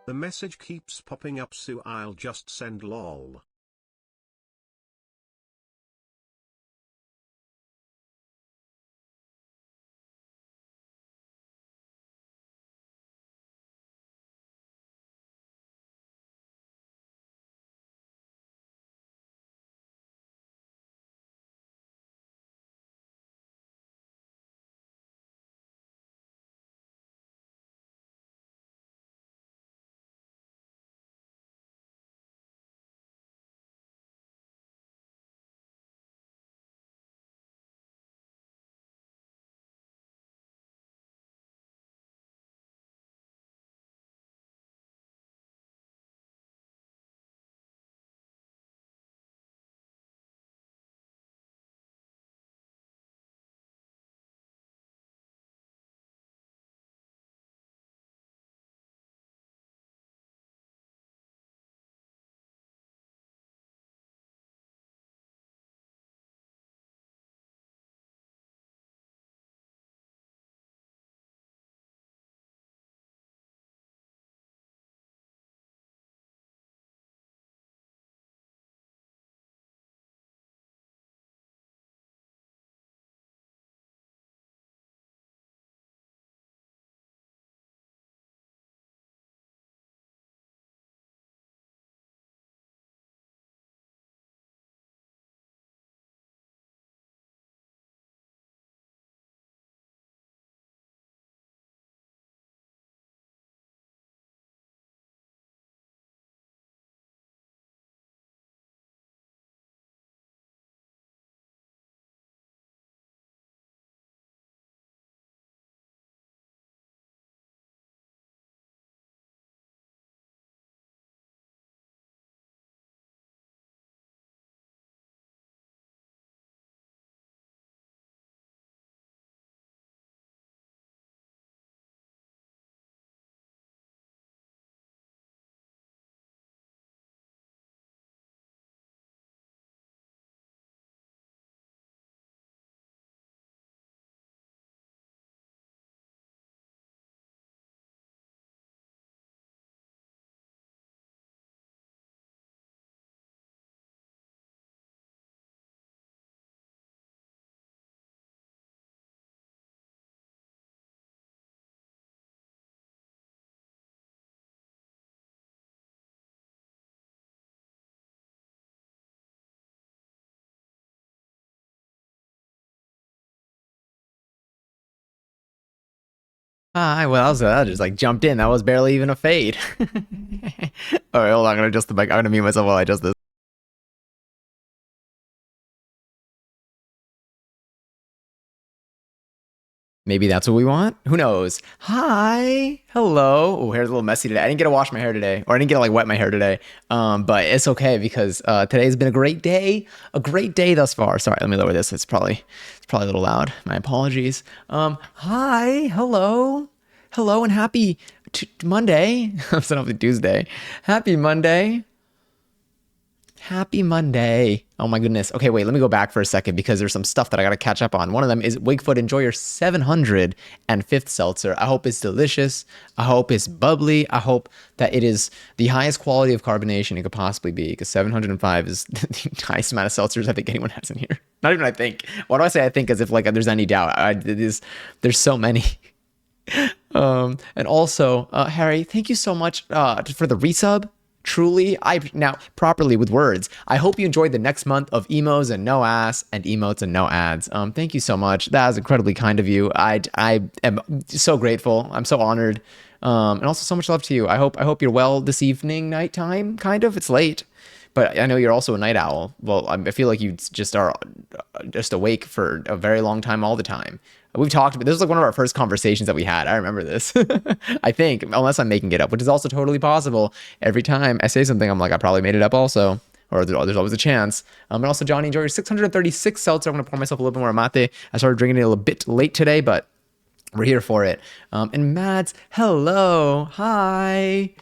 The message keeps popping up, so I'll just send lol. Hi, well, I just like jumped in. That was barely even a fade. All right, hold on. I'm gonna adjust the mic. I'm gonna mute myself while I adjust this. Maybe that's what we want. Who knows? Hi, hello. Oh, hair's a little messy today. I didn't get to wash my hair today, or I didn't get to like wet my hair today. But it's okay because today's been a great day thus far. Sorry, let me lower this. It's probably a little loud. My apologies. Hi, hello, and happy Monday. I'm still on Tuesday. Happy Monday. Happy Monday. Oh my goodness. Okay, wait, let me go back for a second because there's some stuff that I got to catch up on. One of them is Wigfoot, enjoy your 705th seltzer. I hope it's delicious. I hope it's bubbly. I hope that it is the highest quality of carbonation it could possibly be because 705 is the highest amount of seltzers I think anyone has in here. Not even I think. Why do I say I think as if like there's any doubt? There's so many. And also, Harry, thank you so much for the resub. Truly, I now properly with words. I hope you enjoyed the next month of emos and no ass and emotes and no ads. Thank you so much. That is incredibly kind of you. I am so grateful. I'm so honored. And also so much love to you. I hope you're well this evening, nighttime. Kind of. It's late, but I know you're also a night owl. Well, I feel like you just are just awake for a very long time all the time. We've talked about this was like one of our first conversations that we had. I remember this. I think, unless I'm making it up, which is also totally possible. Every time I say something, I'm like, I probably made it up also. Or there's always a chance. And also, Johnny, enjoy your 636 seltzer. I'm going to pour myself a little bit more mate. I started drinking it a little bit late today, but we're here for it. And Mads, hello. Hi.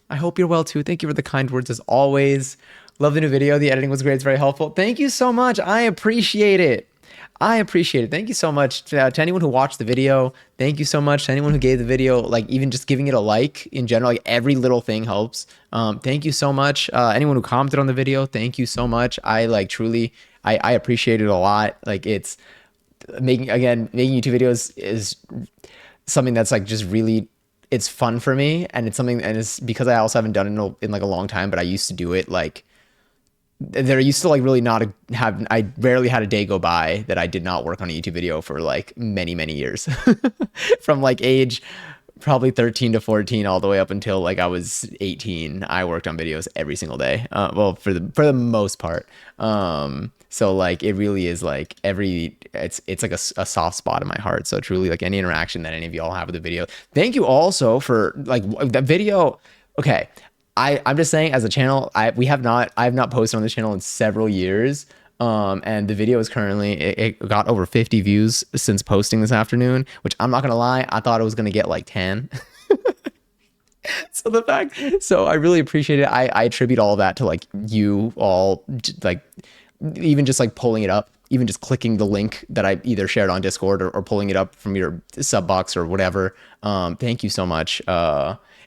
I hope you're well too. Thank you for the kind words as always. Love the new video. The editing was great. It's very helpful. Thank you so much. I appreciate it. I appreciate it. Thank you so much to anyone who watched the video. Thank you so much to anyone who gave the video, like even just giving it a like in general, like every little thing helps. Thank you so much. Anyone who commented on the video, thank you so much. I like truly, I appreciate it a lot. Like it's making YouTube videos is something that's like just really, it's fun for me. And it's something, and it's because I also haven't done it in like a long time, but I used to do it like, there used to like really not have, I rarely had a day go by that I did not work on a YouTube video for like many years. From like age probably 13 to 14 all the way up until like I was 18. I worked on videos every single day. Well, for the most part. So like it really is like it's like a soft spot in my heart. So truly, like any interaction that any of y'all have with the video, thank you also for like that video. Okay, I'm just saying, as a channel, I have not posted on this channel in several years. And the video is currently, it got over 50 views since posting this afternoon, which I'm not gonna lie, I thought it was gonna get like 10. So I really appreciate it. I attribute all of that to like you all, like even just like pulling it up, even just clicking the link that I either shared on Discord, or pulling it up from your sub box or whatever. Thank you so much.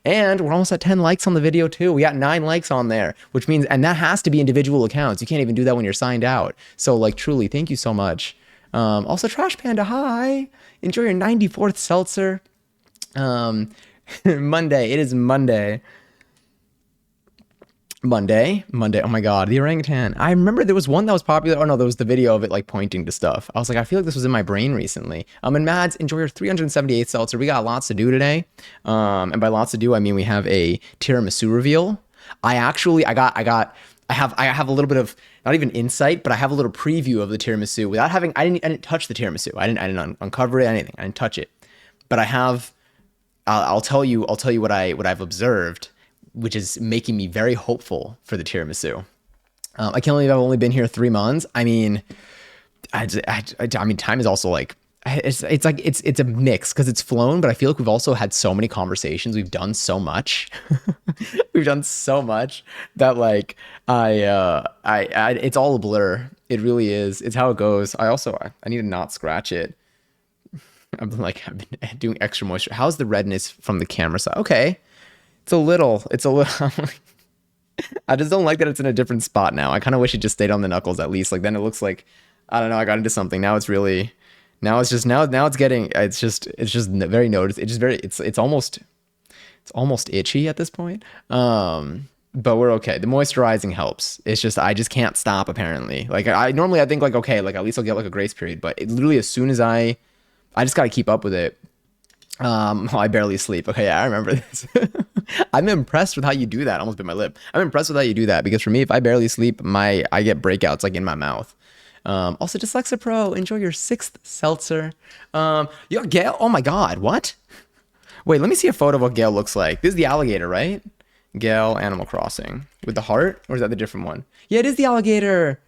And we're almost at 10 likes on the video too. We got 9 likes on there, which means, and that has to be individual accounts. You can't even do that when you're signed out. So like truly, thank you so much. Also Trash Panda, hi. Enjoy your 94th seltzer. Monday, it is Monday. Monday. Oh my God, the orangutan. I remember there was one that was popular. Oh no, there was the video of it like pointing to stuff. I was like, I feel like this was in my brain recently. And Mads, enjoy your 378th seltzer. We got lots to do today. And by lots to do, I mean we have a tiramisu reveal. I have a little bit of, not even insight, but I have a little preview of the tiramisu without having, I didn't touch the tiramisu. I didn't uncover it, anything. I didn't touch it. But I have, I'll tell you what I've observed, which is making me very hopeful for the tiramisu. I can't believe I've only been here 3 months. I mean, I mean, time is also like, it's a mix because it's flown, but I feel like we've also had so many conversations. We've done so much. We've done so much that like, it's all a blur. It really is. It's how it goes. I need to not scratch it. I've been doing extra moisture. How's the redness from the camera side? Okay. It's a little, I just don't like that it's in a different spot now. I kind of wish it just stayed on the knuckles at least. Like then it looks like, I don't know, I got into something. Now it's really, now it's getting, it's just very noticed. It's almost itchy at this point. But we're okay. The moisturizing helps. It's just, I just can't stop apparently. Like I normally think like, okay, like at least I'll get like a grace period, but it literally as soon as I just got to keep up with it. I barely sleep. Okay, yeah, I remember this. I'm impressed with how you do that. Almost bit my lip. I'm impressed with how you do that because for me, if I barely sleep, I get breakouts like in my mouth. Also, Dyslexa Pro, enjoy your 6th seltzer. Yo, Gail. Oh my God, what? Wait, let me see a photo of what Gail looks like. This is the alligator, right? Gail, Animal Crossing with the heart, or is that the different one? Yeah, it is the alligator.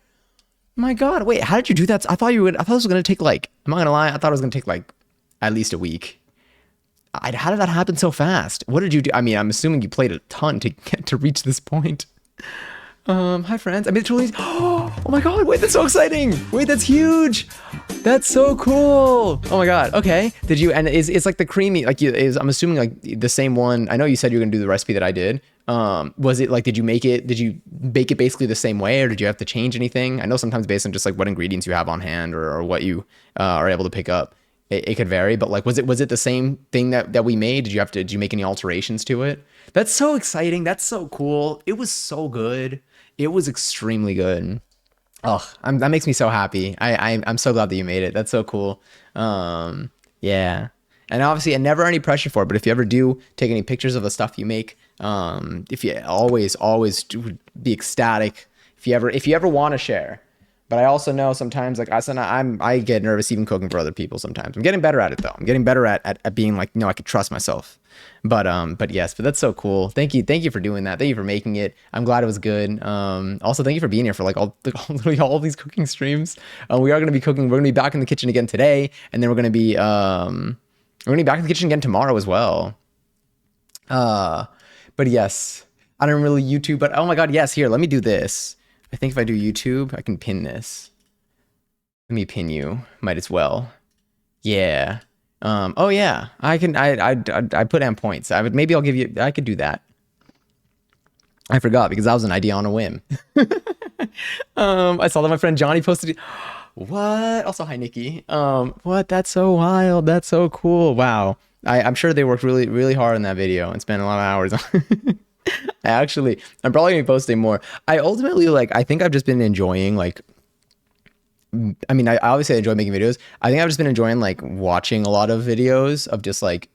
My God, wait, how did you do that? I thought this was gonna take like, I'm not gonna lie, I thought it was gonna take like at least a week. How did that happen so fast? What did you do? I mean, I'm assuming you played a ton to get to reach this point. Hi friends. I mean, it's really, oh my God, wait, that's so exciting. Wait, that's huge. That's so cool. Oh my God. Okay. Did you, and it's like the creamy, like I'm assuming like the same one. I know you said you were gonna do the recipe that I did. Was it like, did you bake it basically the same way, or did you have to change anything? I know sometimes based on just like what ingredients you have on hand or what you are able to pick up. It could vary, but like, was it the same thing that we made? Did you make any alterations to it? That's so exciting. That's so cool. It was so good. It was extremely good. Oh, that makes me so happy. I'm so glad that you made it. That's so cool. Yeah. And obviously, and never any pressure for it, but if you ever do take any pictures of the stuff you make, if you always be ecstatic if you ever want to share. But I also know sometimes, like I get nervous even cooking for other people sometimes. I'm getting better at it though. I'm getting better at being like, I can trust myself. But that's so cool. Thank you for doing that. Thank you for making it. I'm glad it was good. Also thank you for being here for like literally all of these cooking streams. We are going to be cooking. We're going to be back in the kitchen again today, and then we're going to be back in the kitchen again tomorrow as well. But yes, I don't really YouTube, but oh my God, yes. Here, let me do this. I think if I do YouTube, I can pin this. Let me pin you. Might as well. Yeah. Oh yeah. I can. I put in points. I would. Maybe I'll give you. I could do that. I forgot because that was an idea on a whim. I saw that my friend Johnny posted. What? Also, hi Nikki. What? That's so wild. That's so cool. Wow. I'm sure they worked really, really hard on that video and spent a lot of hours on it. I'm probably gonna be posting more. I ultimately like. I think I've just been enjoying like. I mean, I obviously enjoy making videos. I think I've just been enjoying like watching a lot of videos of just like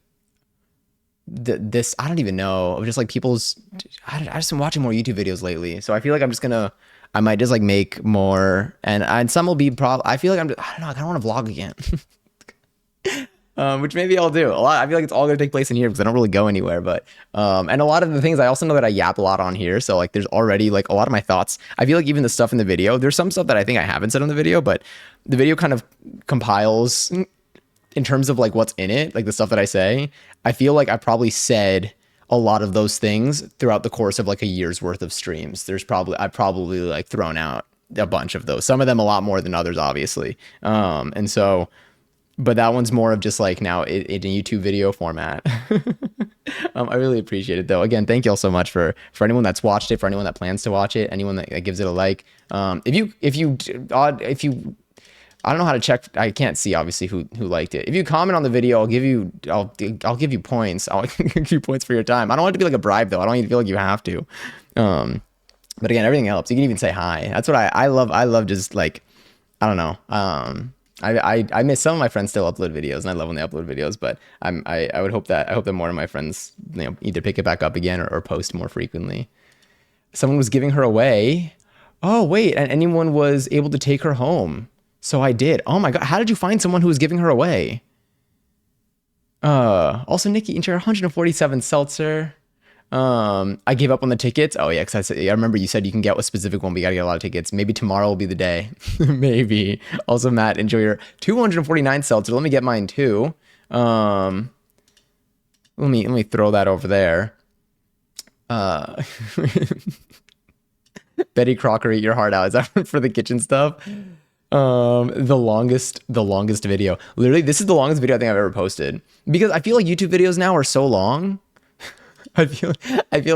this. I don't even know, of just like people's. I just been watching more YouTube videos lately, so I feel like I'm just gonna. I might just like make more, and some will be I feel like I don't know. I kind of want to vlog again. Which maybe I'll do a lot. I feel like it's all gonna take place in here because I don't really go anywhere. But and a lot of the things I also know that I yap a lot on here. So like, there's already like a lot of my thoughts. I feel like even the stuff in the video, there's some stuff that I think I haven't said on the video, but the video kind of compiles in terms of like what's in it, like the stuff that I say. I feel like I probably said a lot of those things throughout the course of like a year's worth of streams. I've probably like thrown out a bunch of those. Some of them a lot more than others, obviously. And so. But that one's more of just like now in a YouTube video format. I really appreciate it though. Again, thank you all so much for anyone that's watched it, for anyone that plans to watch it, anyone that gives it a like. If you, I don't know how to check. I can't see obviously who liked it. If you comment on the video, I'll give you points. I'll give you points for your time. I don't want it to be like a bribe though. I don't even feel like you have to. But again, everything helps. You can even say hi. That's what I love. I love just like, I don't know. I miss some of my friends still upload videos, and I love when they upload videos. But I would hope that more of my friends, either pick it back up again or post more frequently. Someone was giving her away. Oh wait, and anyone was able to take her home. So I did. Oh my god, how did you find someone who was giving her away? Also Nikki, enter 147 seltzer. I gave up on the tickets. Oh yeah, because I remember you said you can get a specific one, but you gotta get a lot of tickets. Maybe tomorrow will be the day. Maybe. Also, Matt, enjoy your 249 seltzer. Let me get mine too. Let me throw that over there. Betty Crocker, eat your heart out. Is that for the kitchen stuff? The longest video. Literally, this is the longest video I think I've ever posted, because I feel like YouTube videos now are so long. I feel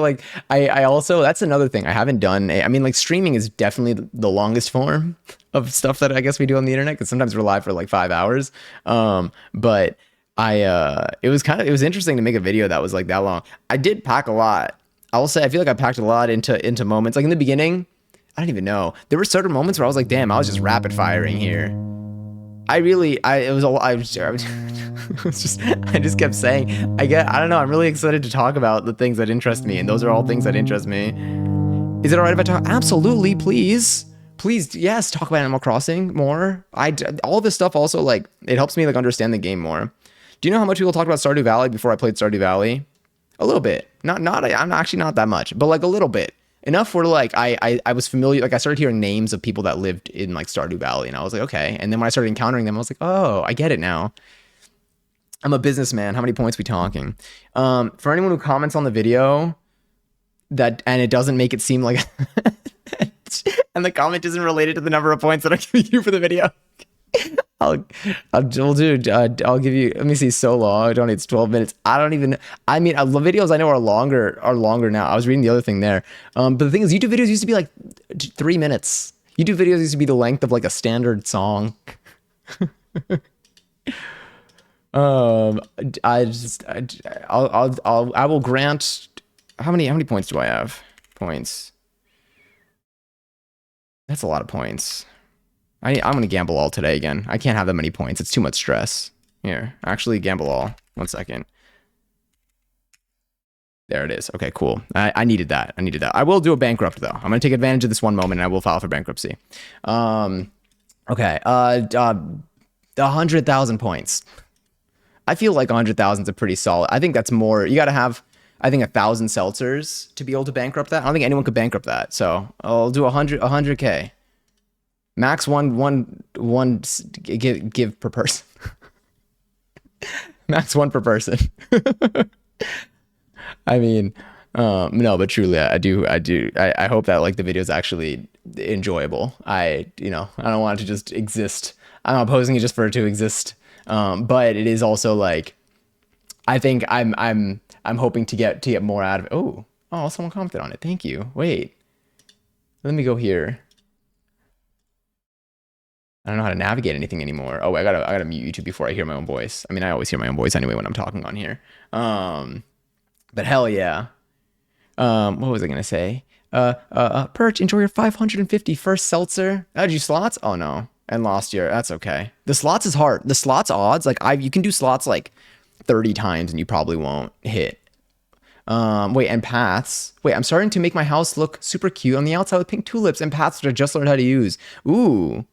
like I also, that's another thing I haven't done. I mean, like, streaming is definitely the longest form of stuff that I guess we do on the internet, because sometimes we're live for like 5 hours. But it was interesting to make a video that was like that long. I did pack a lot. I will say, I feel like I packed a lot into moments. Like in the beginning, I don't even know. There were certain moments where I was like, damn, I was just rapid firing here. I just kept saying, I don't know, I'm really excited to talk about the things that interest me, and those are all things that interest me. Is it all right if I talk? Absolutely, please. Please, yes, talk about Animal Crossing more. All this stuff also, like, it helps me like understand the game more. Do you know how much people talked about Stardew Valley before I played Stardew Valley? A little bit. I'm actually not that much, but like a little bit. Enough where like I was familiar, like I started hearing names of people that lived in like Stardew Valley, and I was like, okay. And then when I started encountering them, I was like, oh, I get it now. I'm a businessman. How many points we talking? For anyone who comments on the video and it doesn't make it seem like and the comment isn't related to the number of points that I'm giving you for the video, I'll give you, let me see, so long. It's 12 minutes. I mean, the videos I know are longer now. I was reading the other thing there. But the thing is, YouTube videos used to be like 3 minutes. YouTube videos used to be the length of like a standard song. I will grant, how many points do I have? Points. That's a lot of points. I'm going to gamble all today again. I can't have that many points. It's too much stress. Here, actually gamble all. 1 second. There it is. Okay, cool. I needed that. I will do a bankrupt though. I'm going to take advantage of this one moment and I will file for bankruptcy. Okay. 100,000 points. I feel like 100,000 is a pretty solid. I think that's more. You got to have, I think, 1,000 seltzers to be able to bankrupt that. I don't think anyone could bankrupt that. So I'll do 100K. Max one give per person. Max 1 per person. I mean, no, but truly, I hope that like the video is actually enjoyable. I don't want it to just exist I'm not posting it just for it to exist. But it is also like I think I'm hoping to get more out of it. Oh, someone commented on it. Thank you. Wait, let me go here. I don't know how to navigate anything anymore. Oh, I gotta mute YouTube before I hear my own voice. I mean, I always hear my own voice anyway when I'm talking on here. But hell yeah. What was I gonna say? Perch, enjoy your 550 first seltzer. Oh, did you slots? Oh no, and lost your. That's okay. The slots is hard. The slots odds, like you can do slots like 30 times and you probably won't hit. Wait, and paths. Wait, I'm starting to make my house look super cute on the outside with pink tulips and paths that I just learned how to use. Ooh,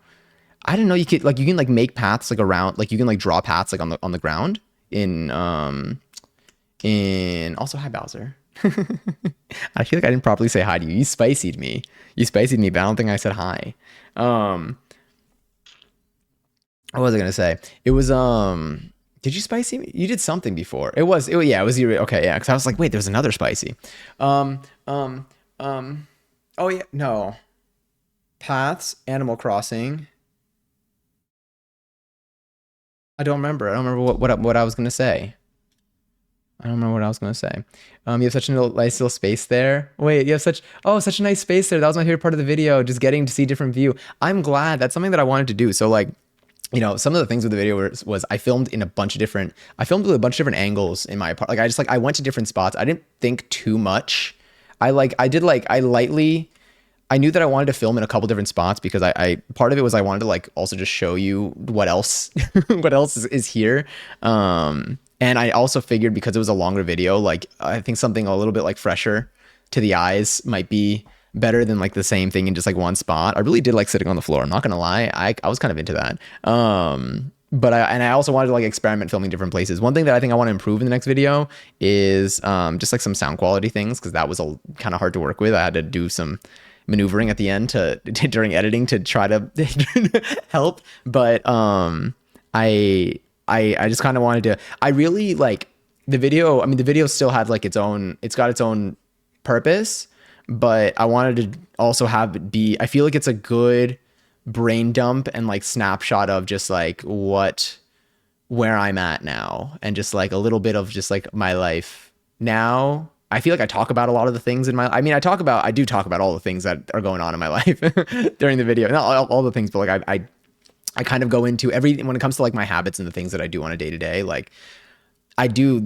I didn't know you can like make paths like around, like you can like draw paths like on the ground in also hi Bowser. I feel like I didn't properly say hi to you. You spicied me. You spicied me, but I don't think I said hi. Um, what was I gonna say? It was did you spicy me? You did something before. Yeah, it was you. Okay, yeah, because I was like, wait, there's another spicy. Um, um, um. Oh yeah, no. Paths, Animal Crossing. I don't remember. I don't remember what I was gonna say. I don't remember what I was gonna say. You have such a nice little space there. Wait, you have such a nice space there. That was my favorite part of the video, just getting to see different view. I'm glad that's something that I wanted to do. So like, some of the things with the video was I filmed with a bunch of different angles in my part. Like I went to different spots. I didn't think too much. I knew that I wanted to film in a couple different spots because I part of it was I wanted to like also just show you what else what else is here. And I also figured because it was a longer video, like I think something a little bit like fresher to the eyes might be better than like the same thing in just like one spot. I really did like sitting on the floor. I'm not gonna lie, I was kind of into that. But I also wanted to like experiment filming different places. One thing that I think I want to improve in the next video is just like some sound quality things because that was kind of hard to work with. I had to do some maneuvering at the end during editing to try to help. But I just kind of wanted to. I really like the video. I mean, the video still had like it's got its own purpose, but I wanted to also have it be. I feel like it's a good brain dump and like snapshot of just like where I'm at now and just like a little bit of just like my life now. I feel like I talk about a lot of the things in my. I mean, I do talk about all the things that are going on in my life during the video. Not all the things, but like I kind of go into when it comes to like my habits and the things that I do on a day to day. Like I do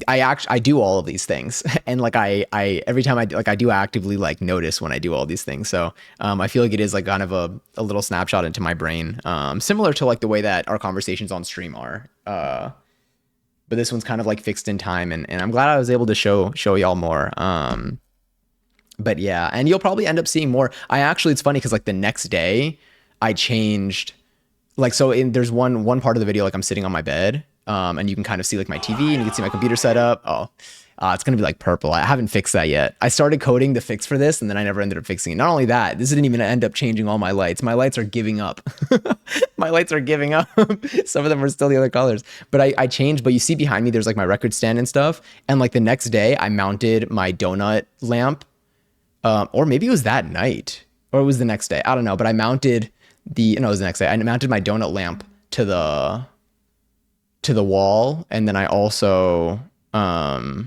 all of these things, and like I every time I do actively like notice when I do all these things. So I feel like it is like kind of a little snapshot into my brain, similar to like the way that our conversations on stream are. But this one's kind of like fixed in time, and I'm glad I was able to show y'all more. But yeah, and you'll probably end up seeing more. It's funny because like the next day I changed. Like, so there's one part of the video, like I'm sitting on my bed, and you can kind of see like my TV and you can see my computer set up. It's going to be like purple. I haven't fixed that yet. I started coding the fix for this and then I never ended up fixing it. Not only that, this didn't even end up changing all my lights. My lights are giving up. My lights are giving up. Some of them are still the other colors, but I changed, but you see behind me, there's like my record stand and stuff. And like the next day I mounted my donut lamp, or maybe it was that night or it was the next day. I don't know, but I mounted it was the next day. I mounted my donut lamp to the wall, and then I also I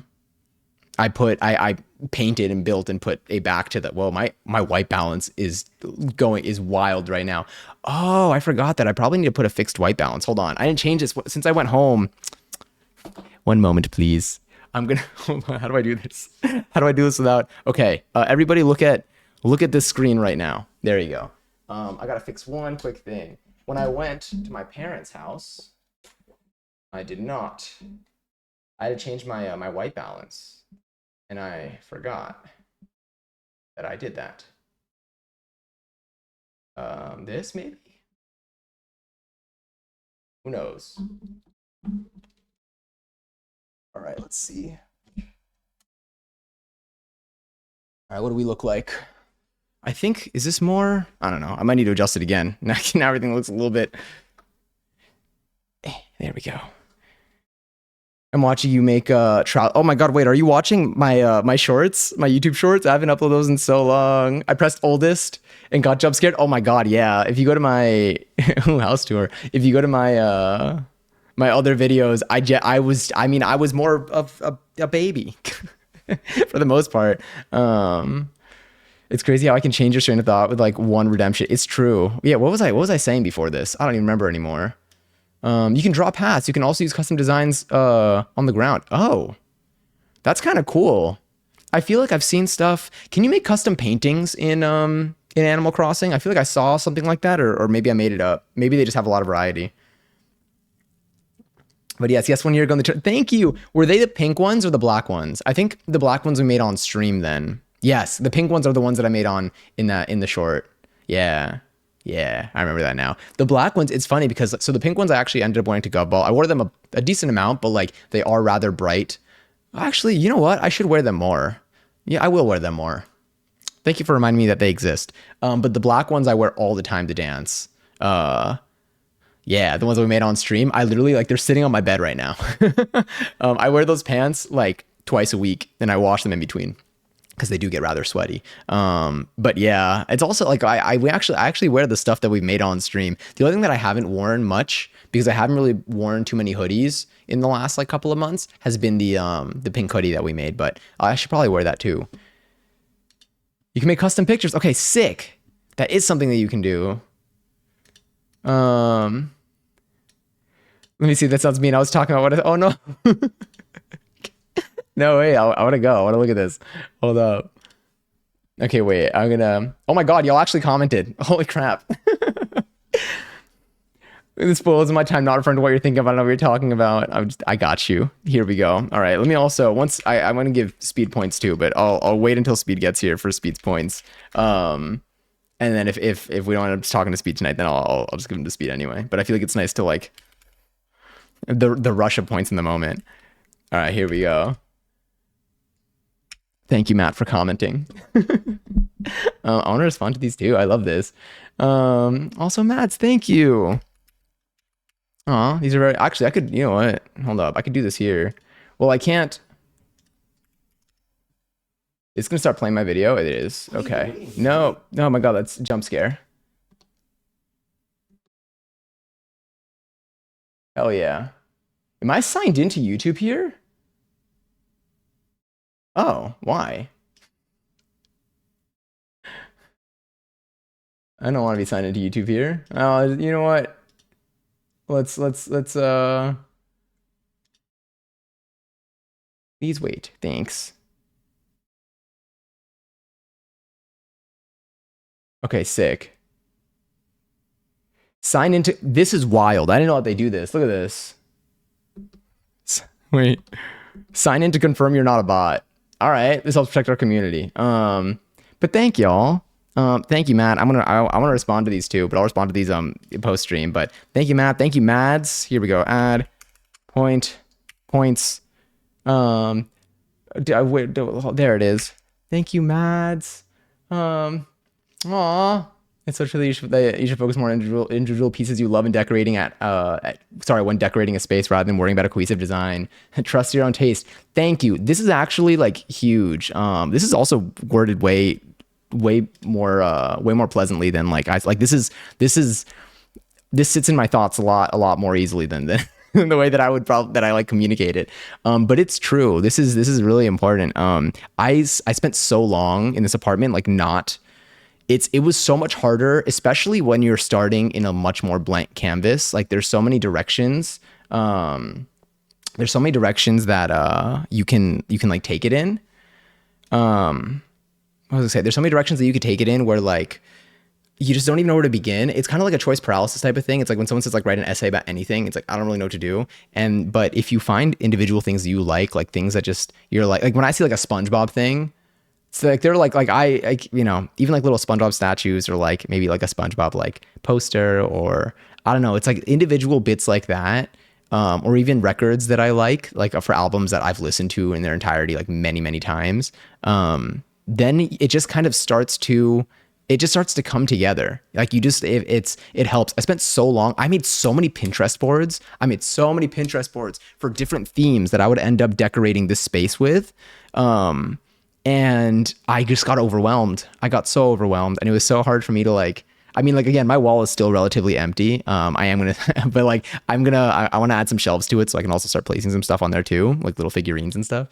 painted and built and put a back to the. Well, my white balance is wild right now. Oh, I forgot that I probably need to put a fixed white balance. Hold on, I didn't change this since I went home. One moment, please. I'm gonna hold on. How do I do this? How do I do this without? Okay, everybody, look at this screen right now. There you go. I gotta fix one quick thing. When I went to my parents' house, I did not. I had to change my my white balance, and I forgot that I did that. This maybe? Who knows? All right, let's see. All right, what do we look like? I think, is this more? I don't know. I might need to adjust it again. Now everything looks a little bit. There we go. I'm watching you make Oh my god, wait, are you watching my shorts, my YouTube shorts? I haven't uploaded those in so long. I pressed oldest and got jump scared. Oh my god, yeah. If you go to my house tour, if you go to my my other videos, I was more of a baby for the most part. It's crazy how I can change your train of thought with like one redemption. It's true. Yeah, what was I saying before this? I don't even remember anymore. You can draw paths. You can also use custom designs on the ground. Oh, that's kind of cool. I feel like I've seen stuff. Can you make custom paintings in Animal Crossing? I feel like I saw something like that, or maybe I made it up. Maybe they just have a lot of variety. But yes, 1 year ago. Thank you. Were they the pink ones or the black ones? I think the black ones we made on stream then. Yes, the pink ones are the ones that I made on in the short. Yeah. Yeah, I remember that now. The black ones, it's funny because so the pink ones I actually ended up wearing to Gubball. I wore them a decent amount, but like they are rather bright. Actually, you know what? I should wear them more. Yeah, I will wear them more. Thank you for reminding me that they exist. But the black ones I wear all the time to dance. Yeah, the ones that we made on stream. I literally like they're sitting on my bed right now. I wear those pants like twice a week, and I wash them in between, because they do get rather sweaty. But yeah, it's also like I actually wear the stuff that we've made on stream. The only thing that I haven't worn much, because I haven't really worn too many hoodies in the last like couple of months, has been the pink hoodie that we made. But I should probably wear that too. You can make custom pictures. Okay, sick. That is something that you can do. Let me see. That sounds mean. I was talking about oh no. No, wait, I want to go. I want to look at this. Hold up. Okay, wait. I'm gonna. Oh my god, y'all actually commented. Holy crap. This spoils my time not referring to what you're thinking about. I don't know what you're talking about. I got you. Here we go. All right. Let me also I'm gonna give speed points too, but I'll wait until Speed gets here for Speed's points. And then if we don't end up talking to Speed tonight, then I'll just give him to Speed anyway. But I feel like it's nice to like the rush of points in the moment. All right, here we go. Thank you, Matt, for commenting. I want to respond to these too. I love this. Also, Matt's, thank you. Aw, these are very... Actually, I could... You know what? Hold up. I could do this here. Well, I can't... It's going to start playing my video? It is. Okay. No. Oh my god, that's a jump scare. Hell yeah. Am I signed into YouTube here? Oh, why? I don't want to be signed into YouTube here. Oh, you know what? Let's please wait. Thanks. Okay, sick. Sign into... This is wild. I didn't know how they do this. Look at this. Wait. Sign in to confirm you're not a bot. All right, this helps protect our community. But thank y'all. Thank you, Matt. I want to respond to these too, but I'll respond to these post stream. But thank you, Matt. Thank you, Mads. Here we go. Add points. There it is. Thank you, Mads. Aw. It's so true that you should focus more on individual pieces you love in decorating when decorating a space rather than worrying about a cohesive design. Trust your own taste. Thank you. This is actually like huge. This is also worded way more pleasantly than like this sits in my thoughts a lot more easily than the way that I like communicate it. But it's true. This is really important. I spent so long in this apartment like not. It was so much harder, especially when you're starting in a much more blank canvas. Like there's so many directions. That you can like take it in. What was I gonna say? There's so many directions that you could take it in where like you just don't even know where to begin. It's kind of like a choice paralysis type of thing. It's like when someone says like write an essay about anything, it's like I don't really know what to do. But if you find individual things that you like things that just you're like when I see like a SpongeBob thing. So like they're like I you know, even like little SpongeBob statues or like maybe like a SpongeBob like poster or I don't know, it's like individual bits like that, or even records that I like for albums that I've listened to in their entirety like many times. Then it just kind of starts to it just starts to come together. Like you just, it helps. I spent so long. I made so many Pinterest boards. I made so many Pinterest boards for different themes that I would end up decorating this space with. And I just got overwhelmed. I got so overwhelmed, and it was so hard for me to like, I mean, like, again, my wall is still relatively empty. I am going to, but like, I want to add some shelves to it so I can also start placing some stuff on there too, like little figurines and stuff.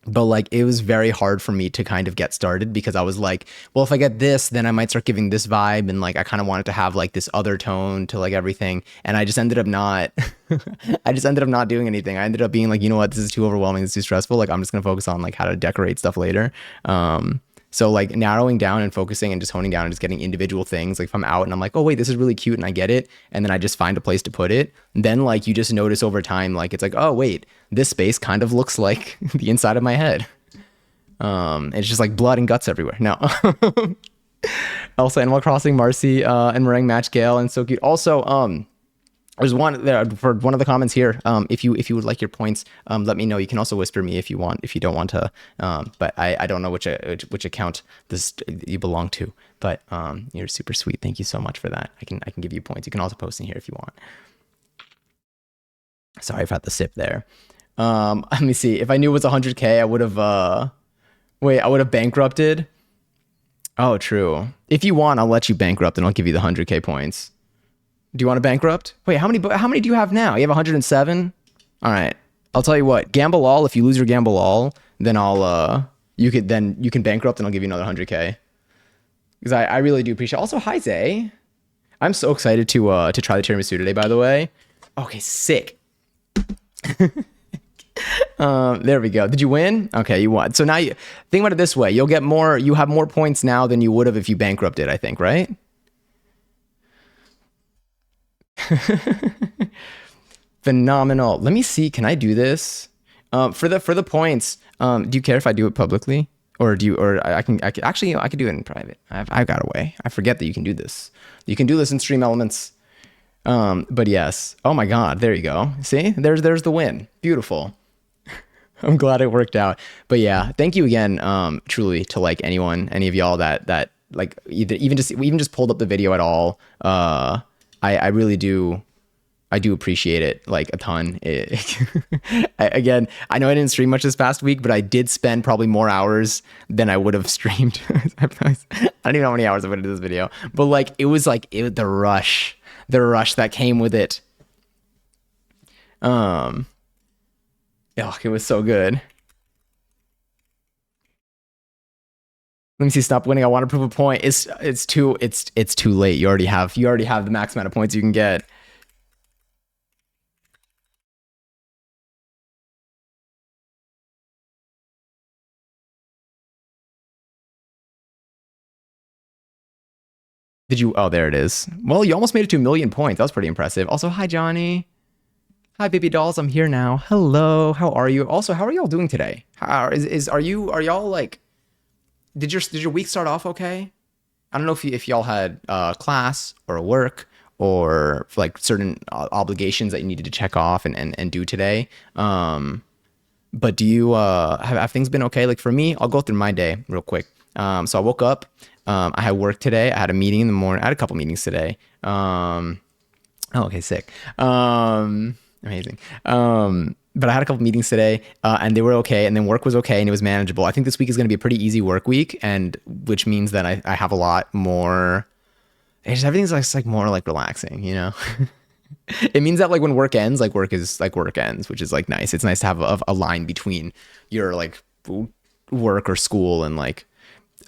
But like, it was very hard for me to kind of get started because I was like, well, if I get this, then I might start giving this vibe. And like, I kind of wanted to have like this other tone to like everything. And I just ended up not, I just ended up not doing anything. I ended up being like, you know what, this is too overwhelming. This is too stressful. Like, I'm just going to focus on like how to decorate stuff later. So like narrowing down and focusing and just honing down and just getting individual things. Like if I'm out and I'm like, oh wait, this is really cute and I get it. And then I just find a place to put it. Then like you just notice over time, like it's like, oh wait, this space kind of looks like the inside of my head. It's just like blood and guts everywhere. No. Also Animal Crossing, Marcy, and Meringue Match Gale and so cute. Also, there's one there for one of the comments here. If you would like your points, let me know. You can also whisper me if you want, if you don't want to. But I don't know which account this you belong to. But you're super sweet. Thank you so much for that. I can give you points. You can also post in here if you want. Sorry if I had the sip there. Let me see. If I knew it was 100K, I would have. I would have bankrupted. Oh, true. If you want, I'll let you bankrupt and I'll give you the 100K points. Do you want to bankrupt? Wait, how many do you have now? You have 107? All right. I'll tell you what, gamble all. If you lose your gamble all, then you can bankrupt and I'll give you another 100K. Because I really do appreciate it. Also, hi Zay. I'm so excited to try the tiramisu today, by the way. Okay, sick. There we go. Did you win? Okay, you won. So now think about it this way. You have more points now than you would have if you bankrupted, I think, right? Phenomenal. Let me see. Can I do this? For the points, do you care if I do it publicly? Or I can actually, I could do it in private. I've got a way. I forget that you can do this. You can do this in Stream Elements. But yes. Oh my God. There you go. See, there's the win. Beautiful. I'm glad it worked out. But yeah, thank you again. Truly to like any of y'all that like even just pulled up the video at all. I really do. I do appreciate it like a ton. Again, I know I didn't stream much this past week, but I did spend probably more hours than I would have streamed. I don't even know how many hours I put into this video, but like it was the rush that came with it. Oh, it was so good. Let me see. Stop winning. I want to prove a point. It's too late. You already have the max amount of points you can get. Did you? Oh, there it is. Well, you almost made it to 1,000,000 points. That was pretty impressive. Also, hi Johnny. Hi baby dolls. I'm here now. Hello. How are you? Also, how are y'all doing today? Are y'all like? Did your week start off okay? I don't know if y'all had class or work or like certain obligations that you needed to check off and do today. But do you have things been okay? Like for me, I'll go through my day real quick. So I woke up. I had work today. I had a meeting in the morning. I had a couple meetings today. Okay, sick. Amazing. But I had a couple meetings today, and they were okay, and then work was okay, and it was manageable. I think this week is going to be a pretty easy work week, and which means that I have a lot more. Everything's like more like relaxing, you know. It means that like when work ends, like work ends, which is like nice. It's nice to have a line between your like work or school and like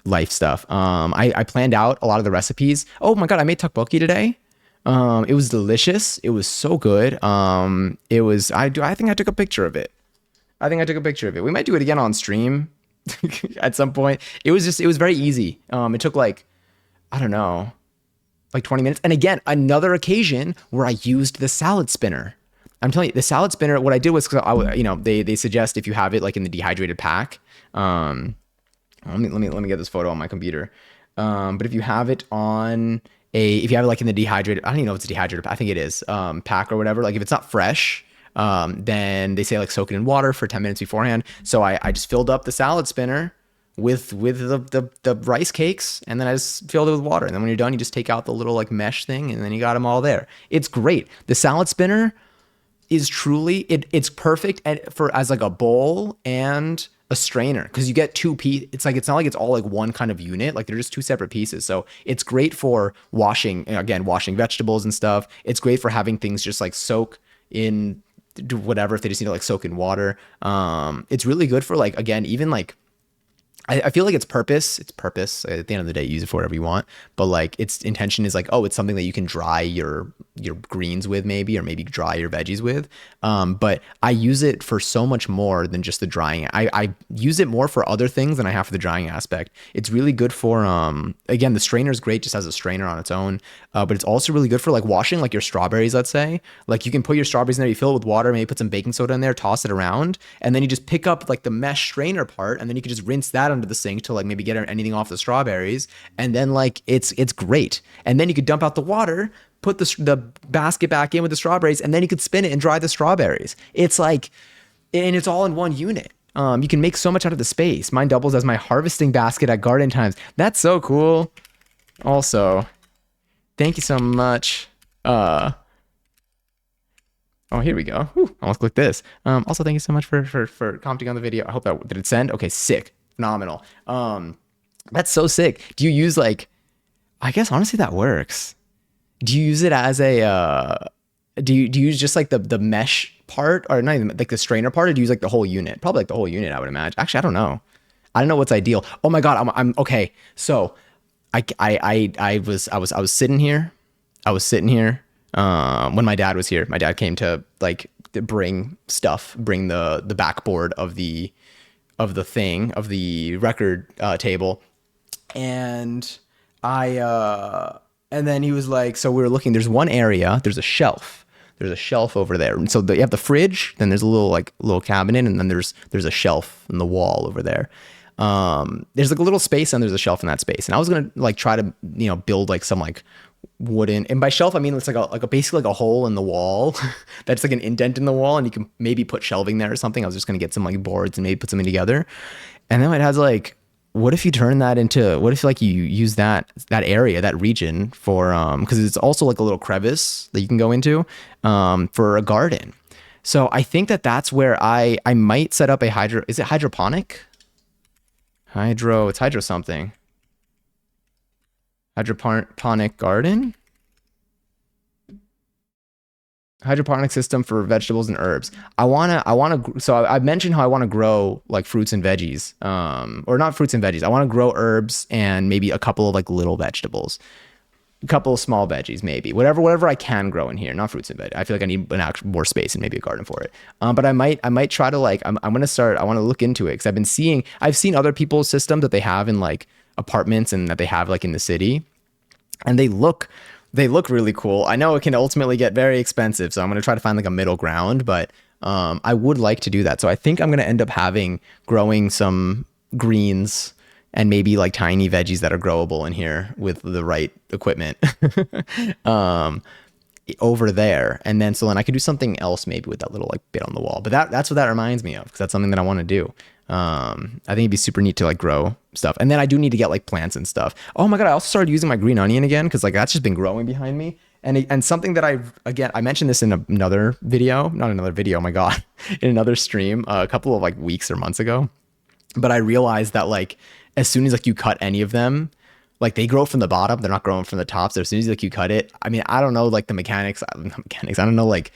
life stuff. I planned out a lot of the recipes. Oh my God, I made tteokbokki today. It was delicious. It was so good. I think I took a picture of it. We might do it again on stream at some point. It was very easy. It took like, I don't know, like 20 minutes. And again, another occasion where I used the salad spinner. I'm telling you, the salad spinner, what I did was, they suggest if you have it like in the dehydrated pack, let me get this photo on my computer. But if you have it if you have it like in the dehydrated, I don't even know if it's dehydrated, I think it is, pack or whatever. Like if it's not fresh, then they say like soak it in water for 10 minutes beforehand. So I just filled up the salad spinner with the rice cakes, and then I just filled it with water. And then when you're done, you just take out the little like mesh thing, and then you got them all there. It's great. The salad spinner is truly it's perfect for as like a bowl and a strainer, because you get two piece. It's like it's not like it's all like one kind of unit. Like they're just two separate pieces. So it's great for washing, again, washing vegetables and stuff. It's great for having things just like soak in whatever, if they just need to like soak in water. It's really good for like, again, even like I feel like it's purpose at the end of the day. Use it for whatever you want, but like its intention is like, oh, it's something that you can dry your greens with, maybe, or maybe dry your veggies with. But I use it for so much more than just the drying. I use it more for other things than I have for the drying aspect. It's really good for again, the strainer is great just as a strainer on its own, but it's also really good for like washing like your strawberries. Let's say like you can put your strawberries in there, you fill it with water, maybe put some baking soda in there, toss it around, and then you just pick up like the mesh strainer part, and then you can just rinse that under the sink to like maybe get anything off the strawberries, and then like it's great. And then you could dump out the water, put the basket back in with the strawberries, and then you could spin it and dry the strawberries. It's like, and it's all in one unit. You can make so much out of the space. Mine doubles as my harvesting basket at garden times. That's so cool. Also, thank you so much. Oh, here we go. Whew, almost clicked this. Also, thank you so much for commenting on the video. I hope that, did it send? Okay, sick. Phenomenal. That's so sick. Do you use like, I guess honestly that works. Do you use it as a do you use just like the mesh part, or not even like the strainer part, or do you use like the whole unit? Probably like the whole unit, I would imagine. Actually, I don't know. I don't know what's ideal. Oh my god, I'm okay. So I was sitting here. I was sitting here when my dad was here. My dad came to like bring the backboard of the record table, and and then he was like, so we were looking, there's one area, there's a shelf over there. And so you have the fridge, then there's a little cabinet, and then there's a shelf in the wall over there. There's like a little space, and there's a shelf in that space. And I was going to like try to, build like some like wooden, and by shelf, I mean, it's like basically like a hole in the wall that's like an indent in the wall, and you can maybe put shelving there or something. I was just going to get some like boards and maybe put something together. And then my dad's like, what if you turn that into, what if like you use that area, that region for, cause it's also like a little crevice that you can go into, for a garden. So I think that's where I might set up is it hydroponic? It's hydro something. Hydroponic garden? Hydroponic system for vegetables and herbs. So I mentioned how I want to grow like fruits and veggies, or not fruits and veggies. I want to grow herbs and maybe a couple of like little vegetables, a couple of small veggies, maybe whatever I can grow in here, not fruits and veggies. I feel like I need an actual more space and maybe a garden for it. But I might try to like, I want to look into it, because I've seen other people's systems that they have in like apartments and that they have like in the city, and they look really cool. I know it can ultimately get very expensive, so I'm going to try to find like a middle ground, but I would like to do that. So I think I'm going to end up growing some greens and maybe like tiny veggies that are growable in here with the right equipment over there. And then I could do something else maybe with that little like bit on the wall. But that's what that reminds me of, because that's something that I want to do. I think it'd be super neat to like grow stuff. And then I do need to get like plants and stuff. Oh my god, I also started using my green onion again, because like that's just been growing behind me. And something that I mentioned this in another video, not another video, oh my god, in another stream a couple of like weeks or months ago. But I realized that like as soon as like you cut any of them, like they grow from the bottom, they're not growing from the top. So as soon as like you cut it, I mean, I don't know like the mechanics. I don't know like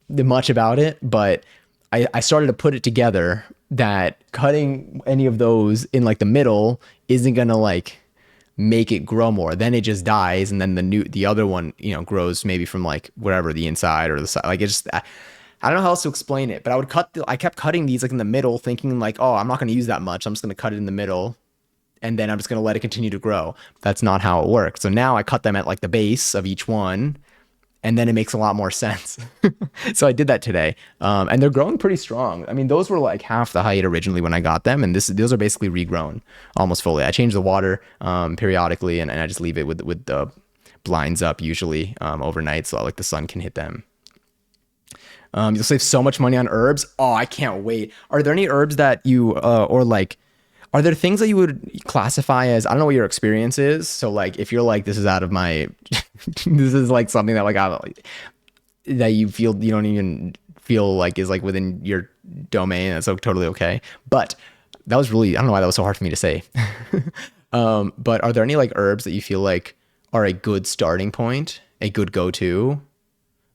much about it, but I started to put it together that cutting any of those in like the middle isn't gonna like make it grow more. Then it just dies, and then the other one grows maybe from like wherever, the inside or the side. Like it just, I don't know how else to explain it. But I kept cutting these like in the middle, thinking like, oh, I'm not gonna use that much. I'm just gonna cut it in the middle, and then I'm just gonna let it continue to grow. That's not how it works. So now I cut them at like the base of each one, and then it makes a lot more sense. So I did that today. And they're growing pretty strong. I mean, those were like half the height originally when I got them. And those are basically regrown almost fully. I change the water periodically, and I just leave it with the blinds up usually overnight, so like the sun can hit them. You'll save so much money on herbs. Oh, I can't wait. Are there any herbs that you, or like, Are there things that you would classify as, I don't know what your experience is. So like, if you're like, this is out of my, this is like something that like, I don't, that you feel, you don't even feel like is like within your domain. That's so totally okay. But that was really, I don't know why that was so hard for me to say. But are there any like herbs that you feel like are a good starting point, a good go-to?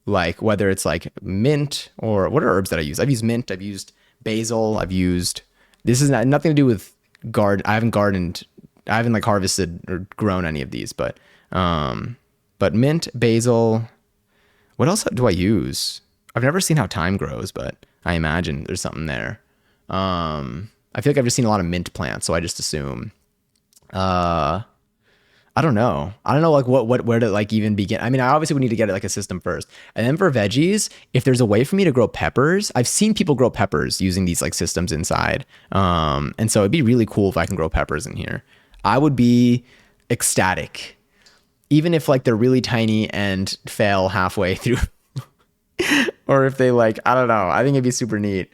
Like whether it's like mint or what are herbs that I use? I've used mint, I've used basil, I've used, this is nothing to do with I haven't gardened, I haven't like harvested or grown any of these, but mint, basil, what else do I use? I've never seen how thyme grows, but I imagine there's something there. I feel like I've just seen a lot of mint plants, so I just assume. I don't know. I don't know like where to like even begin. I mean, I obviously would need to get like a system first. And then for veggies, if there's a way for me to grow peppers, I've seen people grow peppers using these like systems inside. And so it'd be really cool if I can grow peppers in here. I would be ecstatic. Even if like they're really tiny and fail halfway through. Or if they like, I don't know. I think it'd be super neat.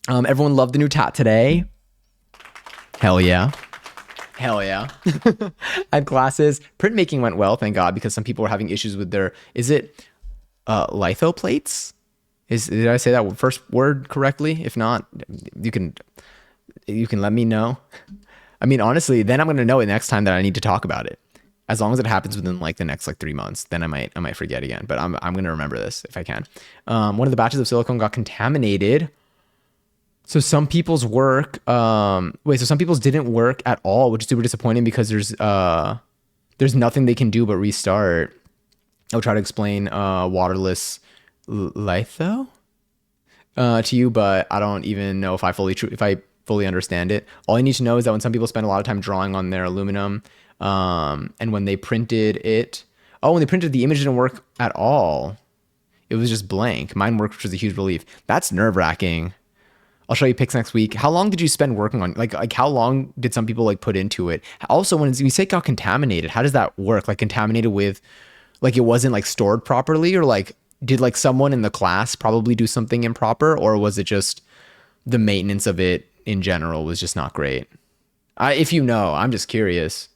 Everyone loved the new tat today. Hell yeah. Hell yeah. I had classes. Printmaking went well, thank God, because some people were having issues with their, is it litho plates? Did I say that first word correctly? If not, you can let me know. I mean, honestly, then I'm going to know it next time that I need to talk about it. As long as it happens within like the next like 3 months, then I might forget again, but I'm going to remember this if I can. One of the batches of silicone got contaminated. So some people's work, so some people's didn't work at all, which is super disappointing because there's nothing they can do but restart. I'll try to explain waterless litho to you, but I don't even know if I fully understand it. All you need to know is that when some people spend a lot of time drawing on their aluminum, and when they printed it, when they printed the image didn't work at all. It was just blank. Mine worked, which was a huge relief. That's nerve-wracking. I'll show you pics next week. How long did you spend working on, like how long did some people like put into it? Also, when you say it got contaminated, how does that work? Like contaminated with, like it wasn't like stored properly, or like did like someone in the class probably do something improper, or was it just the maintenance of it in general was just not great? If you know, I'm just curious.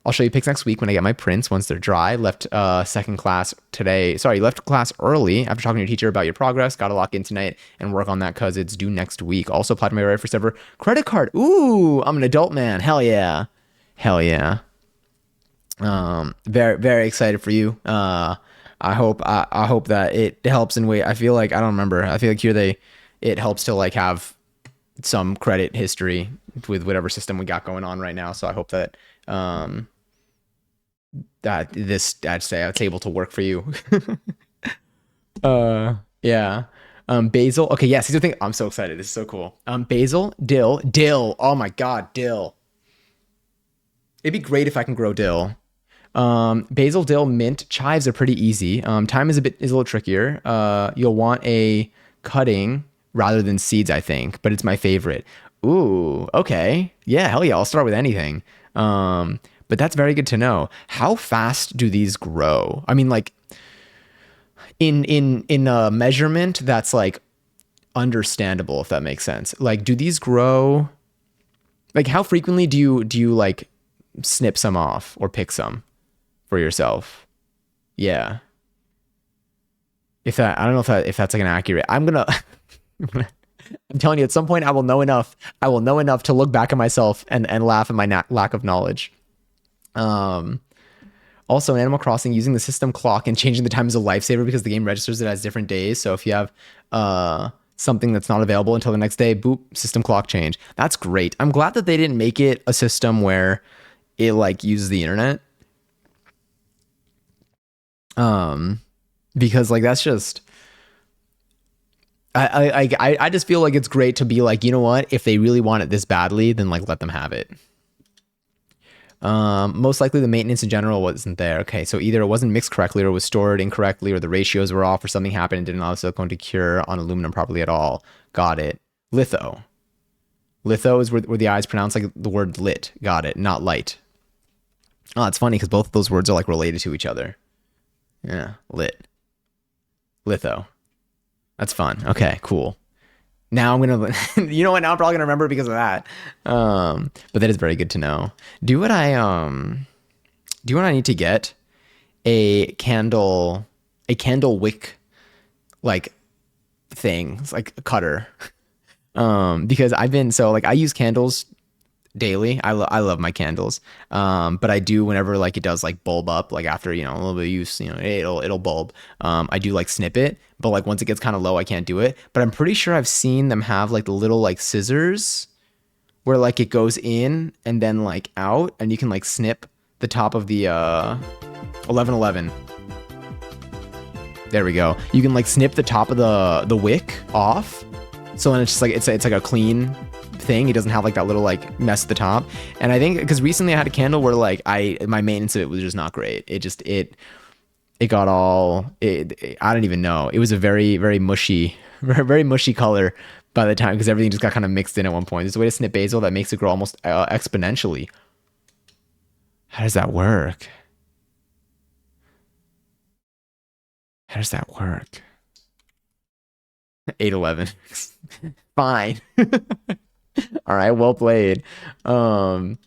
I'll show you pics next week when I get my prints once they're dry. Left second class today. Sorry, left class early after talking to your teacher about your progress. Got to lock in tonight and work on that because it's due next week. Also applied to my very first ever credit card. Ooh, I'm an adult man. Hell yeah. Hell yeah. Very, very excited for you. I hope that it helps in way. I feel like, I don't remember. I feel like here it helps to like have some credit history with whatever system we got going on right now. So I hope that, that it's able to work for you. Yeah. Basil. Okay, yes, these are things. I'm so excited. This is so cool. Basil, dill. Oh my God, dill. It'd be great if I can grow dill. Basil, dill, mint, chives are pretty easy. Thyme is a little trickier. You'll want a cutting rather than seeds, I think, but it's my favorite. Ooh, okay. Yeah, hell yeah. I'll start with anything. But that's very good to know. How fast do these grow? I mean, like in a measurement that's like understandable, if that makes sense. Like, do these grow? Like, how frequently do you like snip some off or pick some for yourself? Yeah. I don't know if that's like an accurate. I'm telling you, at some point I will know enough. I will know enough to look back at myself and laugh at my lack of knowledge. Also in Animal Crossing, using the system clock and changing the time is a lifesaver because the game registers it as different days. So if you have something that's not available until the next day, boop, system clock change. That's great. I'm glad that they didn't make it a system where it like uses the internet. Because like that's just I just feel like it's great to be like, you know what, if they really want it this badly, then like let them have it. Most likely the maintenance in general wasn't there. Okay, so either it wasn't mixed correctly or was stored incorrectly or the ratios were off or something happened and didn't allow the silicone to cure on aluminum properly at all. Got it. Litho. Litho is where the I is pronounced like the word lit. Got it. Not light. Oh, it's funny because both of those words are like related to each other. Yeah, lit. Litho. That's fun. Okay, cool. Now I'm gonna, you know what? Now I'm probably gonna remember because of that. But that is very good to know. Do what I do you know what I need to get? A candle, a candle wick like thing. It's like a cutter. Because I've been so like I use candles daily. I love my candles. But I do whenever like it does like bulb up, like after, you know, a little bit of use, you know, it'll bulb. I do like snip it, but like once it gets kind of low, I can't do it. But I'm pretty sure I've seen them have like the little like scissors where like it goes in and then like out and you can like snip the top of the 1111. There we go. You can like snip the top of the wick off. So then it's just like it's like a clean thing. It doesn't have like that little like mess at the top. And I think because recently I had a candle where like my maintenance of it was just not great. It got all I don't even know. It was a very mushy, very mushy color by the time because everything just got kind of mixed in at one point. There's a way to snip basil that makes it grow almost exponentially. How does that work? How does that work? 811. Fine. All right, well played. Um,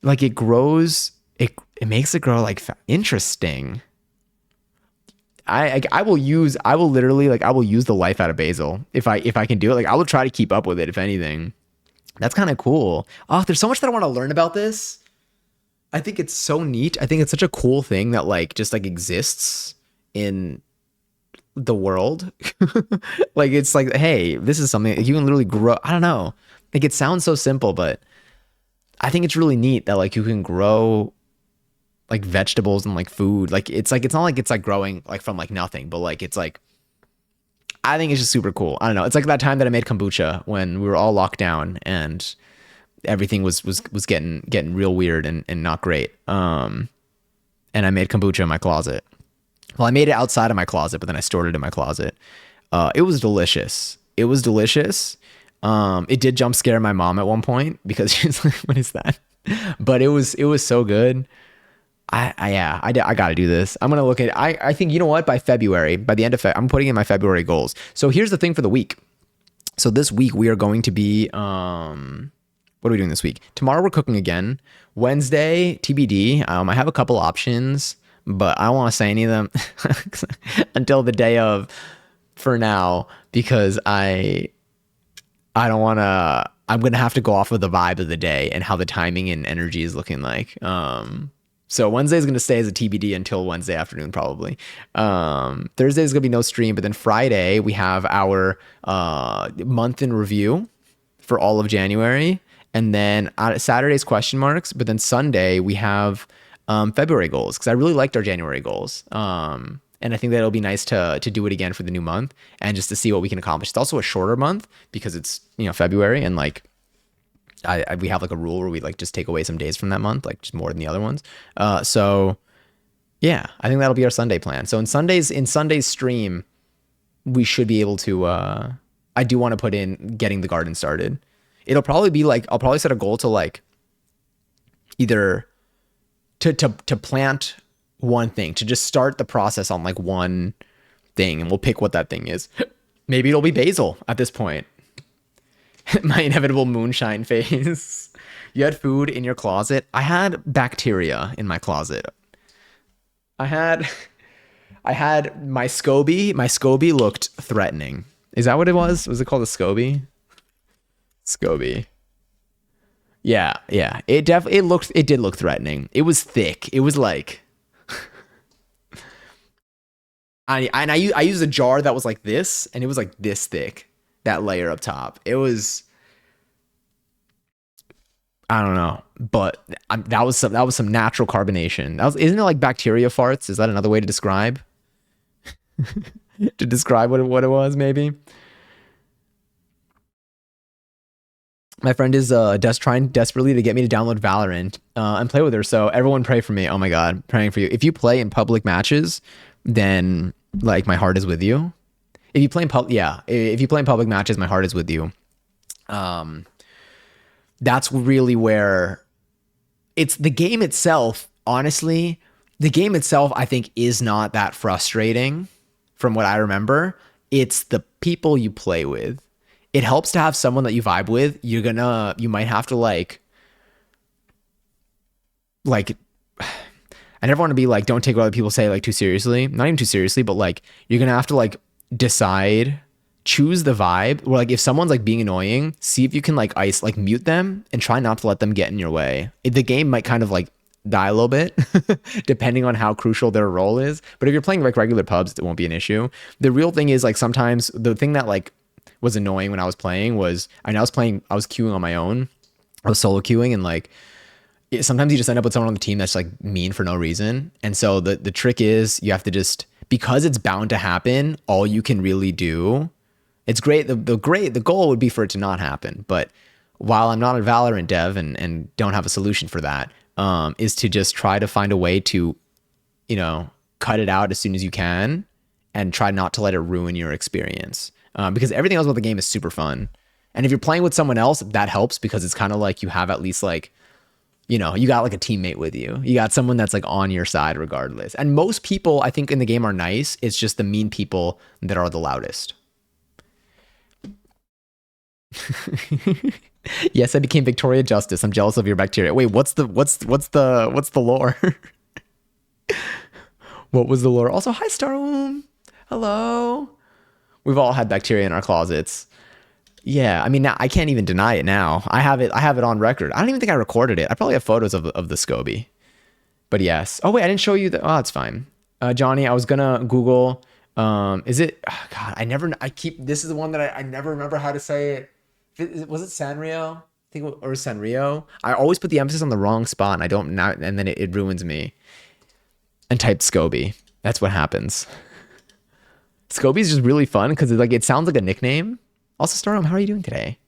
like it grows, it makes it grow like interesting. I will literally like I will use the life out of basil if I can do it. Like I will try to keep up with it if anything. That's kind of cool. Oh, there's so much that I want to learn about this. I think it's so neat. I think it's such a cool thing that like just like exists in the world. Like it's like, hey, this is something you can literally grow. I don't know. Like it sounds so simple, but I think it's really neat that like you can grow like vegetables and like food. Like it's not like it's like growing like from like nothing, but like it's like I think it's just super cool. I don't know. It's like that time that I made kombucha when we were all locked down and everything was getting real weird and not great. And I made kombucha in my closet. Well, I made it outside of my closet, but then I stored it in my closet. It was delicious. It was delicious. It did jump scare my mom at one point because she's like, "What is that?" But it was so good. I got to do this. I'm gonna look at. I think you know what? By February, by the end of I'm putting in my February goals. So here's the thing for the week. So this week we are going to be what are we doing this week? Tomorrow we're cooking again. Wednesday TBD. I have a couple options, but I don't want to say any of them until the day of for now because I don't want to. I'm gonna have to go off of the vibe of the day and how the timing and energy is looking like. So Wednesday is gonna stay as a TBD until Wednesday afternoon probably. Thursday is gonna be no stream, but then Friday we have our month in review for all of January, and then Saturday's question marks. But then Sunday we have February goals because I really liked our January goals. And I think that it'll be nice to do it again for the new month and just to see what we can accomplish. It's also a shorter month because it's, you know, February and like we have like a rule where we like just take away some days from that month, like just more than the other ones. So yeah, I think that'll be our Sunday plan. So in Sunday's stream, we should be able to I do want to put in getting the garden started. It'll probably be like I'll probably set a goal to like either to plant one thing, to just start the process on like one thing, and we'll pick what that thing is. Maybe it'll be basil at this point. My inevitable moonshine phase. You had food in your closet. I had bacteria in my closet. I had my SCOBY. My SCOBY looked threatening. Is that what it was? Was it called a SCOBY? SCOBY. Yeah, yeah. It did look threatening. It was thick. It was like I used a jar that was like this, and it was like this thick, that layer up top. It was, I don't know, but that was some natural carbonation. Isn't it like bacteria farts? Is that another way to describe what it was? Maybe. My friend is trying desperately to get me to download Valorant and play with her. So everyone pray for me. Oh my God, praying for you. If you play in public matches, then like my heart is with you. If you play in if you play in public matches, my heart is with you. That's really where it's the game itself. Honestly, the game itself, I think, is not that frustrating from what I remember. It's the people you play with. it helps to have someone that you vibe with. You might have to like I never want to be like, don't take what other people say like too seriously. Not even too seriously, but like you're gonna have to like decide, choose the vibe. Or like if someone's like being annoying, see if you can like mute them and try not to let them get in your way. The game might kind of like die a little bit depending on how crucial their role is. But if you're playing like regular pubs, it won't be an issue. The real thing is like sometimes the thing that like was annoying when I was playing was I was queuing on my own. I was solo queuing and like sometimes you just end up with someone on the team that's like mean for no reason. And so the trick is you have to just, because it's bound to happen, all you can really do, it's great. The goal would be for it to not happen. But while I'm not a Valorant dev and don't have a solution for that, is to just try to find a way to, cut it out as soon as you can and try not to let it ruin your experience. Because everything else about the game is super fun. And if you're playing with someone else, that helps because it's kind of like you have at least like, you got like a teammate with you. You got someone that's like on your side regardless. And most people I think in the game are nice. It's just the mean people that are the loudest. Yes, I became Victoria Justice. I'm jealous of your bacteria. Wait, what's the lore? What was the lore? Also, hi Starwomb. Hello. We've all had bacteria in our closets. Yeah, I mean, now I can't even deny it now. I have it on record. I don't even think I recorded it. I probably have photos of the SCOBY. But yes. Oh wait, I didn't show you the. Oh, it's fine. Johnny, I was gonna Google. Is it? Oh, God, This is the one that I never remember how to say it. Was it Sanrio? I think or Sanrio. I always put the emphasis on the wrong spot, and I don't now, and then it ruins me. And typed SCOBY. That's what happens. SCOBY is just really fun because it sounds like a nickname. Also, Starom, how are you doing today?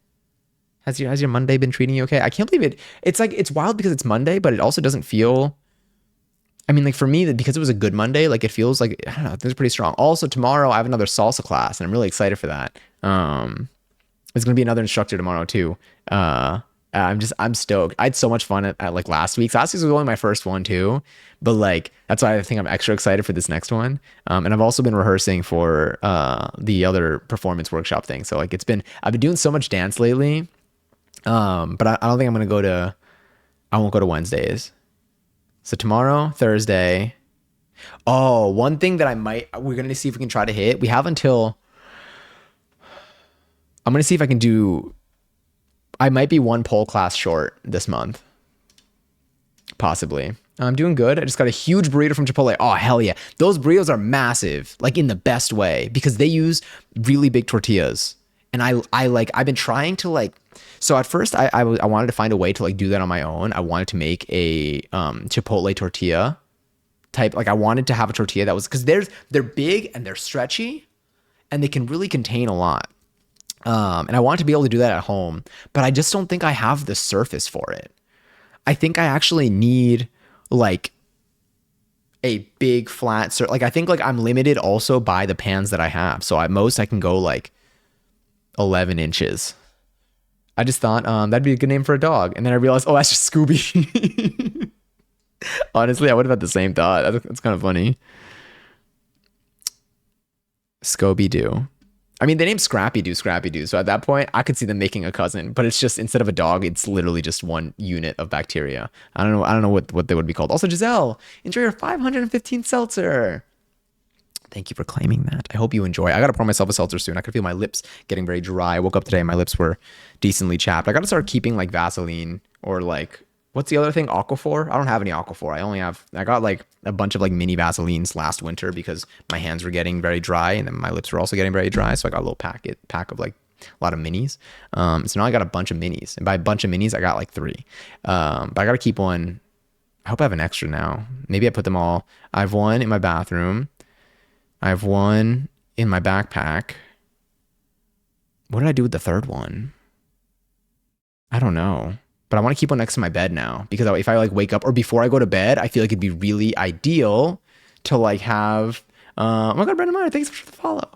Has your Monday been treating you okay? I can't believe it. It's like it's wild because it's Monday, but it also doesn't feel. I mean, like for me, because it was a good Monday, like it feels like I don't know, things are pretty strong. Also, tomorrow I have another salsa class, and I'm really excited for that. There's gonna be another instructor tomorrow too. I'm stoked. I had so much fun at like last week. Last week was only my first one too, but like that's why I think I'm extra excited for this next one. And I've also been rehearsing for the other performance workshop thing. So like I've been doing so much dance lately. But I don't think I won't go to Wednesdays. So tomorrow, Thursday. Oh, one thing that we're gonna see if we can try to hit. We have until. I'm gonna see if I can do. I might be one pole class short this month. Possibly. I'm doing good. I just got a huge burrito from Chipotle. Oh, hell yeah. Those burritos are massive, like in the best way, because they use really big tortillas. And I've been trying to like, so at first I wanted to find a way to like do that on my own. I wanted to make a Chipotle tortilla type. Like I wanted to have a tortilla that was, because they're big and they're stretchy and they can really contain a lot. And I want to be able to do that at home, but I just don't think I have the surface for it. I think I actually need like a big flat like I think like I'm limited also by the pans that I have. So at most I can go like 11 inches. I just thought that'd be a good name for a dog. And then I realized, oh, that's just Scooby. Honestly, I would have had the same thought. That's kind of funny. Scooby-Doo. I mean, they named Scrappy Doo. So at that point, I could see them making a cousin, but it's just instead of a dog, it's literally just one unit of bacteria. I don't know what they would be called. Also, Giselle, enjoy your 515 seltzer. Thank you for claiming that. I hope you enjoy. I gotta pour myself a seltzer soon. I could feel my lips getting very dry. I woke up today and my lips were decently chapped. I gotta start keeping like Vaseline or like what's the other thing? Aquaphor? I don't have any Aquaphor. I got like a bunch of like mini Vaselines last winter because my hands were getting very dry and then my lips were also getting very dry. So I got a little pack of like a lot of minis. So now I got a bunch of minis. And by a bunch of minis, I got like 3. But I got to keep one. I hope I have an extra now. Maybe I put them all. I have one in my bathroom. I have one in my backpack. What did I do with the third one? I don't know. But I want to keep one next to my bed now because if I like wake up or before I go to bed, I feel like it'd be really ideal to like have. Oh my God, Brendan Meyer, thanks for the follow.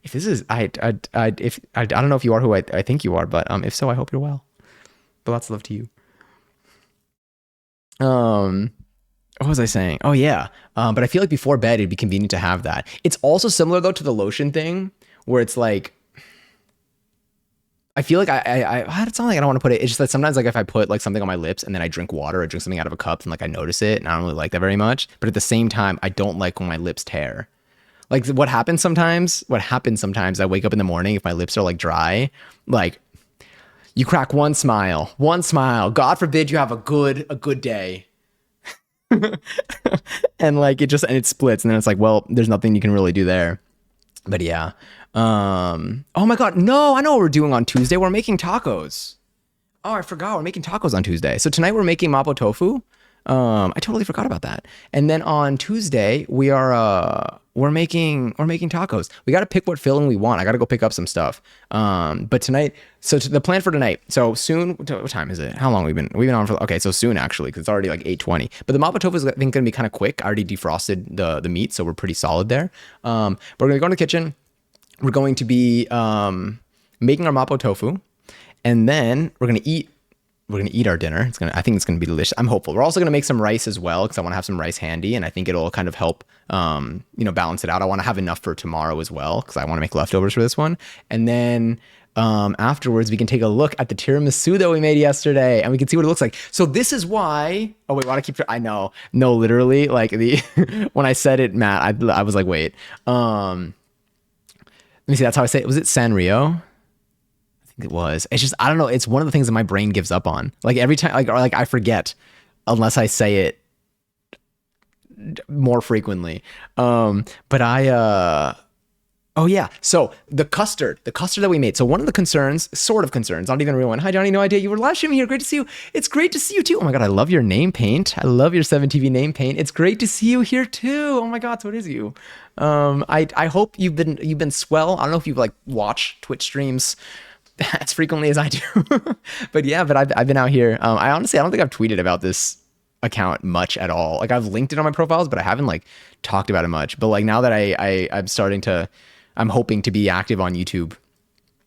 If this is, I don't know if you are who I think you are, but if so, I hope you're well. But lots of love to you. What was I saying? Oh yeah. But I feel like before bed, it'd be convenient to have that. It's also similar though to the lotion thing, where it's like. I feel like it's not like I don't want to put it. It's just that sometimes like if I put like something on my lips and then I drink water or drink something out of a cup and like I notice it and I don't really like that very much. But at the same time, I don't like when my lips tear. Like what happens sometimes, I wake up in the morning if my lips are like dry, like you crack one smile. God forbid you have a good day. And like it splits and then it's like, well, there's nothing you can really do there. But yeah. Oh my God. No, I know what we're doing on Tuesday. We're making tacos. Oh, I forgot. We're making tacos on Tuesday. So tonight we're making Mapo tofu. I totally forgot about that. And then on Tuesday we're making tacos. We got to pick what filling we want. I got to go pick up some stuff. But tonight, the plan for tonight. So soon, what time is it? How long we've been on for? Okay, so soon actually, because it's already like 8:20. But the Mapo tofu is I think going to be kind of quick. I already defrosted the meat, so we're pretty solid there. But we're gonna go in the kitchen. We're going to be making our Mapo tofu, and then we're gonna eat our dinner. I think it's gonna be delicious. I'm hopeful. We're also gonna make some rice as well because I want to have some rice handy, and I think it'll kind of help, balance it out. I want to have enough for tomorrow as well because I want to make leftovers for this one. And then afterwards, we can take a look at the tiramisu that we made yesterday, and we can see what it looks like. So this is why. Oh wait, want to keep? I know. No, literally, like when I said it, Matt, I was like, wait. Let me see. That's how I say it. Was it Sanrio? It was. It's just I don't know. It's one of the things that my brain gives up on. Like every time, like I forget unless I say it more frequently. But oh yeah. So the custard that we made. So one of the concerns, sort of concerns, not even a real one. Hi Johnny, no idea you were live streaming here. Great to see you. It's great to see you too. Oh my God, I love your name paint. I love your 7TV name paint. It's great to see you here too. Oh my God, so it is you. I hope you've been swell. I don't know if you like watch Twitch streams as frequently as I do. But yeah, I've been out here. I don't think I've tweeted about this account much at all. Like I've linked it on my profiles, but I haven't like talked about it much. But like now that I'm hoping to be active on YouTube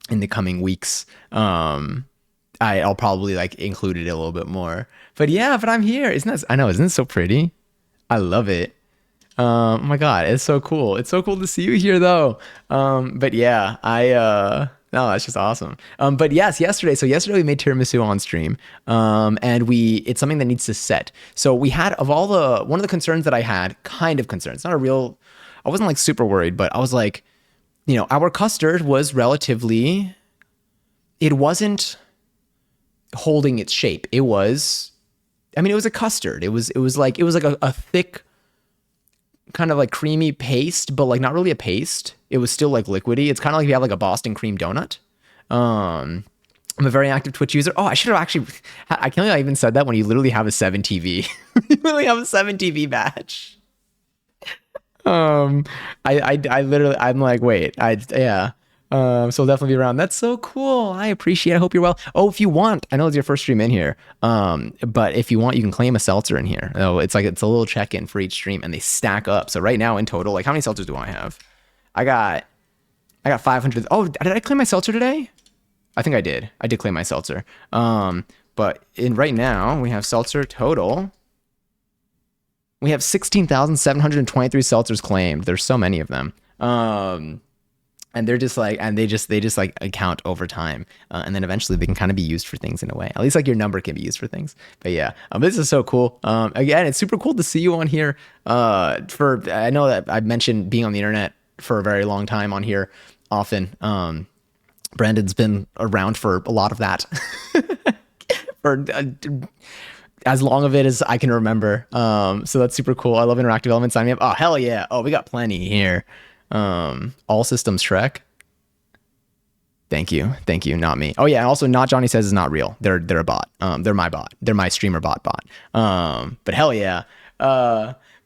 in the coming weeks. I'll probably like include it a little bit more. But yeah, but I'm here. Isn't it so pretty? I love it. Oh my God, it's so cool. It's so cool to see you here though. But yeah, no, that's just awesome. But yes, yesterday we made tiramisu on stream. And it's something that needs to set. So we had one of the concerns that I had, kind of concerns, I wasn't like super worried, but I was like, our custard was it wasn't holding its shape. It was a custard. It was like a thick, kind of like creamy paste, but like not really a paste. It was still like liquidy. It's kind of like if you have like a Boston cream donut. I'm a very active Twitch user. Oh, I should have actually, I can't believe I even said that when you literally have a 7TV. You literally have a 7TV badge. I literally, I'm like, wait, yeah. So I'll definitely be around. That's so cool. I appreciate it. I hope you're well. Oh, if you want, I know it's your first stream in here. But if you want, you can claim a seltzer in here. Oh, it's a little check-in for each stream and they stack up. So right now in total, like how many seltzers do I have? I got 500. Oh, did I claim my seltzer today? I think I did. I did claim my seltzer. But right now we have seltzer total. We have 16,723 seltzers claimed. There's so many of them. And they're just like, they just like account over time. And then eventually they can kind of be used for things in a way. At least like your number can be used for things. But yeah, this is so cool. Again, it's super cool to see you on here. I know that I've mentioned being on the internet for a very long time on here often. Brandon's been around for a lot of that. For as long of it as I can remember. So that's super cool. I love interactive elements. Sign me up. Oh, hell yeah. Oh, we got plenty here. All systems Trek. Thank you. Not me. Oh yeah. And also Not Johnny Says is not real. They're a bot. They're my bot. They're my streamer bot. But hell yeah.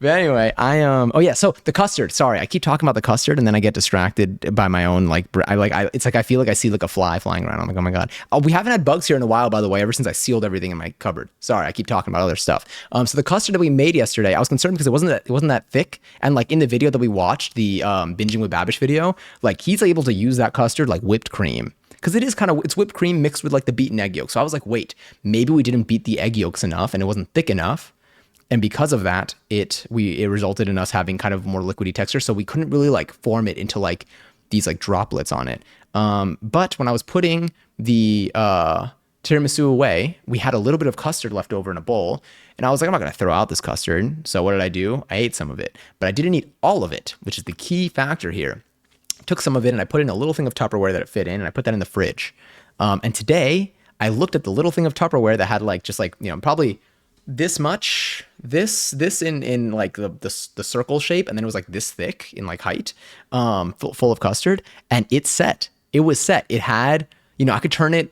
But anyway, oh yeah, so the custard, sorry, I keep talking about the custard and then I get distracted by my own, it's like I feel like I see like a fly flying around. I'm like, oh my God. Oh, we haven't had bugs here in a while, by the way, ever since I sealed everything in my cupboard. Sorry, I keep talking about other stuff. So the custard that we made yesterday, I was concerned because it wasn't that thick. And like in the video that we watched, the Binging with Babish video, like he's able to use that custard like whipped cream. Because it's whipped cream mixed with like the beaten egg yolk. So I was like, wait, maybe we didn't beat the egg yolks enough and it wasn't thick enough. And because of that, it resulted in us having kind of more liquidy texture. So we couldn't really like form it into like these like droplets on it. But when I was putting the tiramisu away, we had a little bit of custard left over in a bowl. And I was like, I'm not going to throw out this custard. So what did I do? I ate some of it, but I didn't eat all of it, which is the key factor here. Took some of it and I put in a little thing of Tupperware that it fit in, and I put that in the fridge. And today I looked at the little thing of Tupperware that had like, just like, you know, probably this much, this in like the circle shape. And then it was like this thick in like height, full of custard, and it's set. It was set. It had, you know, I could turn it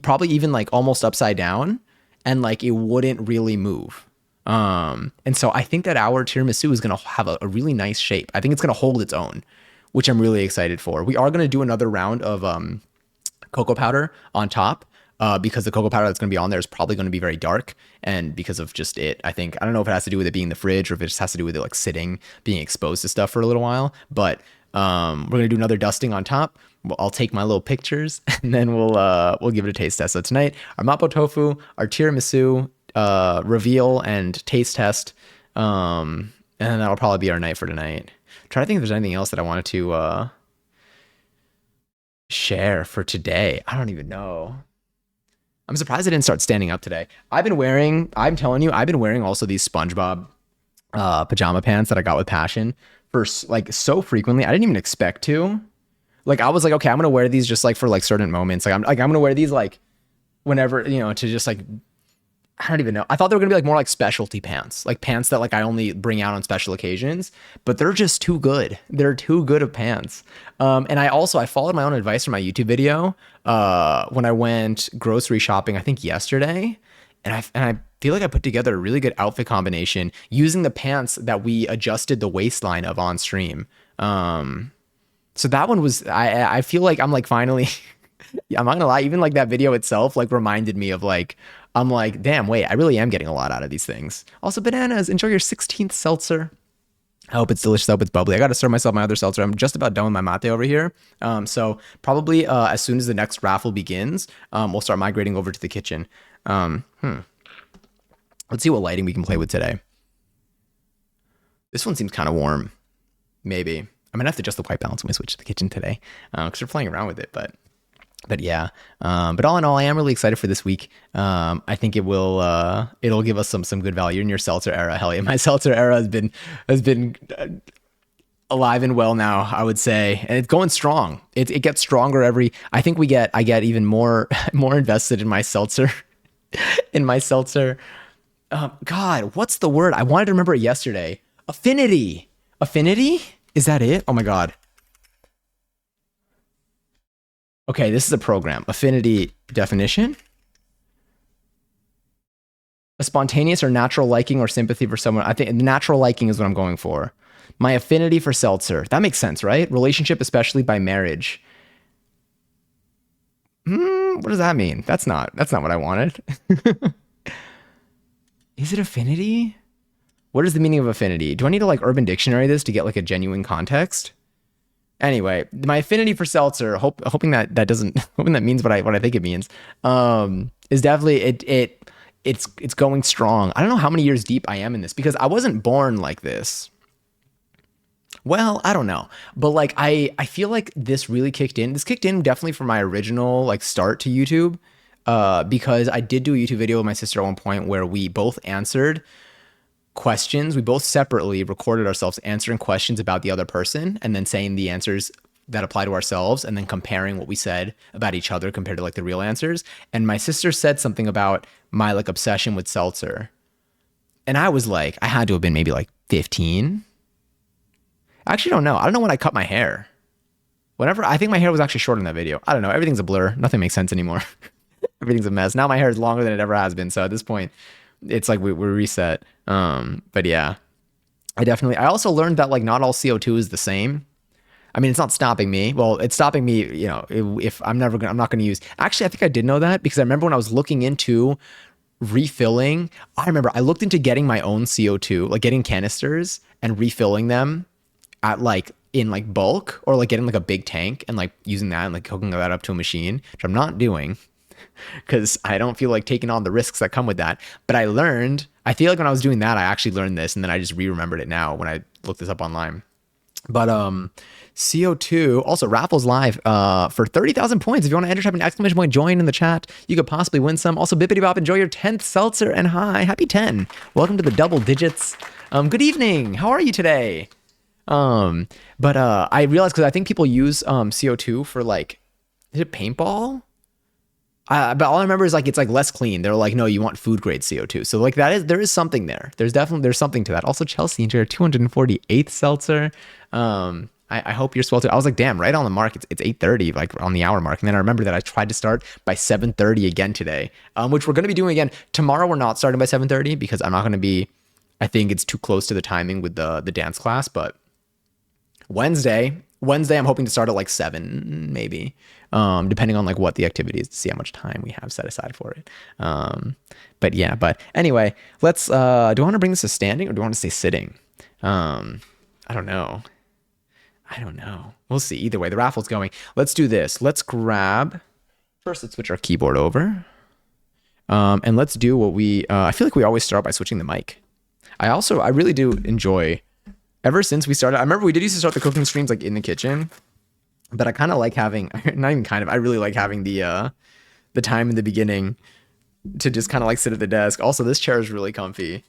probably even like almost upside down and like it wouldn't really move. And so I think that our tiramisu is going to have a really nice shape. I think it's going to hold its own, which I'm really excited for. We are going to do another round of cocoa powder on top, because the cocoa powder that's going to be on there is probably going to be very dark. And because of just it, I think, I don't know if it has to do with it being in the fridge or if it just has to do with it like sitting, being exposed to stuff for a little while. But we're going to do another dusting on top. I'll take my little pictures and then we'll give it a taste test. So tonight, our Mapo tofu, our tiramisu reveal and taste test. And that'll probably be our night for tonight. Trying to think if there's anything else that I wanted to share for today. I don't even know. I'm surprised I didn't start standing up today. I'm telling you, I've been wearing also these SpongeBob pajama pants that I got with passion for like so frequently. I didn't even expect to. Like I was like, okay, I'm gonna wear these just like for like certain moments. Like I'm gonna wear these like whenever, you know, to just like, I don't even know. I thought they were gonna be like more like specialty pants, like pants that like I only bring out on special occasions, but they're just too good. They're too good of pants. And I followed my own advice from my YouTube video when I went grocery shopping, I think yesterday, and I feel like I put together a really good outfit combination using the pants that we adjusted the waistline of on stream. So that one was, I feel like I'm like finally, yeah, I'm not gonna lie, even like that video itself like reminded me of like, I'm like, damn, wait, I really am getting a lot out of these things. Also, bananas, enjoy your 16th seltzer. I hope it's delicious. I hope it's bubbly. I got to serve myself my other seltzer. I'm just about done with my mate over here. So probably as soon as the next raffle begins, we'll start migrating over to the kitchen. Let's see what lighting we can play with today. This one seems kind of warm. Maybe. I'm going to have to adjust the white balance when we switch to the kitchen today because we're playing around with it, but yeah, but all in all, I am really excited for this week. I think it'll give us some good value in your seltzer era. Hell yeah, my seltzer era has been alive and well now, I would say, and it's going strong. It gets stronger I think I get even more invested in my seltzer, God, what's the word? I wanted to remember it yesterday. Affinity. Is that it? Oh my God. Okay, this is a program. Affinity definition. A spontaneous or natural liking or sympathy for someone. I think natural liking is what I'm going for. My affinity for seltzer. That makes sense, right? Relationship, especially by marriage. What does that mean? That's not what I wanted. Is it affinity? What is the meaning of affinity? Do I need to like Urban Dictionary this to get like a genuine context? Anyway, my affinity for seltzer, hoping that means what I think it means, is definitely it's going strong. I don't know how many years deep I am in this because I wasn't born like this. Well, I don't know, but like I feel like this really kicked in. This kicked in definitely from my original like start to YouTube, because I did do a YouTube video with my sister at one point where we both answered questions. We both separately recorded ourselves answering questions about the other person and then saying the answers that apply to ourselves and then comparing what we said about each other compared to like the real answers. And my sister said something about my like obsession with seltzer. And I was like, I had to have been maybe like 15. I actually don't know. I don't know when I cut my hair. I think my hair was actually short in that video. I don't know. Everything's a blur. Nothing makes sense anymore. Everything's a mess. Now my hair is longer than it ever has been. So at this point, it's like we're reset. But yeah, I also learned that like not all CO2 is the same. I mean, it's not stopping me. Well, it's stopping me, you know, if I'm not going to use, actually, I think I did know that because I remember when I was looking into refilling, I looked into getting my own CO2, like getting canisters and refilling them at like in like bulk or like getting like a big tank and like using that and like hooking that up to a machine, which I'm not doing because I don't feel like taking on the risks that come with that. But I feel like when I was doing that, I actually learned this and then I just re-remembered it now when I looked this up online. But CO2 also raffles live for 30,000 points. If you want to enter, type an exclamation point join in the chat. You could possibly win some. Also, Bippity Bop, enjoy your 10th seltzer and hi, happy 10. Welcome to the double digits. Good evening. How are you today? But I realized because I think people use CO2 for like, is it paintball? But all I remember is like it's like less clean. They're like, no, you want food grade CO2. So like there is something there. There's something to that. Also, Chelsea enjoyed your 248th seltzer. I hope you're swell too. I was like, damn, right on the mark. It's 8:30, like on the hour mark. And then I remember that I tried to start by 7:30 again today, which we're going to be doing again tomorrow. We're not starting by 7:30 because I'm not going to be. I think it's too close to the timing with the dance class. But Wednesday, I'm hoping to start at like 7, maybe, depending on like what the activity is to see how much time we have set aside for it. But yeah, but anyway, let's, do I want to bring this to standing or do I want to stay sitting? I don't know. We'll see. Either way, the raffle's going. Let's do this. Let's switch our keyboard over. And let's do what I feel like we always start by switching the mic. I really do enjoy, ever since we started, I remember we did used to start the cooking streams like in the kitchen, but I kind of like having, not even kind of, I really like having the time in the beginning to just kind of like sit at the desk. Also, this chair is really comfy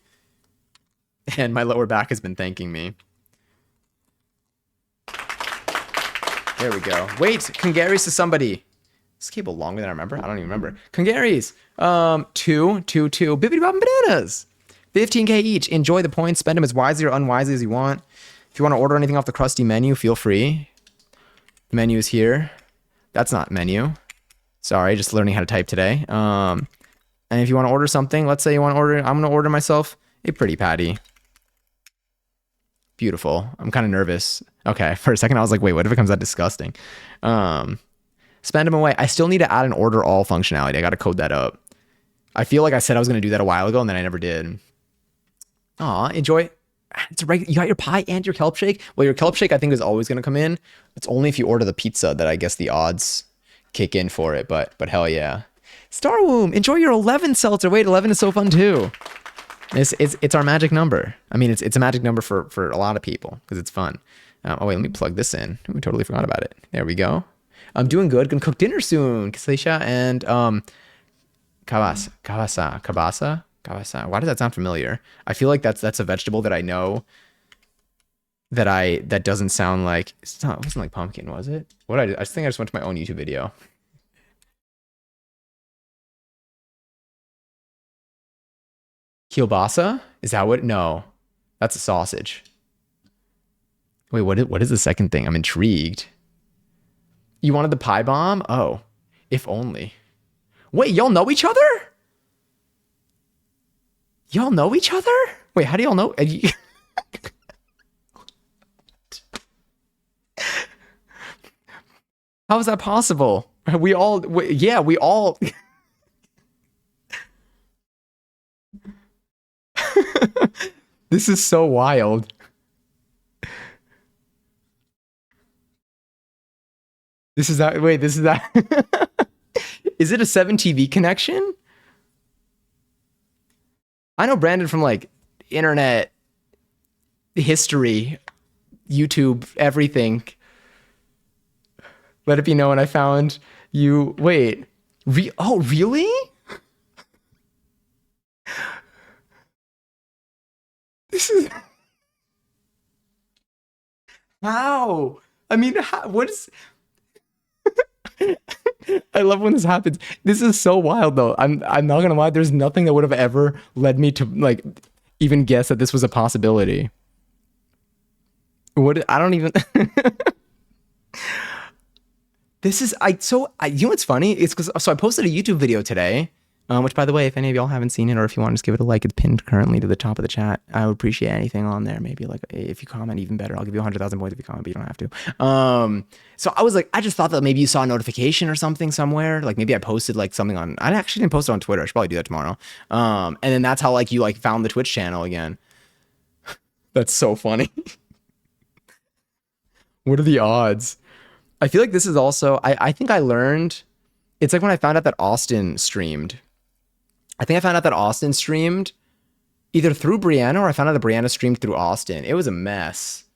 and my lower back has been thanking me. There we go. Wait, congaries to somebody. Is this cable longer than I remember? I don't even remember. Congaries. 2. Bibbidi Bob Bananas. 15K each. Enjoy the points. Spend them as wisely or unwisely as you want. If you want to order anything off the crusty menu, feel free. The menu is here. That's not menu. Sorry, just learning how to type today. And if you want to order something, let's say you want to order, I'm going to order myself a pretty patty. Beautiful. I'm kind of nervous. Okay, for a second I was like, wait, what if it comes out disgusting? Spend them away. I still need to add an order all functionality. I got to code that up. I feel like I said I was going to do that a while ago and then I never did. Aw, enjoy. You got your pie and your kelp shake? Well, your kelp shake I think is always going to come in. It's only if you order the pizza that I guess the odds kick in for it, but hell yeah. Star Womb, enjoy your 11 seltzer. Wait, 11 is so fun too. It's our magic number. I mean, it's a magic number for a lot of people because it's fun. Oh wait, let me plug this in. We totally forgot about it. There we go. I'm doing good. Gonna cook dinner soon. Kaseisha and kabasa. Why does that sound familiar? I feel like that's a vegetable that I know. That doesn't sound like it wasn't like pumpkin, was it? I just think I just went to my own YouTube video. Kielbasa? Is that what? No, that's a sausage. Wait, what is the second thing? I'm intrigued. You wanted the pie bomb? Oh, if only. Wait, y'all know each other? Y'all know each other? Wait, how do y'all know? How is that possible? We all. This is so wild. This is that. Is it a 7TV connection? I know Brandon from like internet history, YouTube, everything. Let it be known I found you. Wait. Oh, really? This is how? I mean, what is? I love when this happens. This is so wild though. I'm not gonna lie. There's nothing that would have ever led me to like even guess that this was a possibility. I don't even. This is you know what's funny? It's because I posted a YouTube video today. Which, by the way, if any of y'all haven't seen it or if you want to just give it a like, it's pinned currently to the top of the chat. I would appreciate anything on there. Maybe like if you comment, even better. I'll give you 100,000 points if you comment, but you don't have to. So I was like, I just thought that maybe you saw a notification or something somewhere. Like maybe I posted like something on. I actually didn't post it on Twitter. I should probably do that tomorrow. And then that's how like you like found the Twitch channel again. That's so funny. What are the odds? I feel like this is also. I think I learned. It's like when I found out that Austin streamed. I think I found out that Austin streamed either through Brianna or I found out that Brianna streamed through Austin. It was a mess.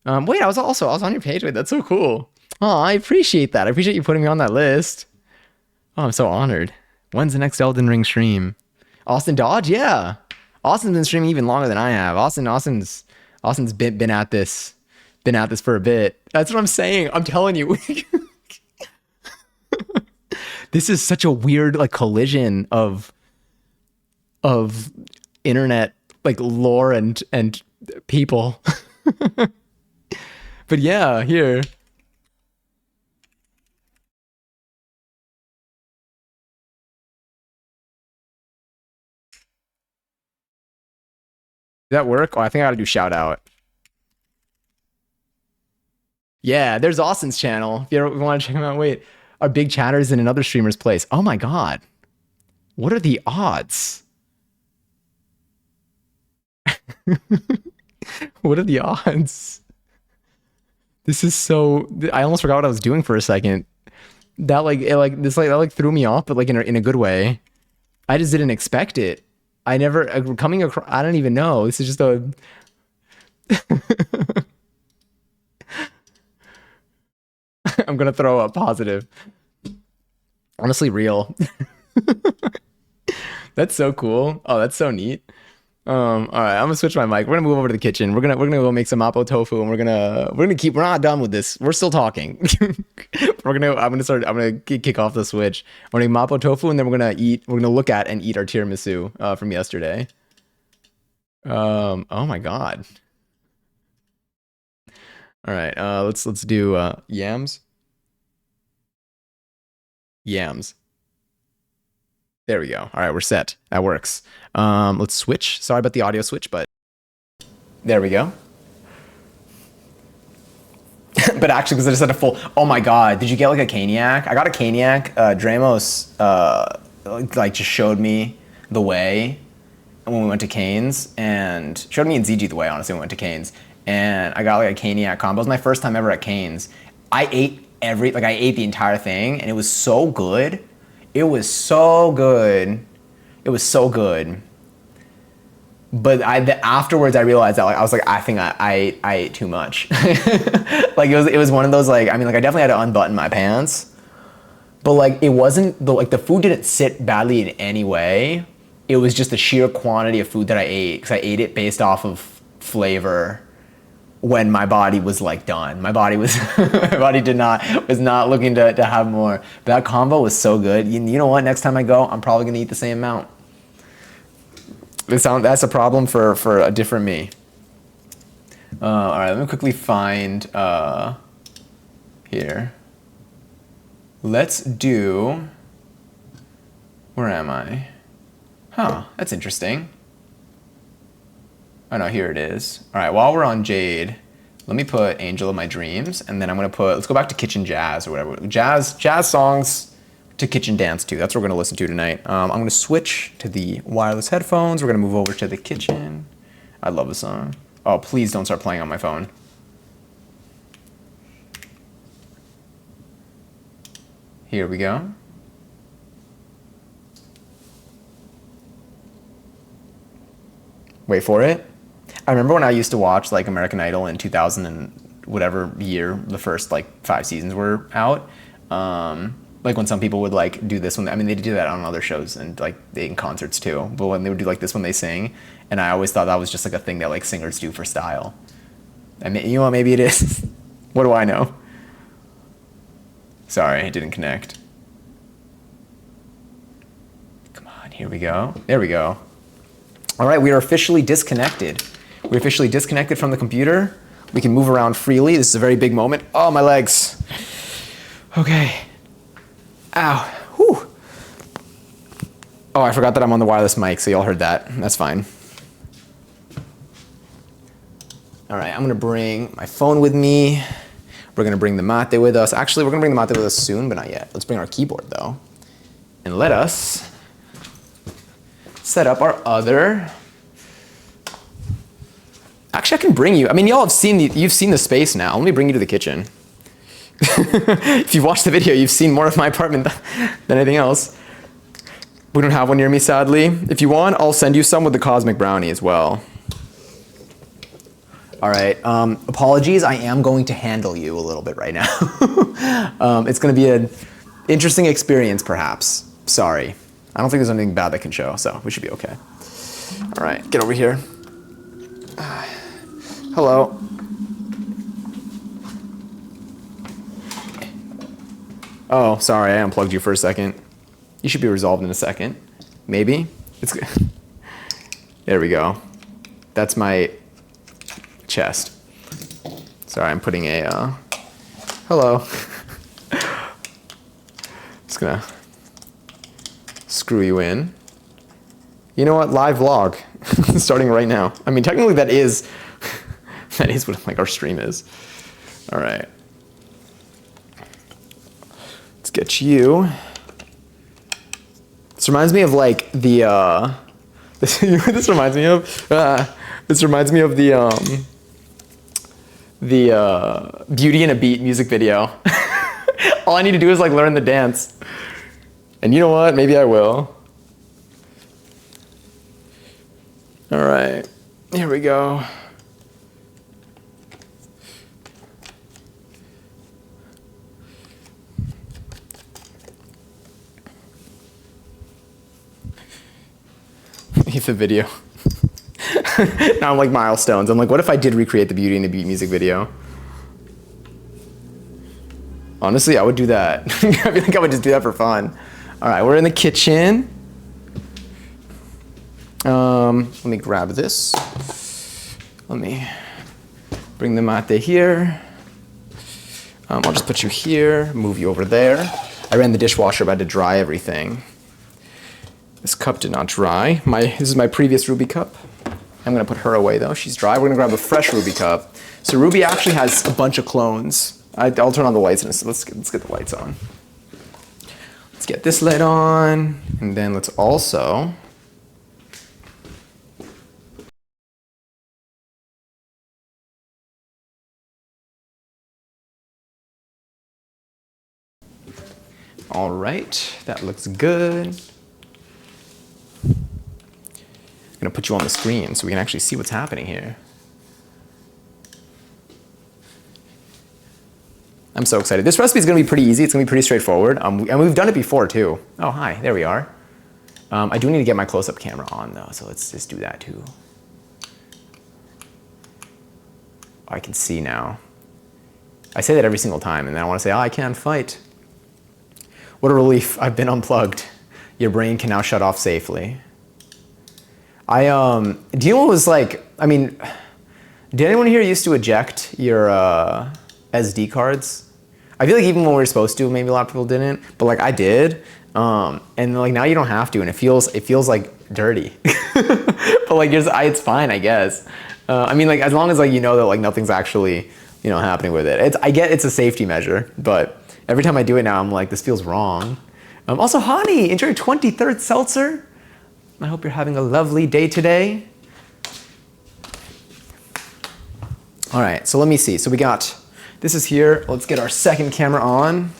Wait, I was on your page. Wait, that's so cool. Oh, I appreciate that. I appreciate you putting me on that list. Oh, I'm so honored. When's the next Elden Ring stream? Austin Dodge? Yeah. Austin's been streaming even longer than I have. Austin's been at this for a bit. That's what I'm saying. I'm telling you. This is such a weird like collision of internet like lore and people. But yeah, here. Does that work? Oh, I think I gotta do shout out. Yeah, there's Austin's channel. If you ever want to check him out, wait. Our big chatters in another streamer's place. Oh my god. What are the odds? What are the odds? This is so I almost forgot what I was doing for a second. That like it like this like that like threw me off, but like in a good way. I just didn't expect it. I never coming across I don't even know. This is just a I'm gonna throw up positive. Honestly real. That's so cool. Oh, that's so neat. All right, I'm gonna switch my mic. We're gonna move over to the kitchen. We're gonna go make some Mapo tofu, and we're not done with this. We're still talking. I'm gonna kick off the switch. We're gonna make Mapo tofu, and then we're gonna look at and eat our tiramisu from yesterday. Oh my god. All right, let's do yams. Yams. There we go. All right, we're set. That works. Let's switch. Sorry about the audio switch, but there we go. But actually, because I just had a full. Oh my god, did you get like a caniac? I got a caniac. Dramos like just showed me the way when we went to Canes, and showed me and ZG the way. Honestly, when we went to Canes, and I got like a caniac combo. It was my first time ever at Canes. I ate the entire thing, and it was so good. It was so good. It was so good. But afterwards I realized that like I was like I think I ate too much. Like it was one of those like I mean like I definitely had to unbutton my pants. But like it wasn't the food didn't sit badly in any way. It was just the sheer quantity of food that I ate because I ate it based off of flavor when my body was like done. My body was my body was not looking to have more. But that combo was so good. You know what? Next time I go, I'm probably gonna eat the same amount. That's a problem for a different me. All right, let me quickly find here. Let's do. Where am I? Huh, that's interesting. Oh no, here it is. All right, while we're on Jade, let me put Angel of My Dreams, and then I'm gonna let's go back to Kitchen Jazz or whatever. Jazz songs to kitchen dance to. That's what we're gonna listen to tonight. I'm gonna switch to the wireless headphones. We're gonna move over to the kitchen. I love the song. Oh, please don't start playing on my phone. Here we go. Wait for it. I remember when I used to watch like American Idol in 2000 and whatever year the first like 5 seasons were out. Like when some people would like do this one. I mean, they do that on other shows and like in concerts too. But when they would do like this when they sing, and I always thought that was just like a thing that like singers do for style. I mean, you know what? Maybe it is. What do I know? Sorry, it didn't connect. Come on, here we go. There we go. All right, we are officially disconnected. We're officially disconnected from the computer. We can move around freely. This is a very big moment. Oh, my legs. Okay. Ow. Whew. Oh, I forgot that I'm on the wireless mic, so y'all heard that. That's fine. All right, I'm gonna bring my phone with me. We're gonna bring the mate with us. Actually, we're gonna bring the mate with us soon, but not yet. Let's bring our keyboard though. And let us set up our other. Actually, I can bring you. I mean, y'all have seen you've seen the space now. Let me bring you to the kitchen. If you've watched the video, you've seen more of my apartment than anything else. We don't have one near me, sadly. If you want, I'll send you some with the cosmic brownie as well. All right, apologies, I am going to handle you a little bit right now. It's gonna be an interesting experience, perhaps. Sorry. I don't think there's anything bad that can show, so we should be okay. All right, get over here. Hello. Oh, sorry, I unplugged you for a second. You should be resolved in a second. Maybe. It's good. There we go. That's my chest. Sorry, I'm putting a, hello. Just gonna screw you in. You know what? Live vlog. Starting right now. I mean, technically that is what like our stream is. All right. Let's get you. This reminds me of like the this reminds me of the Beauty and a Beat music video. All I need to do is like learn the dance. And you know what? Maybe I will. All right, here we go. Hate the video. Now I'm like milestones. I'm like, what if I did recreate the Beauty and the Beat music video? Honestly, I would do that. I feel like I would just do that for fun. All right, we're in the kitchen. Let me grab this. Let me bring the mate here. I'll just put you here, move you over there. I ran the dishwasher, but I had to dry everything. This cup did not dry. This is my previous Ruby cup. I'm gonna put her away though, she's dry. We're gonna grab a fresh Ruby cup. So Ruby actually has a bunch of clones. I'll turn on the lights and let's get the lights on. Let's get this light on, and then let's also all right, that looks good. I'm gonna put you on the screen so we can actually see what's happening here. I'm so excited. This recipe is gonna be pretty easy. It's gonna be pretty straightforward. And we've done it before too. Oh, hi, there we are. I do need to get my close-up camera on though, so let's just do that too. Oh, I can see now. I say that every single time and then I wanna say, oh, I can't fight. What a relief, I've been unplugged. Your brain can now shut off safely. Do you know what was like, I mean, did anyone here used to eject your SD cards? I feel like even when we were supposed to, maybe a lot of people didn't, but like I did. And like now you don't have to, and it feels like dirty. But like it's fine, I guess. I mean, like as long as like you know that like nothing's actually happening with it. I get it's a safety measure, but every time I do it now, I'm like, this feels wrong. Also, Hani, enjoy your 23rd seltzer. I hope you're having a lovely day today. All right, so let me see. So we got, this is here. Let's get our second camera on.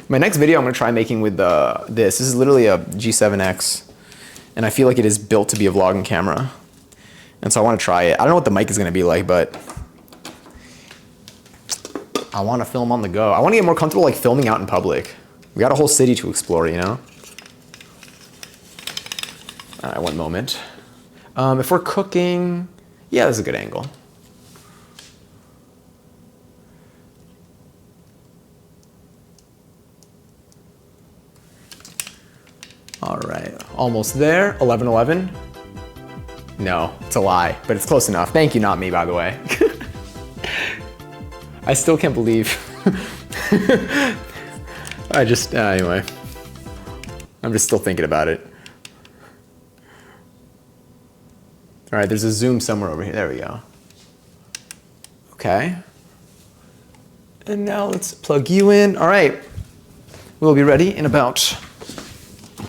My next video I'm gonna try making with this. This is literally a G7X, and I feel like it is built to be a vlogging camera. And so I wanna try it. I don't know what the mic is gonna be like, but I wanna film on the go. I wanna get more comfortable like filming out in public. We got a whole city to explore, you know? All right, one moment. If we're cooking, yeah, that's a good angle. All right, almost there, 11:11. No, it's a lie, but it's close enough. Thank you, not me, by the way. I still can't believe. Anyway, I'm just still thinking about it. All right, there's a zoom somewhere over here. There we go. Okay. And now let's plug you in. All right, we'll be ready in about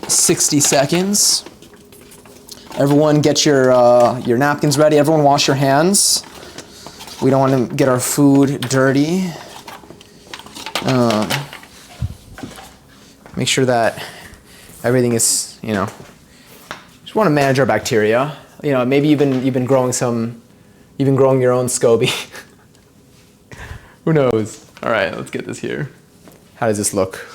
60 seconds. Everyone get your napkins ready. Everyone wash your hands. We don't want to get our food dirty. Make sure that everything is, just want to manage our bacteria. Maybe you've been growing some Even growing your own SCOBY. Who knows? All right, let's get this here. How does this look?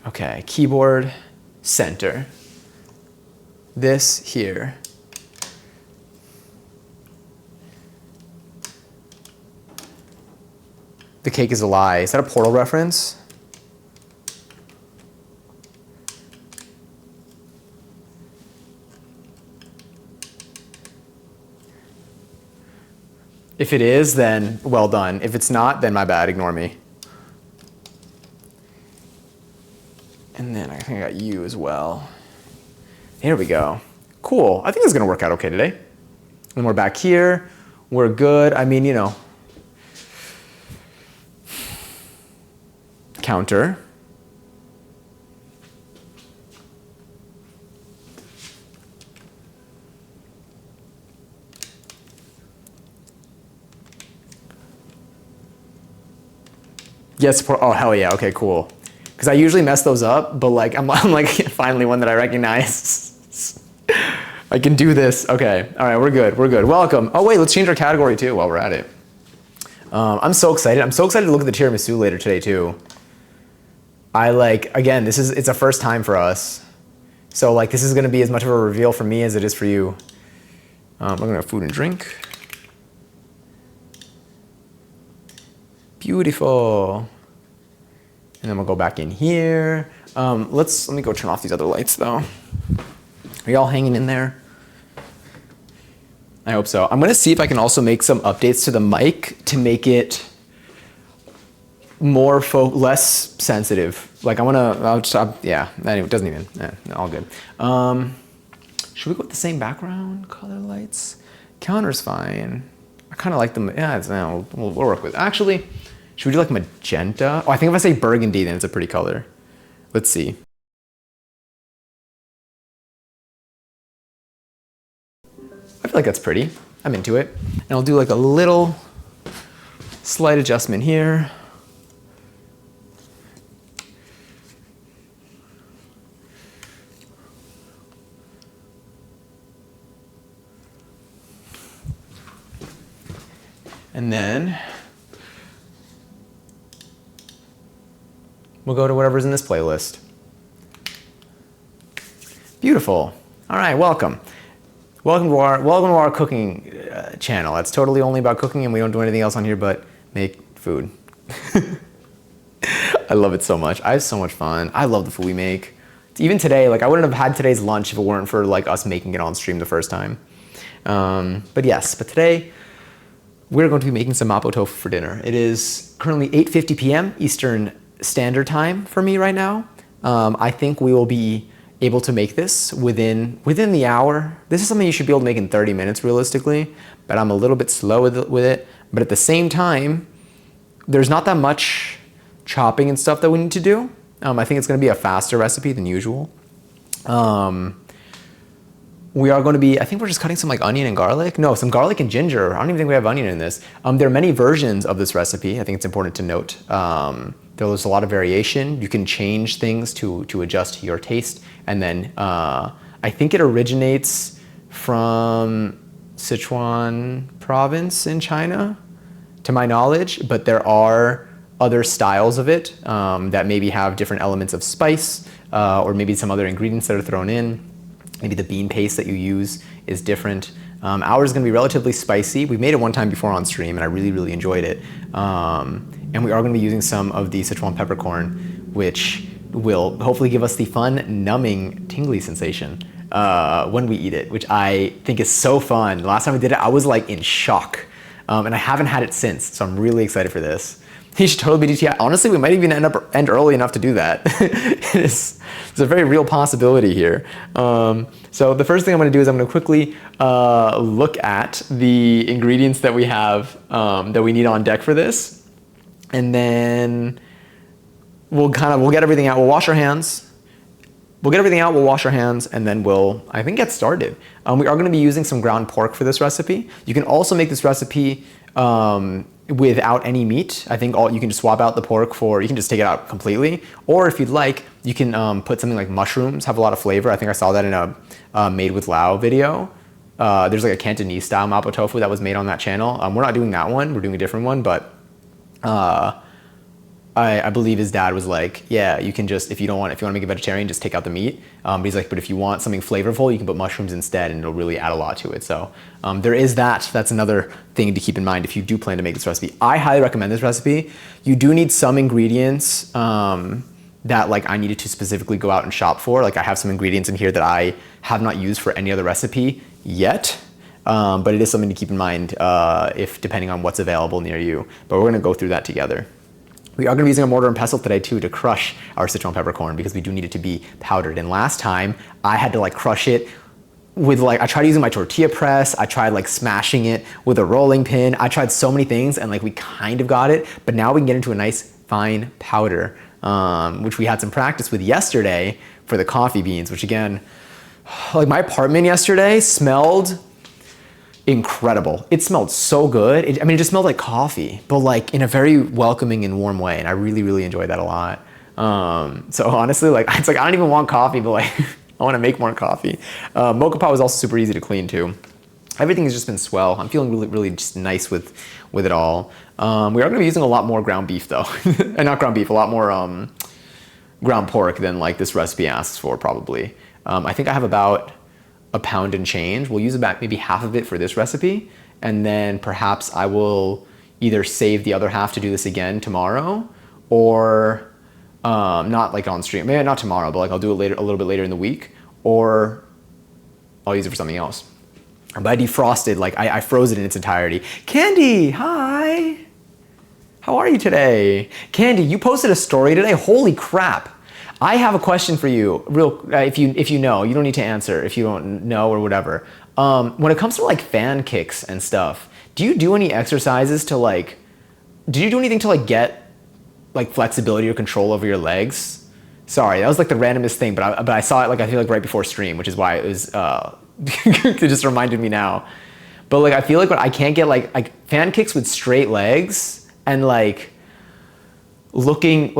Okay, keyboard, center. This here. The cake is a lie. Is that a Portal reference? If it is, then well done. If it's not, then my bad, ignore me. And then I think I got you as well. Here we go. Cool, I think this is gonna work out okay today. And we're back here, we're good. I mean, you know, counter. Yes, oh hell yeah, okay, cool. Because I usually mess those up, but like I'm like finally one that I recognize. I can do this. Okay, all right, we're good, we're good. Welcome. Oh wait, let's change our category too while we're at it. I'm so excited. I'm so excited to look at the tiramisu later today too. Again, it's a first time for us. So like this is gonna be as much of a reveal for me as it is for you. We're gonna have food and drink. Beautiful. And then we'll go back in here. Let me go turn off these other lights though. Are y'all hanging in there? I hope so. I'm gonna see if I can also make some updates to the mic to make it more less sensitive. Like yeah, anyway, it doesn't even, all good. Should we go with the same background color lights? Counter's fine. I kind of like them, yeah, we'll work with it. Actually, should we do like magenta? Oh, I think if I say burgundy, then it's a pretty color. Let's see. I feel like that's pretty. I'm into it. And I'll do like a little slight adjustment here. And then we'll go to whatever's in this playlist. Beautiful. All right, welcome. Welcome to our cooking channel. It's totally only about cooking, and we don't do anything else on here but make food. I love it so much. I have so much fun. I love the food we make. Even today, like I wouldn't have had today's lunch if it weren't for like us making it on stream the first time. But today we're going to be making some Mapo tofu for dinner. It is currently 8:50 p.m. Eastern Standard Time for me right now. I think we will be able to make this within the hour. This is something you should be able to make in 30 minutes realistically, but I'm a little bit slow with it. But at the same time, there's not that much chopping and stuff that we need to do. I think it's gonna be a faster recipe than usual. We are going to be, I think we're just cutting some like onion and garlic. No, some garlic and ginger. I don't even think we have onion in this. There are many versions of this recipe. I think it's important to note. There's a lot of variation. You can change things to adjust to your taste. And then I think it originates from Sichuan province in China, to my knowledge, but there are other styles of it that maybe have different elements of spice or maybe some other ingredients that are thrown in. Maybe the bean paste that you use is different. Ours is gonna be relatively spicy. We've made it one time before on stream and I really, really enjoyed it. And we are gonna be using some of the Sichuan peppercorn, which will hopefully give us the fun, numbing, tingly sensation when we eat it, which I think is so fun. The last time I did it, I was like in shock. And I haven't had it since, so I'm really excited for this. He should totally be DTI. Honestly, we might even end early enough to do that. It's a very real possibility here. So the first thing I'm gonna do is I'm gonna quickly look at the ingredients that we have that we need on deck for this. And then we'll get everything out. We'll wash our hands. We'll get everything out, we'll wash our hands, and then we'll, I think, get started. We are gonna be using some ground pork for this recipe. You can also make this recipe without any meat. I think you can just swap out the pork you can just take it out completely. Or if you'd like, you can put something like mushrooms, have a lot of flavor. I think I saw that in a Made with Lao video. There's like a Cantonese style Mapo tofu that was made on that channel. We're not doing that one. We're doing a different one, but I believe his dad was like, yeah, you can just, if you want to make it vegetarian, just take out the meat. But he's like, but if you want something flavorful, you can put mushrooms instead and it'll really add a lot to it. So there is that. That's another thing to keep in mind if you do plan to make this recipe. I highly recommend this recipe. You do need some ingredients that like I needed to specifically go out and shop for. Like I have some ingredients in here that I have not used for any other recipe yet. But it is something to keep in mind if depending on what's available near you. But we're gonna go through that together. We are going to be using a mortar and pestle today too to crush our Sichuan peppercorn because we do need it to be powdered. And last time I had to like crush it with like, I tried using my tortilla press. I tried like smashing it with a rolling pin. I tried so many things and like we kind of got it, but now we can get into a nice fine powder, which we had some practice with yesterday for the coffee beans, which again, like my apartment yesterday smelled incredible. It smelled so good. It just smelled like coffee, but like in a very welcoming and warm way. And I really, really enjoyed that a lot. So honestly, like, it's like, I don't even want coffee, but like, I want to make more coffee. Mocha pot was also super easy to clean too. Everything has just been swell. I'm feeling really, really just nice with it all. We are going to be using a lot more ground beef though. And not ground beef, a lot more ground pork than like this recipe asks for probably. I think I have about a pound and change. We'll use about maybe half of it for this recipe. And then perhaps I will either save the other half to do this again tomorrow or not like on stream, maybe not tomorrow, but like I'll do it later, a little bit later in the week, or I'll use it for something else. But I defrosted, like I froze it in its entirety. Candy, hi. How are you today? Candy, you posted a story today. Holy crap. I have a question for you, if you know, you don't need to answer if you don't know or whatever. When it comes to like fan kicks and stuff, do you do any exercises to like, do you do anything to like get like flexibility or control over your legs? Sorry, that was like the randomest thing, but I saw it like, I feel like right before stream, which is why it was, it just reminded me now. But like, I feel like when I can't get like fan kicks with straight legs and like, doing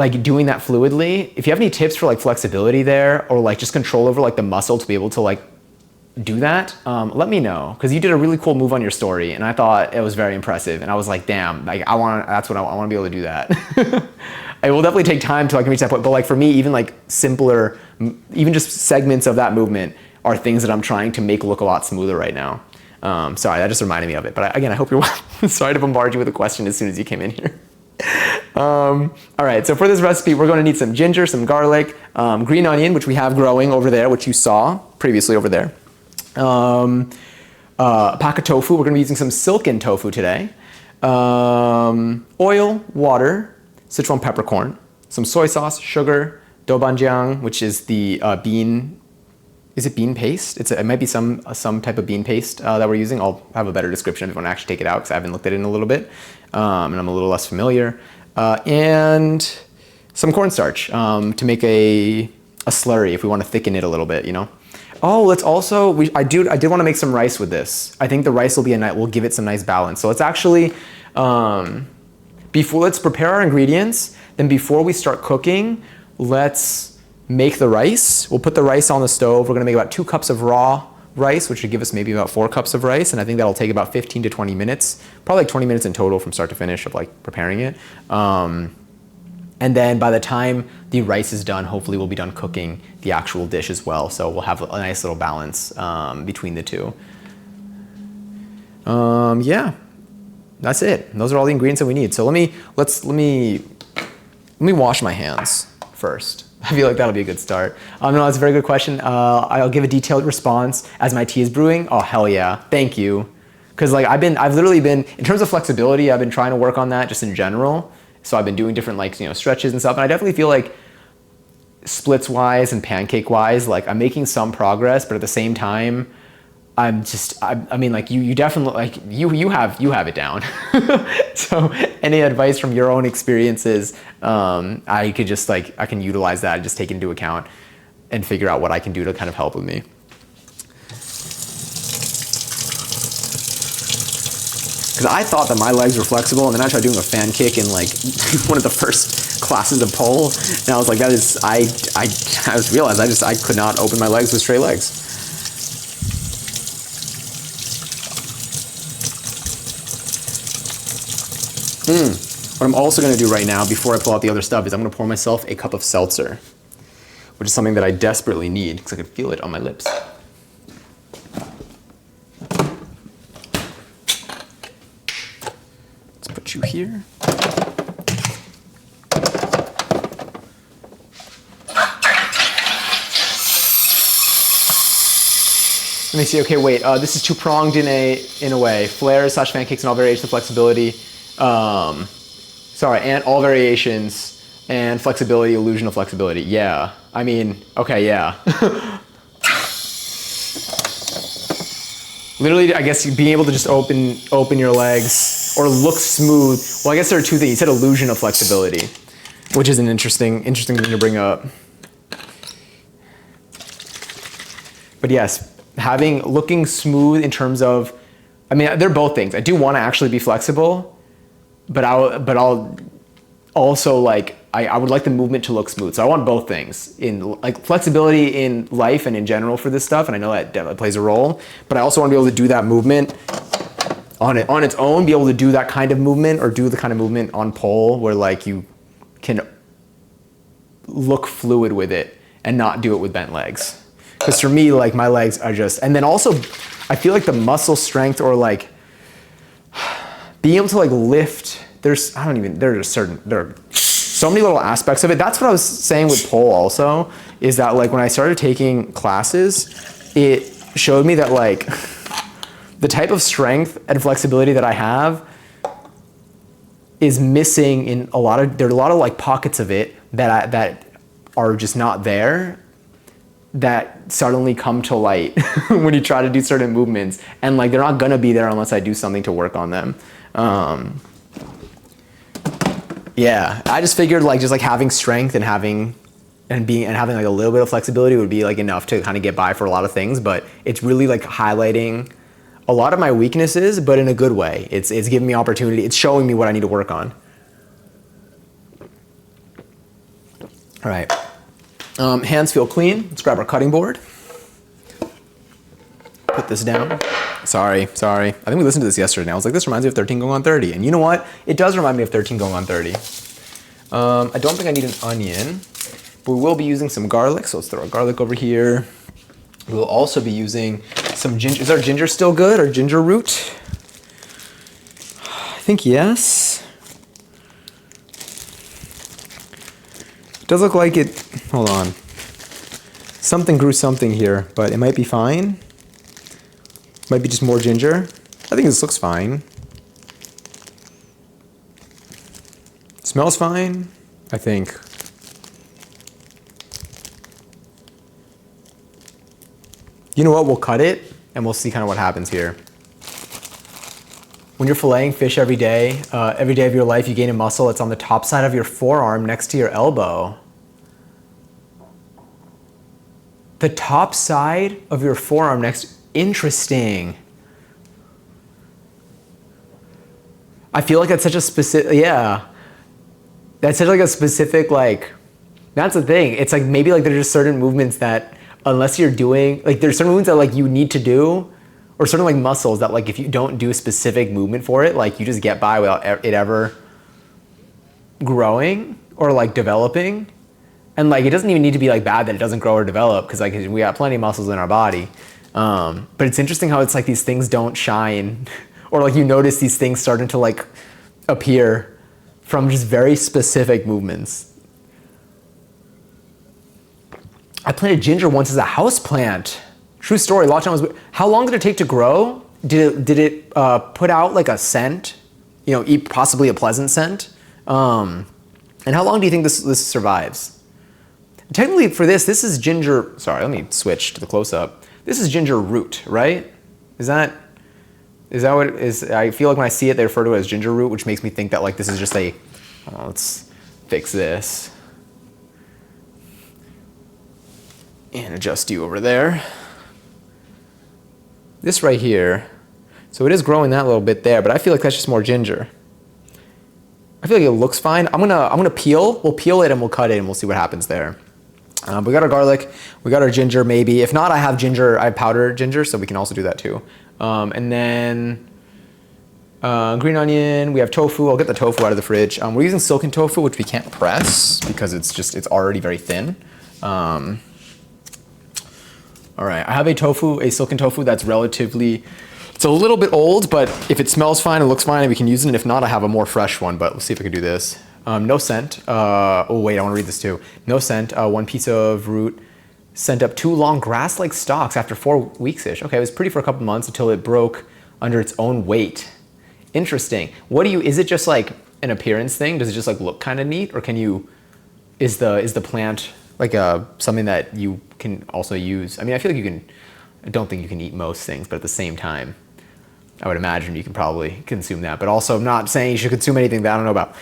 that fluidly, if you have any tips for like flexibility there or like just control over like the muscle to be able to like do that, let me know, because you did a really cool move on your story and I thought it was very impressive and I was like, damn, like I want to be able to do that. It will definitely take time to like reach that point, but like for me, even like simpler, even just segments of that movement are things that I'm trying to make look a lot smoother right now. Sorry, that just reminded me of it, but again, I hope you're well. Sorry to bombard you with a question as soon as you came in here. All right, so for this recipe, we're going to need some ginger, some garlic, green onion, which we have growing over there, which you saw previously over there. A pack of tofu. We're going to be using some silken tofu today. Oil, water, Sichuan peppercorn, some soy sauce, sugar, doubanjiang, which is the bean. Is it bean paste? It might be some type of bean paste that we're using. I'll have a better description if you want to actually take it out because I haven't looked at it in a little bit, and I'm a little less familiar. And some cornstarch to make a slurry if we want to thicken it a little bit, you know. Oh, let's also I did want to make some rice with this. I think the rice will be will give it some nice balance. So let's actually let's prepare our ingredients. Then before we start cooking, let's make the rice. We'll put the rice on the stove. We're gonna make about 2 cups of raw rice, which should give us maybe about 4 cups of rice. And I think that'll take about 15 to 20 minutes, probably like 20 minutes in total from start to finish of like preparing it. And then by the time the rice is done, hopefully we'll be done cooking the actual dish as well. So we'll have a nice little balance between the two. Yeah, that's it. Those are all the ingredients that we need. So let me wash my hands first. I feel like that'll be a good start. No, that's a very good question. I'll give a detailed response as my tea is brewing. Oh, hell yeah. Thank you. Because like I've literally been, in terms of flexibility, I've been trying to work on that just in general. So I've been doing different like, you know, stretches and stuff. And I definitely feel like splits wise and pancake wise, like I'm making some progress, but at the same time, I mean, like you definitely, like you have it down. So any advice from your own experiences, I can utilize that and just take into account and figure out what I can do to kind of help with me. Because I thought that my legs were flexible, and then I tried doing a fan kick in like one of the first classes of pole, and I was like, I just realized I could not open my legs with straight legs. What I'm also gonna do right now, before I pull out the other stuff, is I'm gonna pour myself a cup of seltzer, which is something that I desperately need because I can feel it on my lips. Let's put you here. Let me see. Okay, wait. This is two-pronged in a way. Flares / pancakes and all variations of flexibility. Sorry, and all variations and flexibility, illusion of flexibility. Yeah. I mean, okay, yeah. Literally, I guess being able to just open your legs or look smooth. Well, I guess there are two things. You said illusion of flexibility, which is an interesting thing to bring up. But yes. Looking smooth in terms of, I mean, they're both things. I do want to actually be flexible, but I'll also like, I would like the movement to look smooth. So I want both things in like flexibility in life and in general for this stuff. And I know that definitely plays a role, but I also want to be able to do that movement on its own, be able to do that kind of movement or do the kind of movement on pole where like you can look fluid with it and not do it with bent legs. Because for me, like my legs are just, and then also I feel like the muscle strength or like being able to like lift, there are so many little aspects of it. That's what I was saying with pole also, is that like when I started taking classes, it showed me that like the type of strength and flexibility that I have is missing in there are a lot of like pockets of it that are just not there, that suddenly come to light when you try to do certain movements, and like they're not gonna be there unless I do something to work on them. Yeah, I just figured like just like having strength and having like a little bit of flexibility would be like enough to kind of get by for a lot of things, but it's really like highlighting a lot of my weaknesses, but in a good way. It's giving me opportunity. It's showing me what I need to work on. All right. Hands feel clean. Let's grab our cutting board. Put this down. Sorry. I think we listened to this yesterday. I was like, this reminds me of 13 going on 30. And you know what? It does remind me of 13 going on 30. I don't think I need an onion, but we will be using some garlic. So let's throw our garlic over here. We will also be using some ginger. Is our ginger still good? Our ginger root? I think yes. It does look like it, hold on. Something grew something here, but it might be fine. Might be just more ginger. I think this looks fine. Smells fine, I think. You know what, we'll cut it and we'll see kind of what happens here. When you're filleting fish every day of your life, you gain a muscle. It's on the top side of your forearm next to your elbow. The top side of your forearm next, interesting. I feel like that's such a specific, yeah. That's such like a specific, like, that's the thing. It's like maybe like there's just certain movements that unless you're doing, like there's certain movements that like you need to do, or certain like muscles that like if you don't do a specific movement for it, like you just get by without it ever growing or like developing. And like it doesn't even need to be like bad that it doesn't grow or develop, because like we got plenty of muscles in our body. But it's interesting how it's like these things don't shine, or like you notice these things starting to like appear from just very specific movements. I planted ginger once as a house plant. True story. How long did it take to grow? Did it put out like a scent? You know, possibly a pleasant scent. And how long do you think this survives? Technically, for this is ginger. Sorry, let me switch to the close-up. This is ginger root, right? Is that what it is? I feel like when I see it, they refer to it as ginger root, which makes me think that like this is just a. Let's fix this. And adjust you over there. This right here, so it is growing that little bit there, but I feel like that's just more ginger. I feel like it looks fine. I'm gonna peel. We'll peel it and we'll cut it and we'll see what happens there. We got our garlic, we got our ginger maybe. If not, I have ginger. I have powdered ginger, so we can also do that too. And then Green onion, we have tofu. I'll get the tofu out of the fridge. We're using silken tofu, which we can't press because it's already very thin. All right, I have a silken tofu that's it's a little bit old, but if it smells fine, it looks fine, and we can use it. And if not, I have a more fresh one, but let's see if I can do this. No scent. Oh wait, I want to read this too. No scent. One piece of root sent up 2 long grass-like stalks after 4 weeks-ish. Okay, it was pretty for a couple months until it broke under its own weight. Interesting. Is it just like an appearance thing? Does it just like look kind of neat, or is the plant like something that you can also use? I mean, I feel like I don't think you can eat most things, but at the same time, I would imagine you can probably consume that. But also, I'm not saying you should consume anything that I don't know about.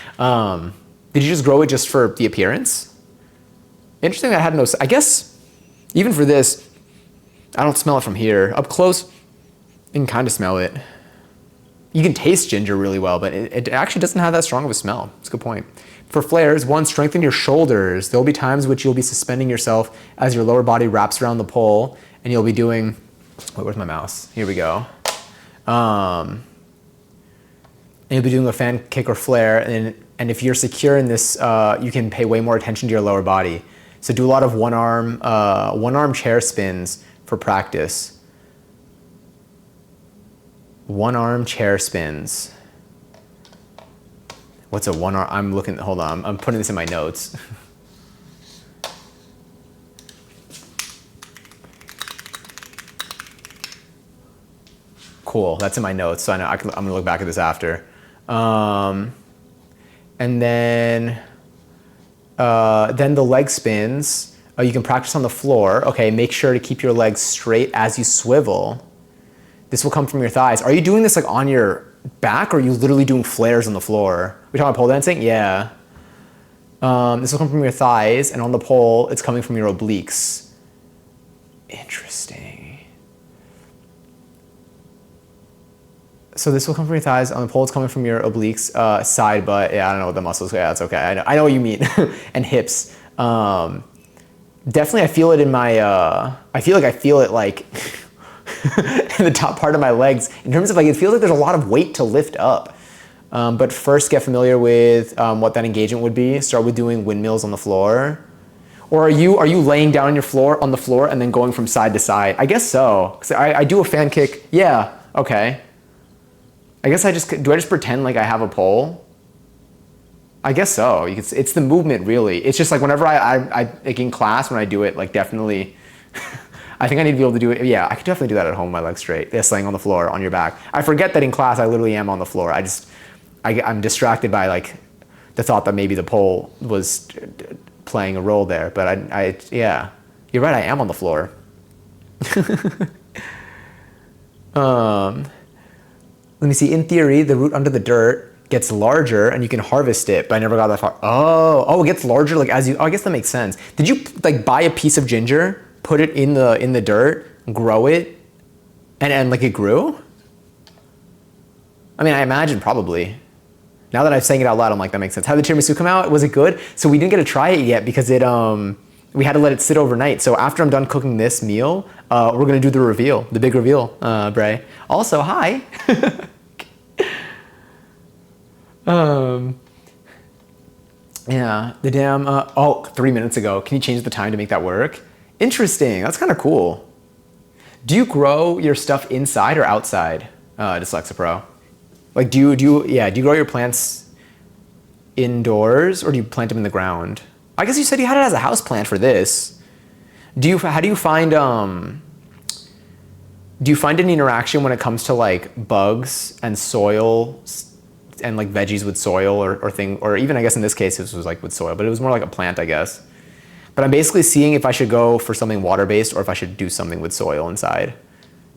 Did you just grow it just for the appearance? Interesting. I had no. I guess even for this, I don't smell it from here. Up close, you can kind of smell it. You can taste ginger really well, but it actually doesn't have that strong of a smell. That's a good point. For flares, 1, strengthen your shoulders. There'll be times which you'll be suspending yourself as your lower body wraps around the pole, and you'll be doing. Wait, where's my mouse? Here we go. And you'll be doing a fan kick or flare, and if you're secure in this, you can pay way more attention to your lower body. So do a lot of one arm chair spins for practice. One arm chair spins. What's a one arm? Hold on, I'm putting this in my notes. Cool, that's in my notes, so I know I'm gonna look back at this after. And then the leg spins. You can practice on the floor. Okay, make sure to keep your legs straight as you swivel. This will come from your thighs. Are you doing this like on your back, or are you literally doing flares on the floor? We talking about pole dancing? Yeah. This will come from your thighs, and on the pole, it's coming from your obliques. Interesting. So this will come from your thighs. On the pole, it's coming from your obliques, side butt. Yeah, I don't know what the muscles. Yeah, that's okay. I know what you mean. And hips. Definitely, I feel it in my. I feel it like in the top part of my legs. In terms of like, it feels like there's a lot of weight to lift up. But first, get familiar with what that engagement would be. Start with doing windmills on the floor. Or are you laying down on the floor and then going from side to side? I guess so. 'Cause I do a fan kick. Yeah. Okay. I guess do I just pretend like I have a pole? I guess so. It's the movement really. It's just like whenever I like in class when I do it, like definitely, I think I need to be able to do it. Yeah, I could definitely do that at home, my legs straight. Just laying on the floor on your back. I forget that in class I literally am on the floor. I'm distracted by like the thought that maybe the pole was playing a role there. But yeah, you're right. I am on the floor. Let me see. In theory, the root under the dirt gets larger and you can harvest it, but I never got that far. Oh, it gets larger like as you. Oh, I guess that makes sense. Did you like buy a piece of ginger, put it in the dirt, grow it, and like it grew? I mean, I imagine probably. Now that I'm saying it out loud, I'm like, that makes sense. How did the tiramisu come out? Was it good? So we didn't get to try it yet because we had to let it sit overnight. So after I'm done cooking this meal, we're gonna do the big reveal, Bray. Also, hi. Yeah, the damn, 3 minutes ago. Can you change the time to make that work? Interesting, that's kind of cool. Do you grow your stuff inside or outside, Dyslexa Pro? Like, do you grow your plants indoors or do you plant them in the ground? I guess you said you had it as a house plant for this. How do you find any interaction when it comes to like bugs and soil and like veggies with soil or even I guess in this case this was like with soil, but it was more like a plant, I guess. But I'm basically seeing if I should go for something water-based or if I should do something with soil inside.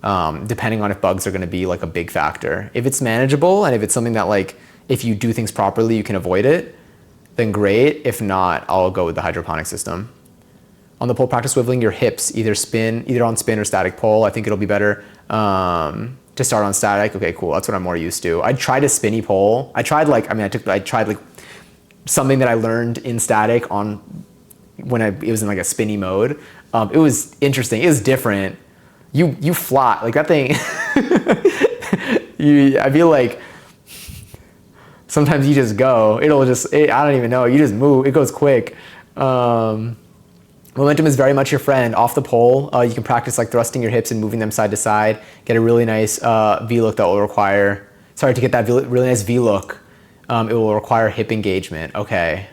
Depending on if bugs are gonna be like a big factor. If it's manageable and if it's something that like, if you do things properly, you can avoid it, then great. If not, I'll go with the hydroponic system. On the pole, practice swiveling your hips, either on spin or static pole. I think it'll be better to start on static. Okay, cool, that's what I'm more used to. I tried a spinny pole. I tried like something that I learned in static on when it was in like a spinny mode. It was interesting, it was different. You fly, like that thing, I feel like Sometimes you just go. I don't even know. You just move. It goes quick. Momentum is very much your friend. Off the pole, you can practice like thrusting your hips and moving them side to side. Get a really nice V look that will require, to get that really nice V look, it will require hip engagement. Okay,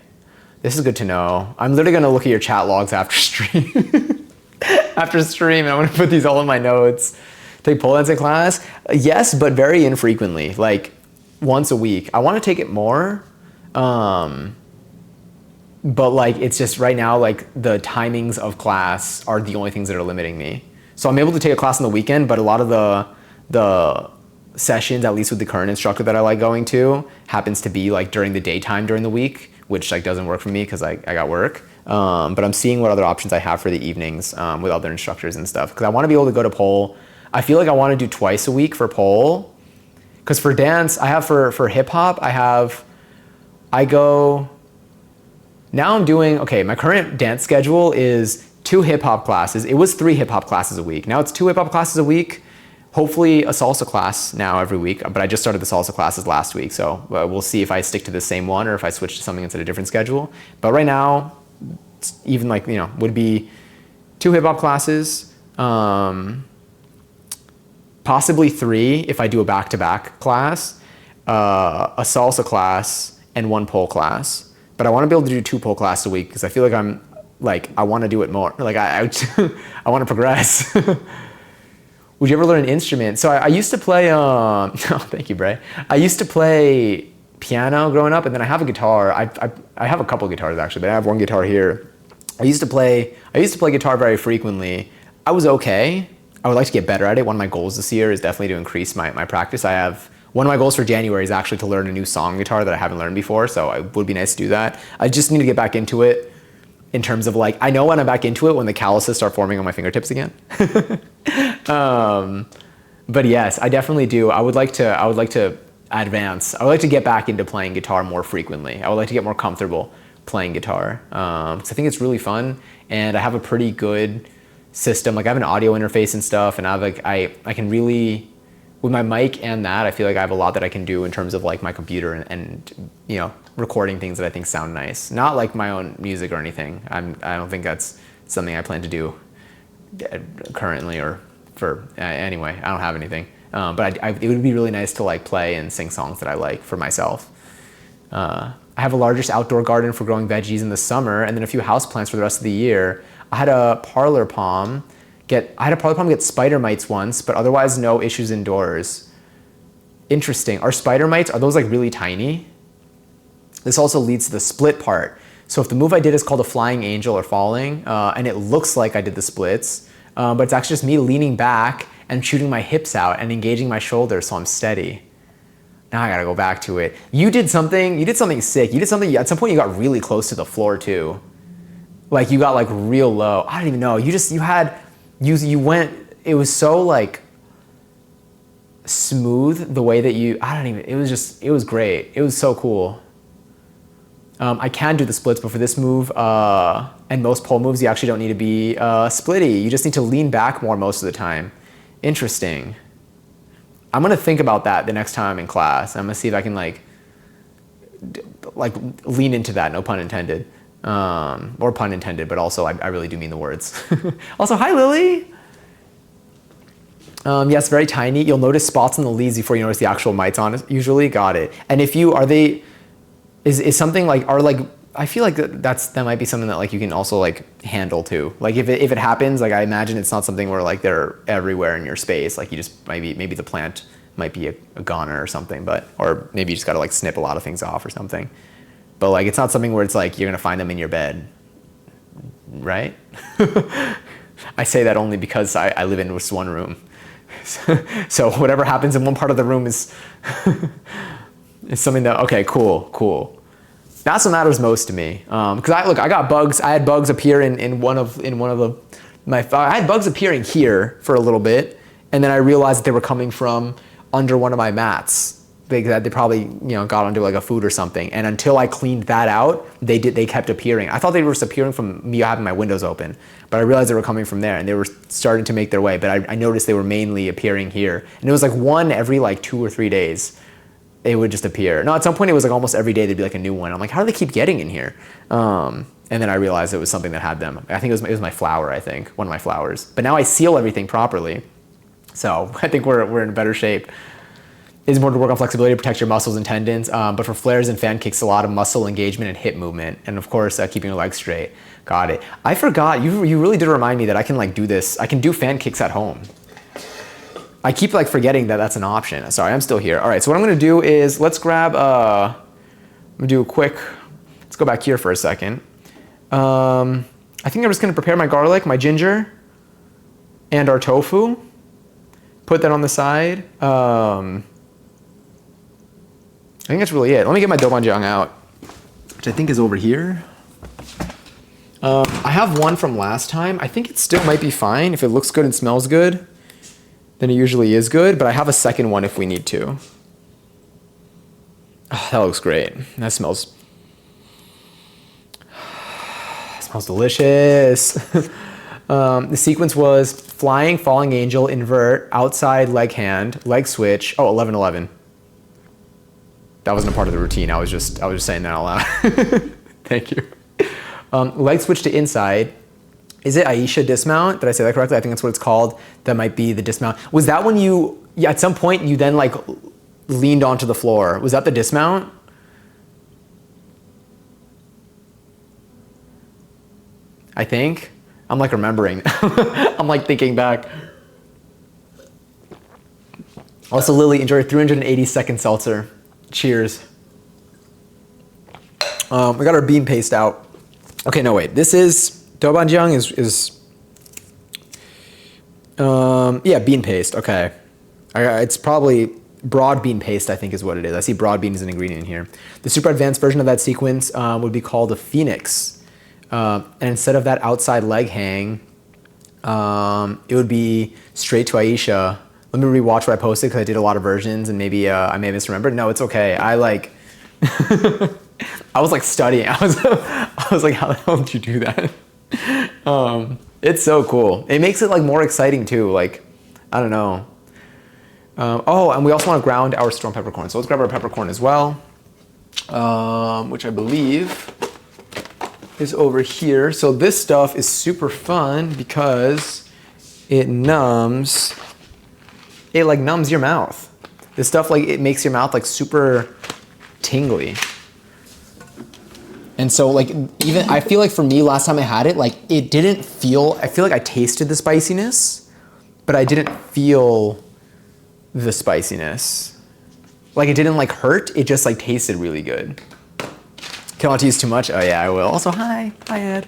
this is good to know. I'm literally gonna look at your chat logs after stream. After stream, and I'm gonna put these all in my notes. Take pole dancing class? Yes, but very infrequently, like once a week. I wanna take it more. But like, it's just right now, like the timings of class are the only things that are limiting me. So I'm able to take a class on the weekend, but a lot of the sessions, at least with the current instructor that I like going to, happens to be like during the daytime during the week, which like doesn't work for me because I got work. But I'm seeing what other options I have for the evenings with other instructors and stuff. Because I want to be able to go to pole. I feel like I want to do twice a week for pole. Because for dance, I have for hip hop, I go. Now I'm doing, okay, my current dance schedule is 2 hip hop classes. It was 3 hip hop classes a week. Now it's 2 hip hop classes a week. Hopefully a salsa class now every week, but I just started the salsa classes last week. So we'll see if I stick to the same one or if I switch to something that's at a different schedule. But right now, even like, would be 2 hip hop classes, possibly 3 if I do a back-to-back class, a salsa class, and 1 pole class. But I want to be able to do 2 pole classes a week because I feel like I want to do it more. Like I want to progress. Would you ever learn an instrument? So I used to play, oh, thank you, Bray. I used to play piano growing up, and then I have a guitar. I have a couple guitars actually, but I have 1 guitar here. I used to play guitar very frequently. I was okay. I would like to get better at it. One of my goals this year is definitely to increase my practice. One of my goals for January is actually to learn a new song guitar that I haven't learned before, so it would be nice to do that. I just need to get back into it in terms of like, I know when I'm back into it when the calluses start forming on my fingertips again. But yes, I definitely do. I would like to advance. I would like to get back into playing guitar more frequently. I would like to get more comfortable playing guitar because I think it's really fun, and I have a pretty good system. Like I have an audio interface and stuff, and I can really, with my mic and that, I feel like I have a lot that I can do in terms of like my computer and recording things that I think sound nice. Not like my own music or anything. I don't think that's something I plan to do currently or for anyway. I don't have anything. But it would be really nice to like play and sing songs that I like for myself. I have a largest outdoor garden for growing veggies in the summer, and then a few houseplants for the rest of the year. I had a parlor palm get spider mites once, but otherwise no issues indoors. Interesting. Are spider mites, are those like really tiny? This also leads to the split part. So if the move I did is called a flying angel or falling, and it looks like I did the splits, but it's actually just me leaning back and shooting my hips out and engaging my shoulders so I'm steady. Now I gotta go back to it. You did something sick. At some point you got really close to the floor too. Like you got like real low. I don't even know. You went, it was so like smooth the way that it was great. It was so cool. I can do the splits, but for this move and most pole moves, you actually don't need to be splitty. You just need to lean back more most of the time. Interesting. I'm gonna think about that the next time I'm in class. I'm gonna see if I can like lean into that, no pun intended. Or pun intended, but also I really do mean the words. Also, hi Lily! Yes, very tiny. You'll notice spots on the leaves before you notice the actual mites on it, usually. Got it. And if you, is something like, I feel like that might be something that like you can also like handle too. Like if it happens, like I imagine it's not something where like they're everywhere in your space. Like you just, maybe the plant might be a goner or something, or maybe you just gotta like snip a lot of things off or something. But like, it's not something where it's like, you're gonna find them in your bed, right? I say that only because I live in just one room. So whatever happens in one part of the room is something that, okay, cool. That's what matters most to me. Cause I got bugs. I had bugs appear I had bugs appearing here for a little bit. And then I realized that they were coming from under one of my mats. They probably got onto like a food or something, and until I cleaned that out, they kept appearing. I thought they were just appearing from me having my windows open, but I realized they were coming from there, and they were starting to make their way. But I noticed they were mainly appearing here, and it was like one every like 2 or 3 days. it would just appear. No, at some point it was like almost every day there'd be like a new one. I'm like, how do they keep getting in here? And then I realized it was something that had them. I think it was my flower, I think, one of my flowers. But now I seal everything properly. So I think we're in better shape. It's more to work on flexibility to protect your muscles and tendons. But for flares and fan kicks, a lot of muscle engagement and hip movement. And of course, keeping your legs straight. Got it. I forgot, you really did remind me that I can like do this. I can do fan kicks at home. I keep like forgetting that that's an option. Sorry, I'm still here. All right, so what I'm gonna do is let's grab, I'm gonna do a quick, let's go back here for a second. I think I'm just gonna prepare my garlic, my ginger, and our tofu. Put that on the side. I think that's really it. Let me get my doubanjiang out, which I think is over here. I have one from last time. I think it still might be fine. If it looks good and smells good, then it usually is good, but I have a second one if we need to. Oh, that looks great. That smells delicious. The sequence was flying, falling angel, invert, outside, leg hand, leg switch. Oh, 11-11. That wasn't a part of the routine. I was just saying that out loud. Thank you. Leg switch to inside. Is it Aisha dismount? Did I say that correctly? I think that's what it's called. That might be the dismount. Was that when you, at some point you then like leaned onto the floor? Was that the dismount? I think. I'm like remembering. I'm like thinking back. Also, Lily, enjoy 380-second seltzer. Cheers. We got our bean paste out. Okay, no wait. This is doubanjiang yeah, bean paste. Okay, it's probably broad bean paste. I think is what it is. I see broad bean as an ingredient here. The super advanced version of that sequence would be called a phoenix, and instead of that outside leg hang, it would be straight to Aisha. Let me rewatch what I posted because I did a lot of versions and maybe I may have misremembered. No, it's okay. I like. I was like studying. I was like, how the hell did you do that? It's so cool. It makes it like more exciting too. Like, I don't know. Oh, and we also want to ground our storm peppercorn. So let's grab our peppercorn as well, which I believe is over here. So this stuff is super fun because it numbs. It like numbs your mouth. This stuff like it makes your mouth like super tingly. And so like even I feel like for me last time I had it, like it didn't feel, I feel like I tasted the spiciness, but I didn't feel the spiciness. Like it didn't like hurt, it just like tasted really good. Can I not use too much? Oh yeah, I will. Also, hi Ed.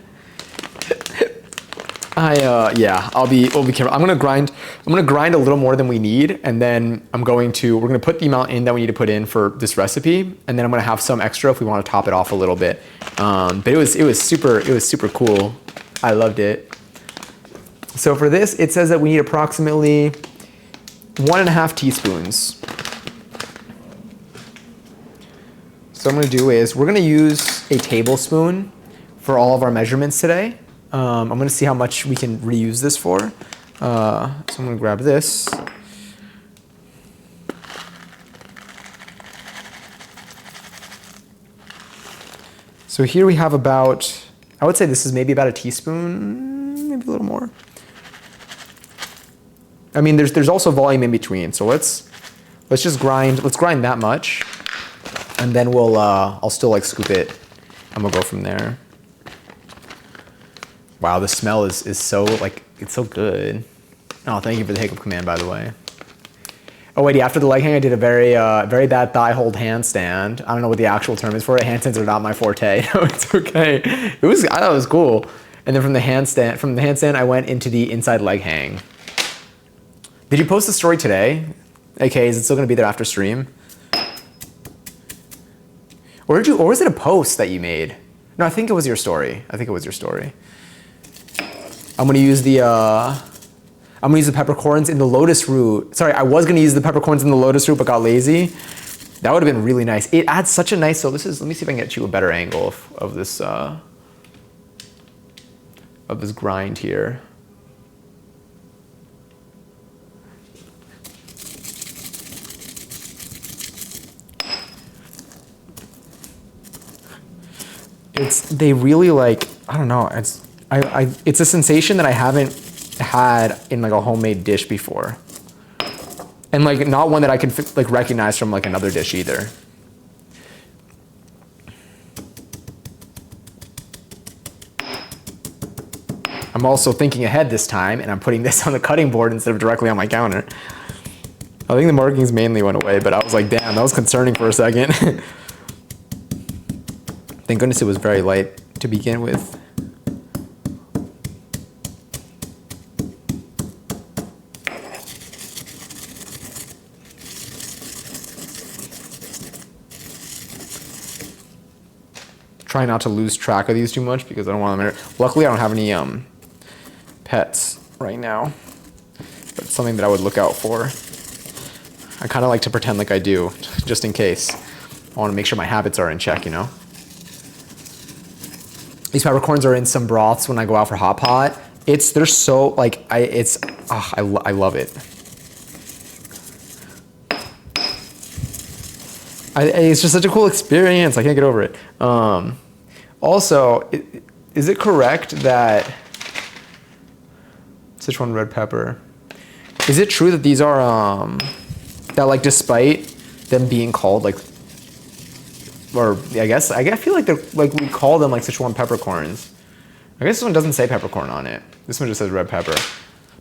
Yeah, we'll be careful. I'm gonna grind a little more than we need, and then we're gonna put the amount in that we need to put in for this recipe, and then I'm gonna have some extra if we want to top it off a little bit. But it was super cool. I loved it. So for this, it says that we need approximately 1.5 teaspoons. So what I'm gonna do is we're gonna use a tablespoon for all of our measurements today. I'm gonna see how much we can reuse this for. So I'm gonna grab this. So here we have about, I would say this is maybe about a teaspoon, maybe a little more. I mean, there's also volume in between. So let's grind that much, and then I'll still like scoop it, and we'll go from there. Wow, the smell is so, like, it's so good. Oh, thank you for the hiccup command, by the way. Oh, wait, after the leg hang, I did a very bad thigh hold handstand. I don't know what the actual term is for it. Handstands are not my forte. No, it's okay. I thought it was cool. And then from the handstand, I went into the inside leg hang. Did you post the story today? Okay, is it still gonna be there after stream? Or was it a post that you made? No, I think it was your story. I'm gonna use the peppercorns in the lotus root. Sorry, I was gonna use the peppercorns in the lotus root, but got lazy. That would have been really nice. It adds such a nice, let me see if I can get you a better angle of this grind here. they really like, I don't know, it's a sensation that I haven't had in like a homemade dish before. And like not one that I can like recognize from like another dish either. I'm also thinking ahead this time, and I'm putting this on the cutting board instead of directly on my counter. I think the markings mainly went away, but I was like, damn, that was concerning for a second. Thank goodness it was very light to begin with. Try not to lose track of these too much because I don't want them. Luckily, I don't have any pets right now, but it's something that I would look out for. I kind of like to pretend like I do, just in case. I want to make sure my habits are in check, you know? These peppercorns are in some broths when I go out for hot pot. They're so, like, I love it. It's just such a cool experience. I can't get over it. Also, is it correct that Sichuan red pepper? Is it true that these are that like despite them being called like, or I feel like they're like we call them like Sichuan peppercorns. I guess this one doesn't say peppercorn on it. This one just says red pepper.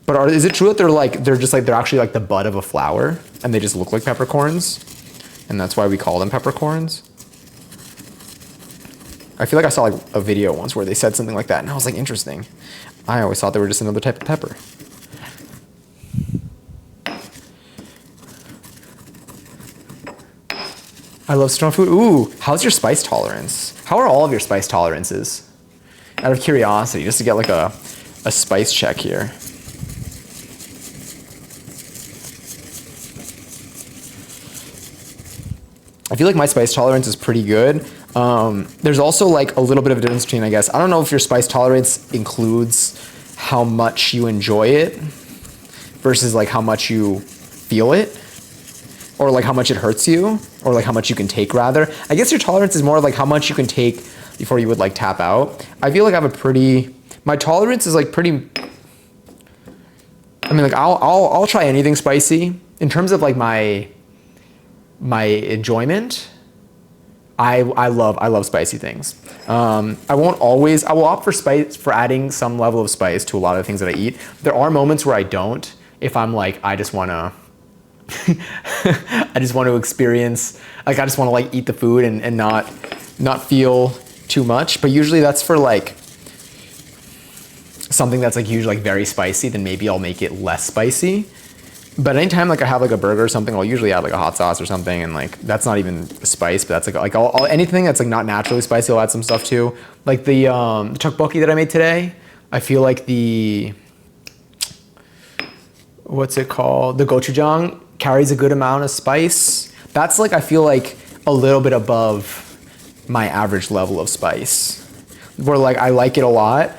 But is it true that they're actually like the bud of a flower and they just look like peppercorns, and that's why we call them peppercorns? I feel like I saw like a video once where they said something like that, and I was like, interesting. I always thought they were just another type of pepper. I love Sichuan food. Ooh, how's your spice tolerance? How are all of your spice tolerances? Out of curiosity, just to get like a spice check here. I feel like my spice tolerance is pretty good. There's also like a little bit of a difference between, I guess, I don't know if your spice tolerance includes how much you enjoy it versus like how much you feel it, or like how much it hurts you, or like how much you can take rather. I guess your tolerance is more like how much you can take before you would like tap out. I feel like I have my tolerance is like pretty, I mean like I'll try anything spicy. In terms of like my enjoyment, I love spicy things. I will opt for adding some level of spice to a lot of the things that I eat. There are moments where I don't, if I'm like, I just want to experience, like I just want to like eat the food and not feel too much. But usually that's for like something that's like usually like very spicy, then maybe I'll make it less spicy. But anytime like I have like a burger or something, I'll usually add like a hot sauce or something, and like that's not even spice, but that's like anything that's like not naturally spicy, I'll add some stuff to. Like the tteokbokki that I made today, I feel like what's it called? The gochujang carries a good amount of spice. That's like I feel like a little bit above my average level of spice, where like I like it a lot,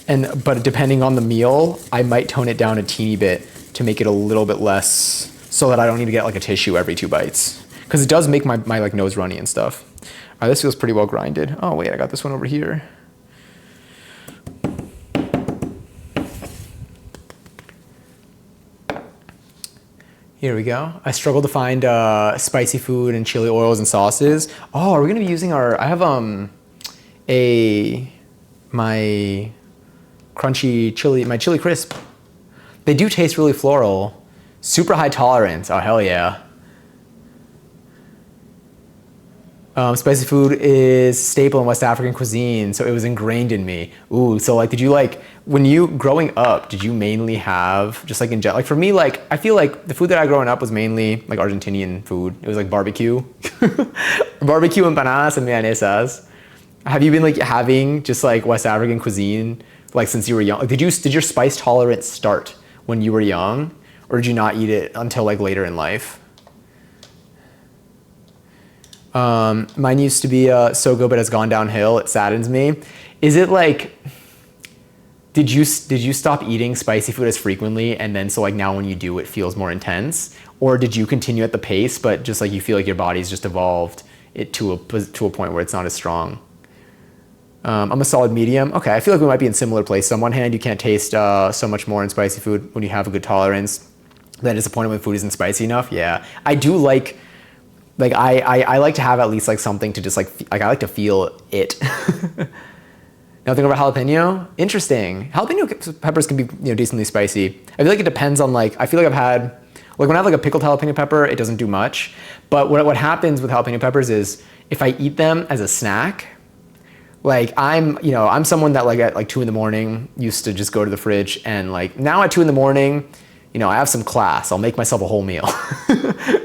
but depending on the meal, I might tone it down a teeny bit to make it a little bit less, so that I don't need to get like a tissue every 2 bites. Because it does make my like nose runny and stuff. All right, this feels pretty well grinded. Oh wait, I got this one over here. Here we go. I struggle to find spicy food and chili oils and sauces. Oh, are we gonna be using I have my crunchy chili, my chili crisp. They do taste really floral. Super high tolerance. Oh, hell yeah. Spicy food is staple in West African cuisine, so it was ingrained in me. Ooh, so like, did you like, when you, growing up, did you mainly have, just like in general, like for me, like, I feel like the food that I growing up was mainly like Argentinian food. It was like barbecue. Barbecue, empanadas, and milanesas. Have you been like having just like West African cuisine, like since you were young? Like, did your spice tolerance start when you were young, or did you not eat it until like later in life? Mine used to be so good, but has gone downhill. It saddens me. Is it like, did you stop eating spicy food as frequently, and then so like now when you do, it feels more intense, or did you continue at the pace, but just like you feel like your body's just evolved it to a point where it's not as strong? I'm a solid medium. Okay, I feel like we might be in similar place. On one hand, you can't taste so much more in spicy food when you have a good tolerance. Then disappointed when food isn't spicy enough. Yeah, I do like I like to have at least like something to just like I like to feel it. Now think about jalapeno. Interesting. Jalapeno peppers can be decently spicy. I feel like it depends on like I feel like I've had like when I have like a pickled jalapeno pepper, it doesn't do much. But what happens with jalapeno peppers is if I eat them as a snack. Like I'm someone that like at like 2 a.m. used to just go to the fridge and like now at 2 a.m, I have some class. I'll make myself a whole meal,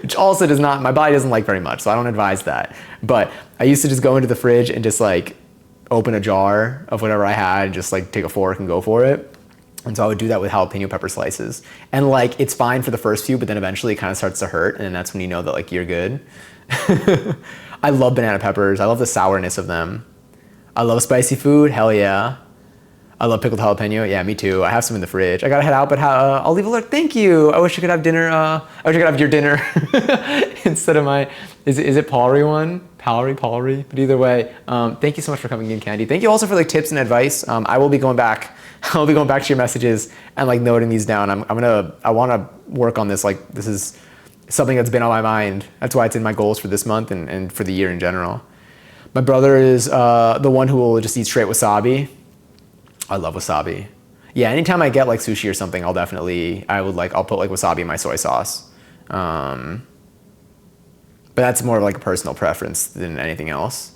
which also my body doesn't like very much. So I don't advise that. But I used to just go into the fridge and just like open a jar of whatever I had and just like take a fork and go for it. And so I would do that with jalapeno pepper slices. And like, it's fine for the first few, but then eventually it kind of starts to hurt. And then that's when you know that like you're good. I love banana peppers. I love the sourness of them. I love spicy food. Hell yeah. I love pickled jalapeno. Yeah, me too. I have some in the fridge. I gotta head out, but I'll leave a alert. Thank you. I wish I could have dinner. I wish I could have your dinner instead of my. Is it Palry one? Palry. But either way, thank you so much for coming in, Candy. Thank you also for like tips and advice. I will be going back. I'll be going back to your messages and like noting these down. I want to work on this. Like this is something that's been on my mind. That's why it's in my goals for this month and for the year in general. My brother is the one who will just eat straight wasabi. I love wasabi. Yeah, anytime I get like sushi or something, I'll put like wasabi in my soy sauce. But that's more of like a personal preference than anything else.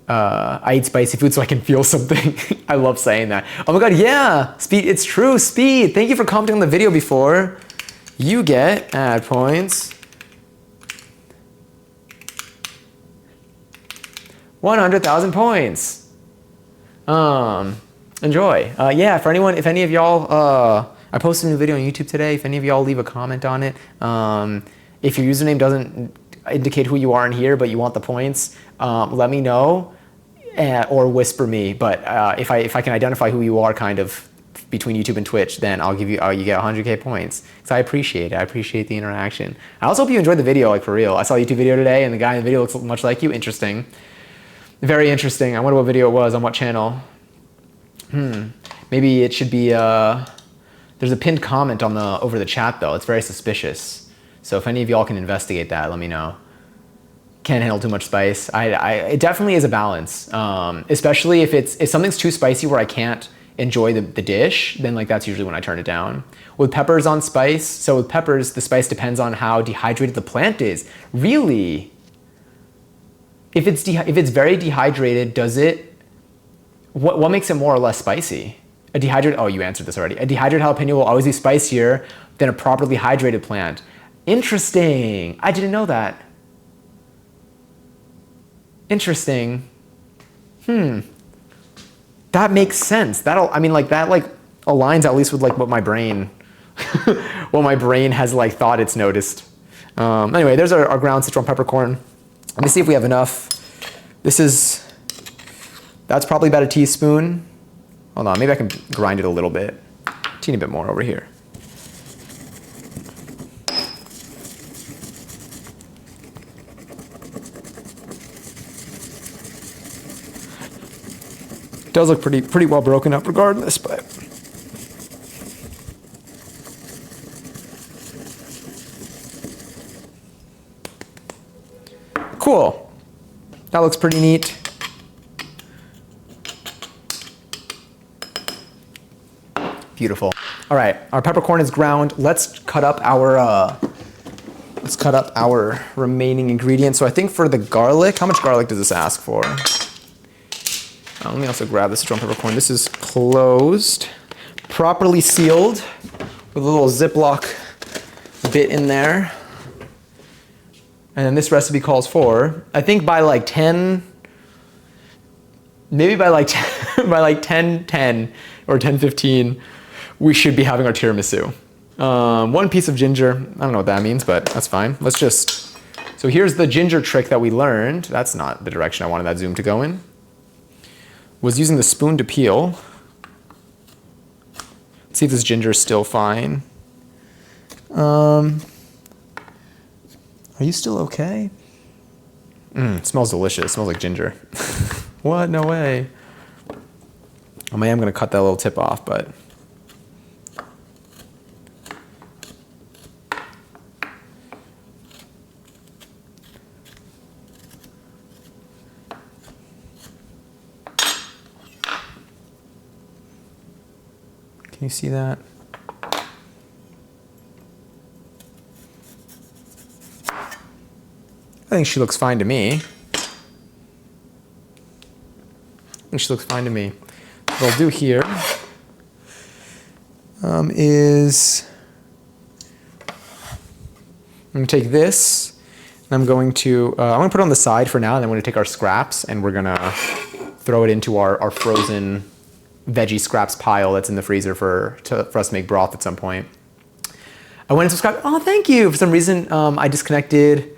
I eat spicy food so I can feel something. I love saying that. Oh my God, yeah, Speed, it's true, Speed. Thank you for commenting on the video before. You get ad points. 100,000 points. Enjoy. Yeah, if any of y'all, I posted a new video on YouTube today. If any of y'all leave a comment on it, if your username doesn't indicate who you are in here, but you want the points, let me know, or whisper me. But if I can identify who you are kind of between YouTube and Twitch, then I'll give you, you get 100K points. Because I appreciate it. I appreciate the interaction. I also hope you enjoyed the video, like for real. I saw a YouTube video today and the guy in the video looks much like you. Interesting. Very interesting. I wonder what video it was, on what channel. Maybe it should be, there's a pinned comment over the chat though. It's very suspicious. So if any of y'all can investigate that, let me know. Can't handle too much spice. It definitely is a balance. Especially if something's too spicy where I can't enjoy the dish, then like that's usually when I turn it down. With peppers on spice, so with peppers, the spice depends on how dehydrated the plant is. Really? If it's very dehydrated, what makes it more or less spicy? Oh, you answered this already. A dehydrated jalapeno will always be spicier than a properly hydrated plant. Interesting. I didn't know that. Interesting. That makes sense. That aligns at least with like what my brain has like thought it's noticed. Anyway, there's our ground Sichuan peppercorn. Let me see if we have enough. That's probably about a teaspoon. Hold on, maybe I can grind it a little bit. Teeny bit more over here. It does look pretty well broken up regardless, but. Cool. That looks pretty neat. Beautiful. All right, our peppercorn is ground. Let's cut up our remaining ingredients. So I think for the garlic, how much garlic does this ask for? Let me also grab this Sichuan peppercorn. This is closed, properly sealed with a little Ziploc bit in there. And then this recipe calls for, I think by like 10, maybe by like 10, by like 10:10 or 10:15, we should be having our tiramisu. 1 piece of ginger. I don't know what that means, but that's fine. So here's the ginger trick that we learned. That's not the direction I wanted that zoom to go in. Was using the spoon to peel. Let's see if this ginger is still fine. Are you still okay? It smells delicious. It smells like ginger. What? No way. I am going to cut that little tip off, but... Can you see that? I think she looks fine to me. She looks fine to me. What I'll do here is I'm going to take this and I'm going to put it on the side for now, and then we're going to take our scraps and we're going to throw it into our frozen veggie scraps pile that's in the freezer for us to make broth at some point. I went and subscribed. Oh, thank you. For some reason, I disconnected.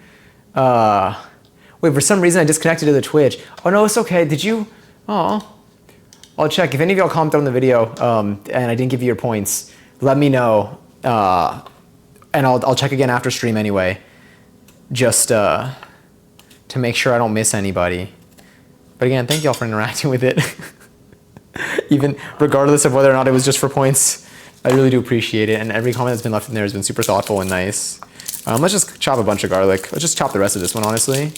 Wait, for some reason I disconnected to the Twitch. Oh no, it's okay. Did you? Oh, I'll check. If any of y'all commented on the video and I didn't give you your points, let me know. And I'll check again after stream anyway, just to make sure I don't miss anybody. But again, thank y'all for interacting with it. Even regardless of whether or not it was just for points, I really do appreciate it. And every comment that's been left in there has been super thoughtful and nice. Let's just chop a bunch of garlic. Let's just chop the rest of this one, honestly.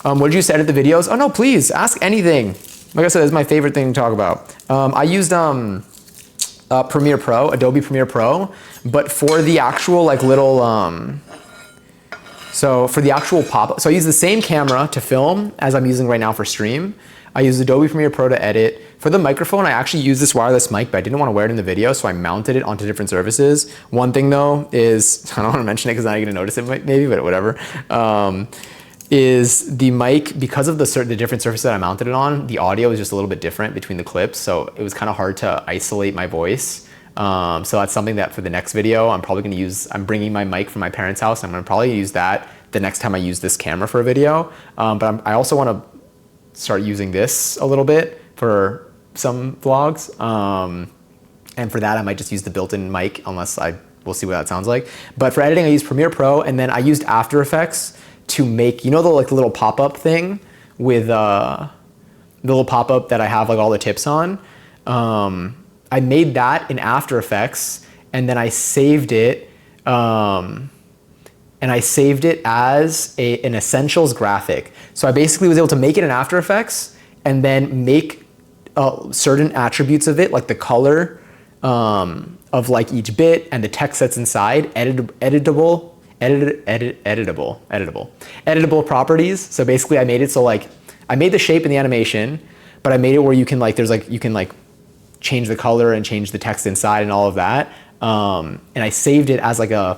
What did you say, edit the videos? Oh no, please, ask anything. Like I said, it's my favorite thing to talk about. I used Premiere Pro, Adobe Premiere Pro, but for the actual like little, so for the actual pop-up, so I use the same camera to film as I'm using right now for stream. I use Adobe Premiere Pro to edit. For the microphone, I actually use this wireless mic, but I didn't want to wear it in the video, so I mounted it onto different surfaces. One thing though is, I don't want to mention it because now you're going to notice it maybe, but whatever, is the mic, because of the different surfaces that I mounted it on, the audio is just a little bit different between the clips, so it was kind of hard to isolate my voice. So that's something that for the next video, I'm probably going to use. I'm bringing my mic from my parents' house. I'm going to probably use that the next time I use this camera for a video. But I also want to start using this a little bit for some vlogs. And for that, I might just use the built-in mic, unless we'll see what that sounds like. But for editing, I use Premiere Pro, and then I used After Effects to make, you know, the little pop-up thing with the little pop-up that I have like all the tips on. I made that in After Effects, and then I saved it. And I saved it as an Essentials graphic. So I basically was able to make it in After Effects and then make certain attributes of it, like the color of like each bit and the text that's inside, editable properties. So basically I made it so like, I made the shape in the animation, but I made it where you can like, you can like change the color and change the text inside and all of that. And I saved it as like an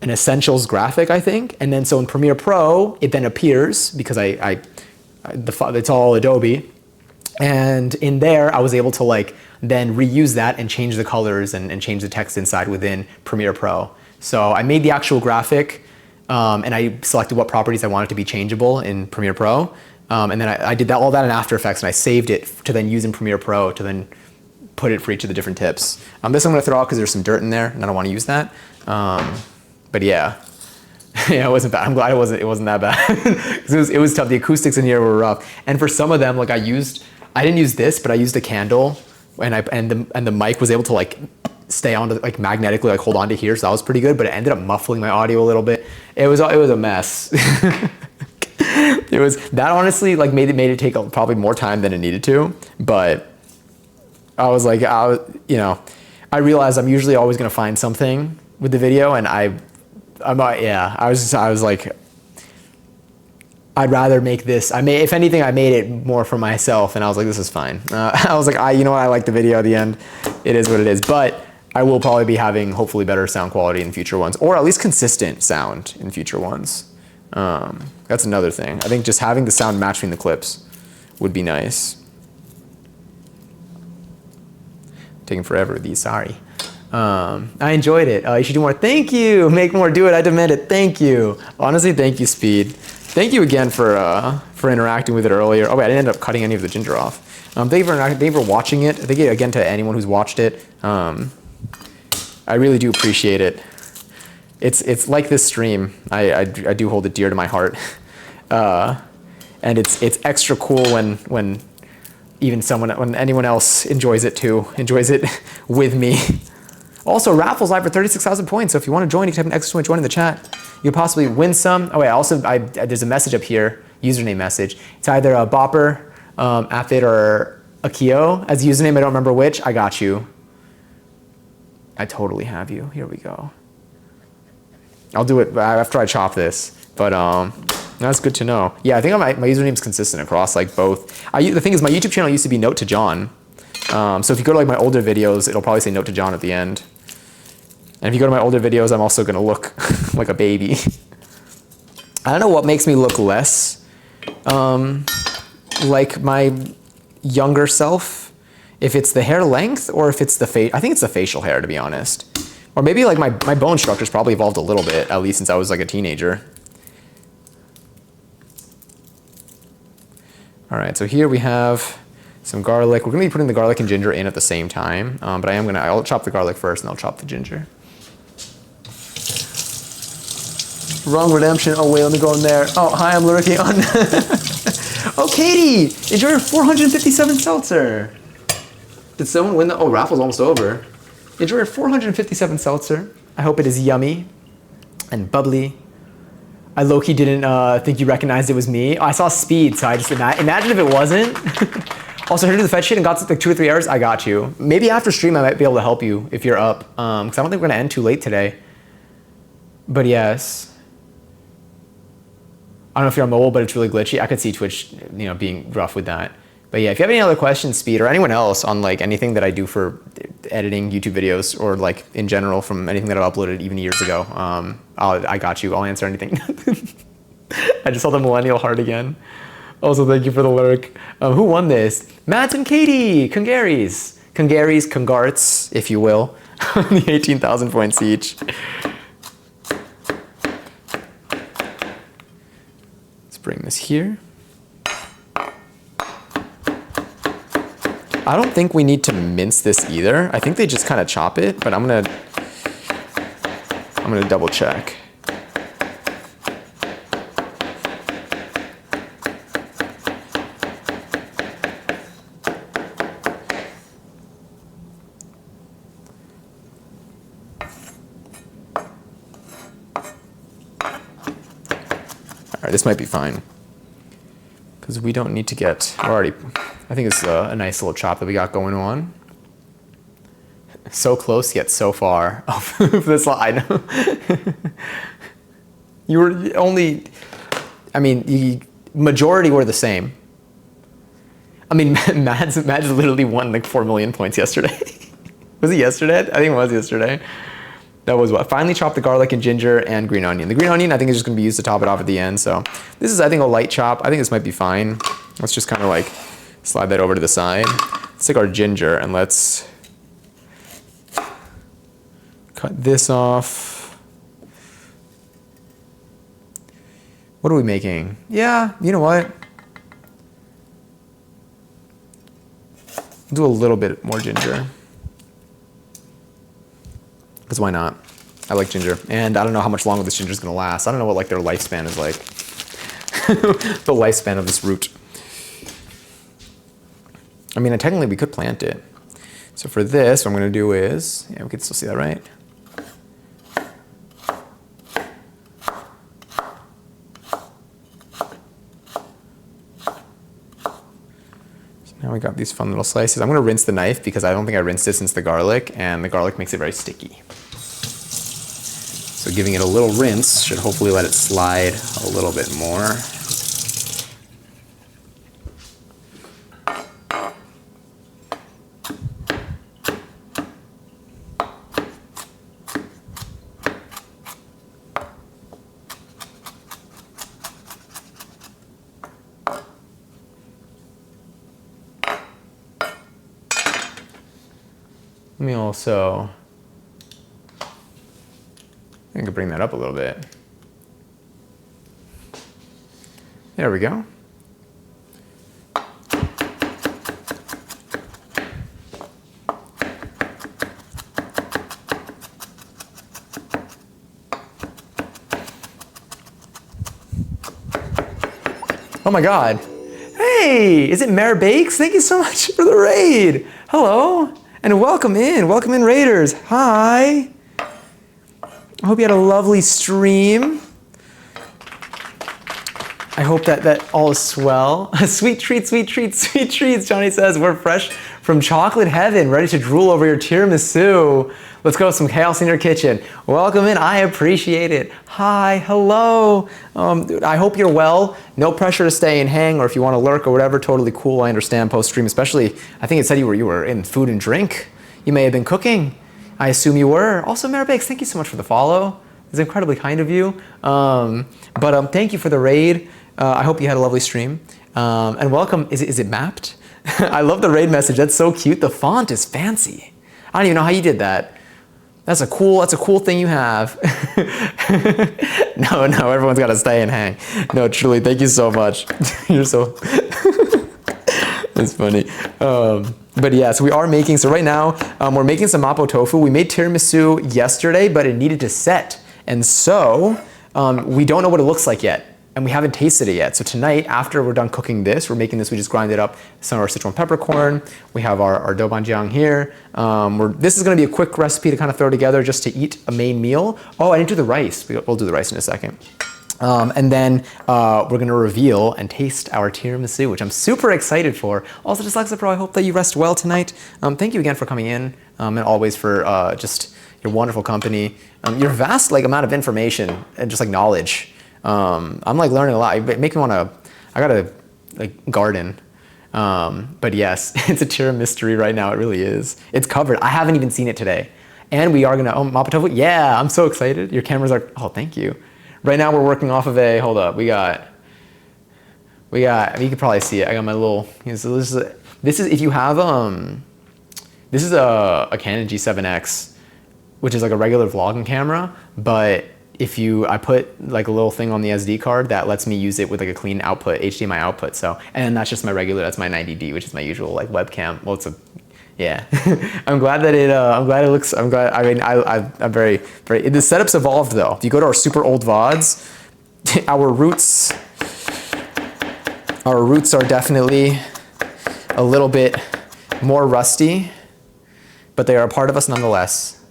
Essentials graphic, I think. And then so in Premiere Pro, it then appears because it's all Adobe. And in there, I was able to like then reuse that and change the colors and change the text inside within Premiere Pro. So I made the actual graphic and I selected what properties I wanted to be changeable in Premiere Pro. And then I did all that in After Effects, and I saved it to then use in Premiere Pro to then put it for each of the different tips. This I'm gonna throw out because there's some dirt in there and I don't wanna use that. But yeah, yeah, it wasn't bad. I'm glad it wasn't that bad. It was tough. The acoustics in here were rough. And for some of them, like I didn't use this, but I used a candle, and the mic was able to like stay on to like magnetically like hold on to here, so that was pretty good. But it ended up muffling my audio a little bit. It was a mess. It was that honestly like made it take probably more time than it needed to. But I was like, I realized I'm usually always gonna find something with the video, and I was like, I'd rather make this. If anything, I made it more for myself, and I was like, this is fine. I was like, you know what? I like the video at the end. It is what it is. But I will probably be having hopefully better sound quality in future ones, or at least consistent sound in future ones. That's another thing. I think just having the sound matching the clips would be nice. Taking forever with these, sorry. I enjoyed it. You should do more. Thank you. Make more. Do it. I demand it. Thank you. Honestly, thank you, Speed. Thank you again for interacting with it earlier. Oh wait, I didn't end up cutting any of the ginger off. Thank you for watching it. Thank you again to anyone who's watched it. I really do appreciate it. It's like this stream. I do hold it dear to my heart. and it's extra cool when when anyone else enjoys it too, enjoys it with me. Also, raffles live for 36,000 points. So if you want to join, you can type an extra join in the chat. You'll possibly win some. Oh wait, there's a message up here, username message. It's either a Bopper, Affid, or Akio as username. I don't remember which. I got you. I totally have you. Here we go. I'll do it after I chop this. But that's good to know. Yeah, I think my username's consistent across like both. The thing is, my YouTube channel used to be Note to John. So if you go to like my older videos, it'll probably say Note to John at the end. And if you go to my older videos, I'm also gonna look like a baby. I don't know what makes me look less like my younger self. If it's the hair length or if it's the face. I think it's the facial hair, to be honest. Or maybe like my bone structure's probably evolved a little bit, at least since I was like a teenager. All right, so here we have some garlic. We're gonna be putting the garlic and ginger in at the same time, but I'll chop the garlic first and I'll chop the ginger. Wrong redemption. Oh wait, let me go in there. Oh, hi, I'm lurking on. Oh, Katie, enjoy your 457 seltzer. Did someone win the, oh, raffle's almost over. Enjoy your 457 seltzer. I hope it is yummy and bubbly. I low-key didn't think you recognized it was me. Oh, I saw speed, so I just imagine if it wasn't. Also, heard of the fetch shit and got like 2 or 3 hours. I got you. Maybe after stream, I might be able to help you if you're up. Because I don't think we're gonna end too late today. But yes. I don't know if you're on mobile, but it's really glitchy. I could see Twitch, being rough with that. But yeah, if you have any other questions, Speed, or anyone else on like anything that I do for editing YouTube videos or like in general from anything that I've uploaded even years ago, I got you. I'll answer anything. I just saw the millennial heart again. Also, thank you for the lurk. Who won this? Matt and Katie. Congaries, congarts, if you will. The 18,000 points each. Bring this here. I don't think we need to mince this either. I think they just kind of chop it, but I'm gonna double check. This might be fine because we don't need to get, I think it's a nice little chop that we got going on. So close yet so far off this line. You were only, the majority were the same. Mads literally won like 4 million points yesterday. Was it yesterday? I think it was yesterday. That was what? Finally chopped the garlic and ginger and green onion. The green onion I think is just going to be used to top it off at the end. So this is, I think, a light chop. I think this might be fine. Let's just kind of like slide that over to the side. Let's take our ginger and let's cut this off. What are we making? Yeah, you know what? Do a little bit more ginger. Because why not? I like ginger. And I don't know how much longer this ginger is going to last. I don't know what like their lifespan is like. The lifespan of this root. Technically we could plant it. So for this, what I'm going to do is, yeah, we can still see that, right? Now we got these fun little slices. I'm gonna rinse the knife because I don't think I rinsed it since the garlic, and the garlic makes it very sticky. So giving it a little rinse should hopefully let it slide a little bit more. Let me also, I could bring that up a little bit. There we go. Oh my God. Hey, is it Mare Bakes? Thank you so much for the raid. Hello, and welcome in raiders. Hi. I hope you had a lovely stream. I hope that all is swell. Sweet treats, sweet treats, sweet treats. Johnny says, we're fresh from chocolate heaven, ready to drool over your tiramisu. Let's go, some chaos in your kitchen. Welcome in, I appreciate it. Hi, hello. I hope you're well. No pressure to stay and hang, or if you want to lurk or whatever, totally cool. I understand post-stream, especially, I think it said you were in food and drink. You may have been cooking. I assume you were. Also, Mare Bakes, thank you so much for the follow. It's incredibly kind of you. But thank you for the raid. I hope you had a lovely stream. And welcome, is it mapped? I love the raid message, that's so cute. The font is fancy. I don't even know how you did that. That's a cool thing you have. No, everyone's gotta stay and hang. No, truly, thank you so much. You're so, that's funny. But yeah, so we are making, so right now, we're making some Mapo tofu. We made tiramisu yesterday, but it needed to set. And so, we don't know what it looks like yet. And we haven't tasted it yet. So tonight, after we're done cooking this, we're making this, we just grinded up some of our Sichuan peppercorn. We have our doubanjiang here. This is gonna be a quick recipe to kind of throw together just to eat a main meal. Oh, I didn't do the rice. We'll do the rice in a second. And then we're gonna reveal and taste our tiramisu, which I'm super excited for. Also, Dyslexa Pro, I hope that you rest well tonight. Thank you again for coming in, and always for just your wonderful company. Your vast amount of information and just knowledge. I'm learning a lot. You make me wanna, I gotta garden. But yes, it's a tiramisu mystery right now. It really is. It's covered. I haven't even seen it today. And we are gonna, Mapo tofu. Yeah, I'm so excited. Your cameras are, oh, thank you. Right now we're working off of a, hold up, we got, you can probably see it. I got my little, so this is, if you have, this is a Canon G7X, which is a regular vlogging camera, but I put a little thing on the SD card that lets me use it with a clean output, HDMI output. So, and that's just my regular, that's my 90D, which is my usual webcam. Well, yeah. I'm glad that I'm glad it looks, I'm very, the setup's evolved though. If you go to our super old VODs, our roots are definitely a little bit more rusty, but they are a part of us nonetheless,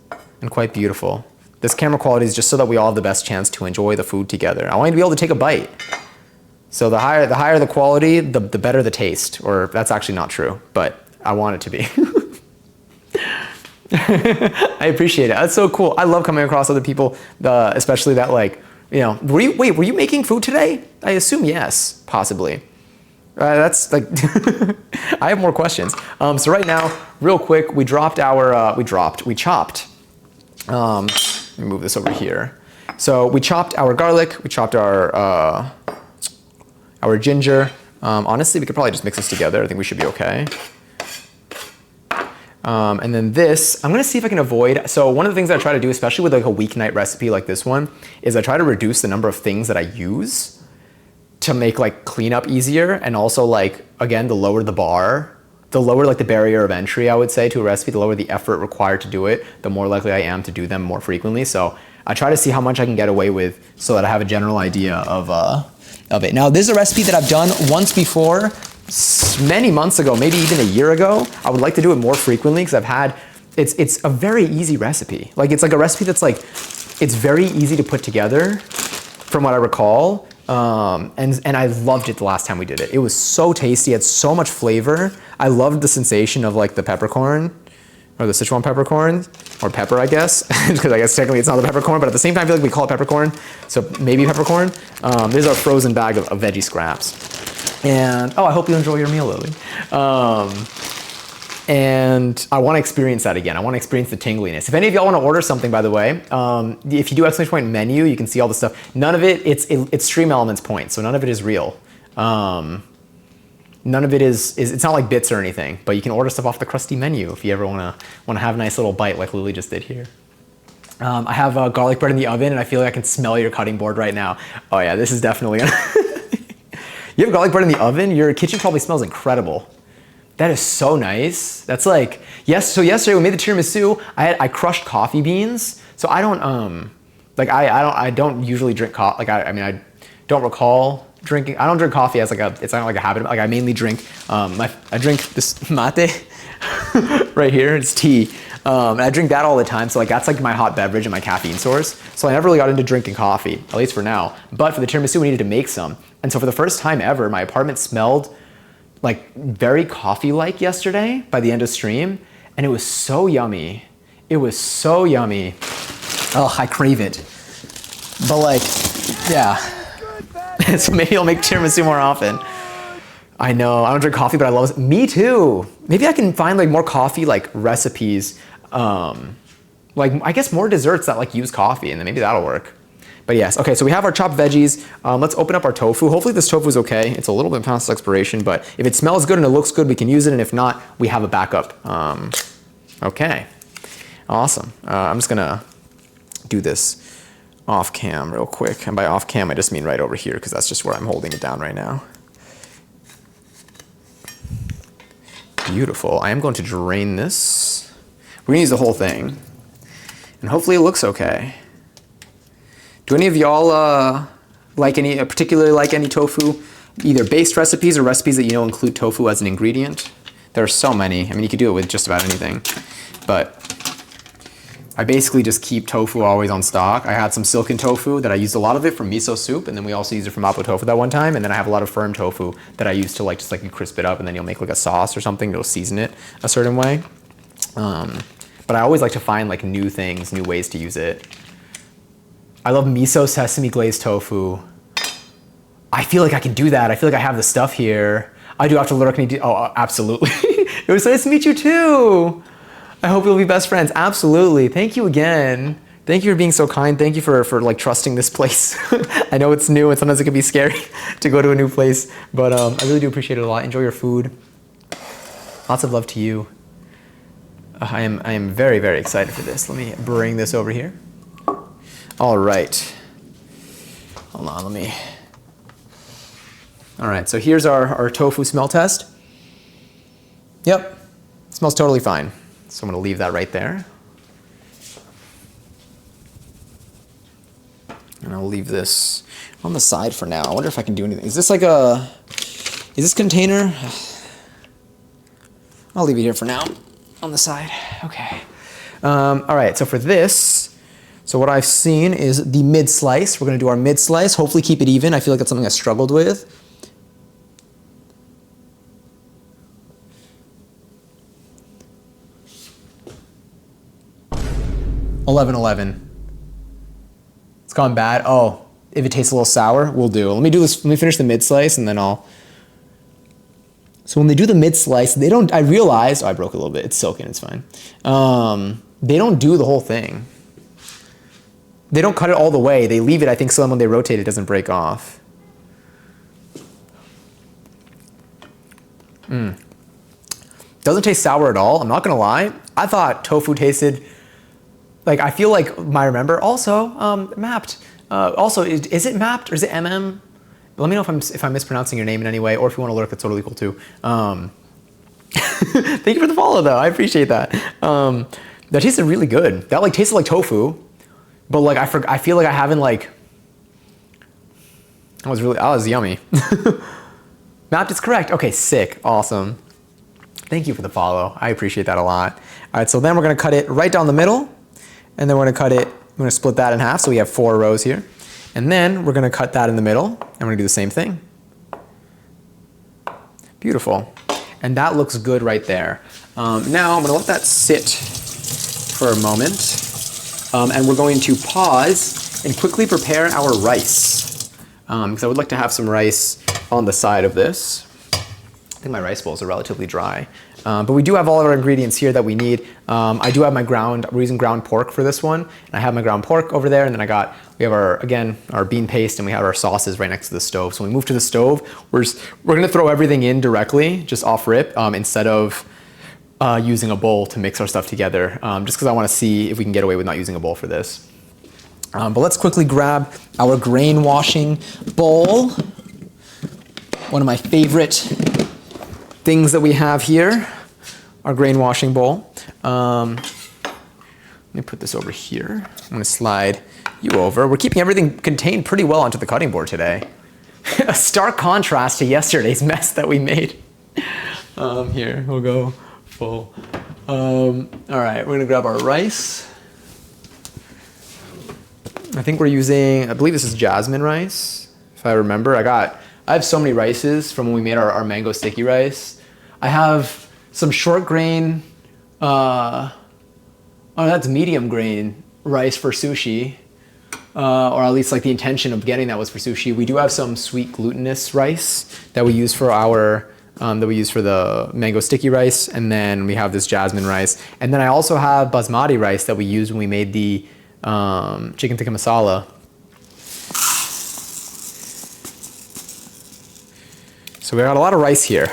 and quite beautiful. This camera quality is just so that we all have the best chance to enjoy the food together. I want you to be able to take a bite. So the higher the quality, the better the taste. Or that's actually not true, but I want it to be. I appreciate it. That's so cool. I love coming across other people, especially that were you making food today? I assume yes, possibly. That's I have more questions. So right now, real quick, we chopped. Let me move this over here. So we chopped our garlic, we chopped our ginger. Honestly, we could probably just mix this together. I think we should be okay. And then this, I'm gonna see if I can avoid, so one of the things that I try to do, especially with a weeknight recipe like this one, is I try to reduce the number of things that I use to make cleanup easier, and also again, the lower the bar, the lower the barrier of entry, I would say, to a recipe, the lower the effort required to do it, the more likely I am to do them more frequently. So I try to see how much I can get away with so that I have a general idea of it. Now, this is a recipe that I've done once before, many months ago, maybe even a year ago. I would like to do it more frequently because it's a very easy recipe. It's a recipe that's it's very easy to put together from what I recall. And I loved it the last time we did it. It was so tasty, it had so much flavor. I loved the sensation of the peppercorn, or the Sichuan peppercorn, or pepper, I guess, because I guess technically it's not the peppercorn, but at the same time I feel we call it peppercorn, so maybe peppercorn. This is our frozen bag of veggie scraps. And, oh, I hope you enjoy your meal, Lily. And I want to experience that again. I want to experience the tingliness. If any of y'all want to order something, by the way, if you do ! menu, you can see all the stuff. None of it, it's Stream Elements points, so none of it is real. None of it it's not like bits or anything, but you can order stuff off the crusty menu if you ever want to have a nice little bite like Lily just did here. I have garlic bread in the oven, and I feel like I can smell your cutting board right now. Oh yeah, this is definitely gonna You have garlic bread in the oven? Your kitchen probably smells incredible. That is so nice. That's yes, so yesterday we made the tiramisu. I crushed coffee beans. So I don't I don't usually drink coffee. I don't recall drinking. I don't drink coffee as like a. It's not like a habit. Like I mainly drink. I drink this mate right here. It's tea. And I drink that all the time. So like that's like my hot beverage and my caffeine source. So I never really got into drinking coffee, at least for now. But for the tiramisu, we needed to make some. And so for the first time ever, my apartment smelled like very coffee-like yesterday by the end of stream. And it was so yummy. It was so yummy. Oh, I crave it. But like, yeah. So maybe I'll make tiramisu more often. I know, I don't drink coffee, but I love it. Me too. Maybe I can find like more coffee like recipes. Like I guess more desserts that like use coffee, and then maybe that'll work. But yes, okay, so we have our chopped veggies. Let's open up our tofu. Hopefully this tofu is okay. It's a little bit past expiration, but if it smells good and it looks good, we can use it. And if not, we have a backup. Okay, awesome. I'm just gonna do this off cam real quick. And by off cam, I just mean right over here because that's just where I'm holding it down right now. Beautiful. I am going to drain this. We're gonna use the whole thing. And hopefully it looks okay. Do any of y'all particularly like any tofu? Either based recipes or recipes that you know include tofu as an ingredient? There are so many. I mean, you could do it with just about anything. But I basically just keep tofu always on stock. I had some silken tofu that I used a lot of it for miso soup, and then we also used it for Mapo tofu that one time. And then I have a lot of firm tofu that I use to like just like you crisp it up, and then you'll make like a sauce or something. You'll season it a certain way. But I always like to find like new things, new ways to use it. I love miso sesame glazed tofu. I feel like I can do that. I feel like I have the stuff here. I do have to learn. Oh, absolutely. It was nice to meet you too. I hope we'll be best friends. Absolutely. Thank you again. Thank you for being so kind. Thank you for like trusting this place. I know it's new and sometimes it can be scary to go to a new place, but I really do appreciate it a lot. Enjoy your food. Lots of love to you. I am very, very excited for this. Let me bring this over here. All right. Hold on, all right, so here's our tofu smell test. Yep, smells totally fine. So I'm gonna leave that right there. And I'll leave this on the side for now. I wonder if I can do anything. Is this container? I'll leave it here for now, on the side. Okay. All right, so for this, so what I've seen is the mid slice. We're gonna do our mid slice, hopefully keep it even. I feel like that's something I struggled with. $11.11. It's gone bad. Oh, if it tastes a little sour, we'll do. Let me do this. Let me finish the mid slice and then I'll. So when they do the mid slice, they don't. I realized. Oh, I broke a little bit. It's silken. It's fine. They don't do the whole thing. They don't cut it all the way. They leave it. I think so. When they rotate, it doesn't break off. Doesn't taste sour at all. I'm not gonna lie. I thought tofu tasted. Like, I feel like I remember also mapped. Also, is it mapped or is it MM? Let me know if I'm mispronouncing your name in any way, or if you want to lurk, that's totally cool too. Thank you for the follow though. I appreciate that. That tasted really good. That like tasted like tofu, but like I feel like I haven't like. That was yummy. Mapped is correct. Okay, sick, awesome. Thank you for the follow. I appreciate that a lot. All right, so then we're gonna cut it right down the middle. And then we're gonna split that in half, so we have 4 rows here. And then we're gonna cut that in the middle, and we're gonna do the same thing. Beautiful. And that looks good right there. Now I'm gonna let that sit for a moment. And we're going to pause and quickly prepare our rice. Because I would like to have some rice on the side of this. I think my rice bowls are relatively dry. But we do have all of our ingredients here that we need. I do have we're using ground pork for this one. And I have my ground pork over there. And then we have our bean paste and we have our sauces right next to the stove. So when we move to the stove, we're gonna throw everything in directly, just off rip, instead of using a bowl to mix our stuff together. Just because I wanna see if we can get away with not using a bowl for this. But let's quickly grab our grain washing bowl. One of my favorite things that we have here, our grain washing bowl. Let me put this over here. I'm gonna slide you over. We're keeping everything contained pretty well onto the cutting board today. a stark contrast to yesterday's mess that we made. Here, we'll go full. All right, we're gonna grab our rice. I think we're using, I believe this is jasmine rice, if I remember. I have so many rices from when we made our mango sticky rice. I have some short grain, oh, that's medium grain rice for sushi. Or at least like the intention of getting that was for sushi. We do have some sweet glutinous rice that we use for our, the mango sticky rice. And then we have this jasmine rice. And then I also have basmati rice that we used when we made the chicken tikka masala. So we got a lot of rice here.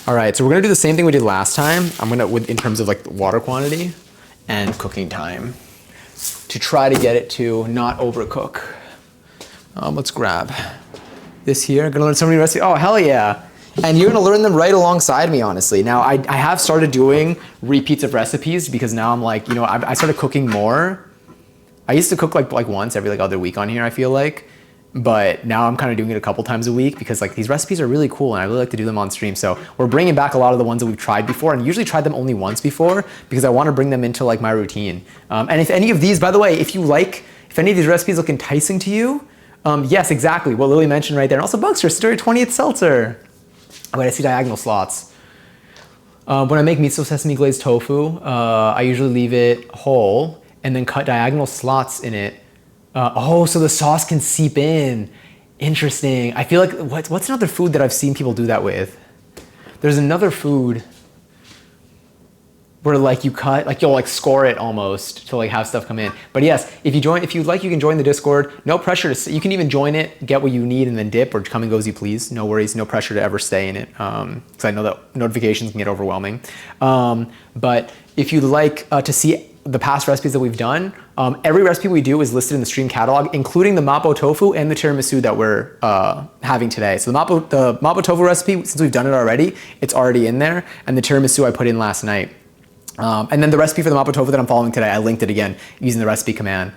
All right, so we're gonna do the same thing we did last time. In terms of like the water quantity and cooking time to try to get it to not overcook. Let's grab this here. I'm gonna learn so many recipes. Oh, hell yeah. And you're gonna learn them right alongside me, honestly. Now, I have started doing repeats of recipes because now I'm like, I started cooking more. I used to cook like once every other week on here, I feel like. But now I'm kind of doing it a couple times a week because like these recipes are really cool and I really like to do them on stream. So we're bringing back a lot of the ones that we've tried before, and usually tried them only once before because I want to bring them into like my routine. And if any of these, by the way, if any of these recipes look enticing to you, yes, exactly what Lily mentioned right there. And also Bugster, Story 20th Seltzer. Oh, wait, I see diagonal slots. When I make miso sesame glazed tofu, I usually leave it whole and then cut diagonal slots in it. Oh, so the sauce can seep in. Interesting. I feel like, what's another food that I've seen people do that with? There's another food where like you cut, like you'll like score it almost to like have stuff come in. But yes, if you'd like, you can join the Discord. No pressure you can even join it, get what you need and then dip, or come and go as you please. No worries, no pressure to ever stay in it. Because I know that notifications can get overwhelming. But if you'd like to see the past recipes that we've done, every recipe we do is listed in the stream catalog, including the Mapo tofu and the tiramisu that we're having today. So the Mapo tofu recipe, since we've done it already, it's already in there, and the tiramisu I put in last night. And then the recipe for the Mapo tofu that I'm following today, I linked it again using the recipe command.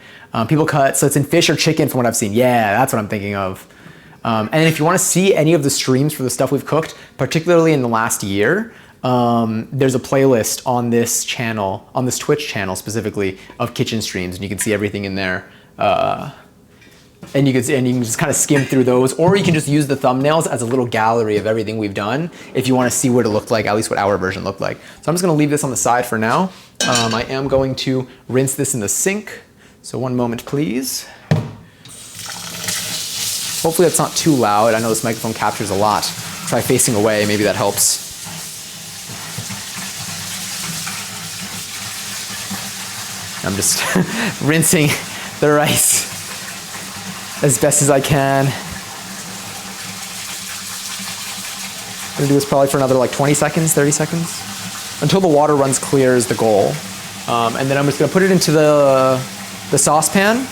People cut, so it's in fish or chicken from what I've seen. Yeah, that's what I'm thinking of. And if you want to see any of the streams for the stuff we've cooked, particularly in the last year, there's a playlist on this channel, on this Twitch channel specifically, of kitchen streams, and you can see everything in there. And you can just kind of skim through those, or you can just use the thumbnails as a little gallery of everything we've done if you want to see what it looked like, at least what our version looked like. So I'm just going to leave this on the side for now. I am going to rinse this in the sink. So one moment, please. Hopefully that's not too loud. I know this microphone captures a lot. Try facing away, maybe that helps. I'm just rinsing the rice as best as I can. I'm gonna do this probably for another like 20 seconds, 30 seconds, until the water runs clear is the goal. And then I'm just gonna put it into the saucepan,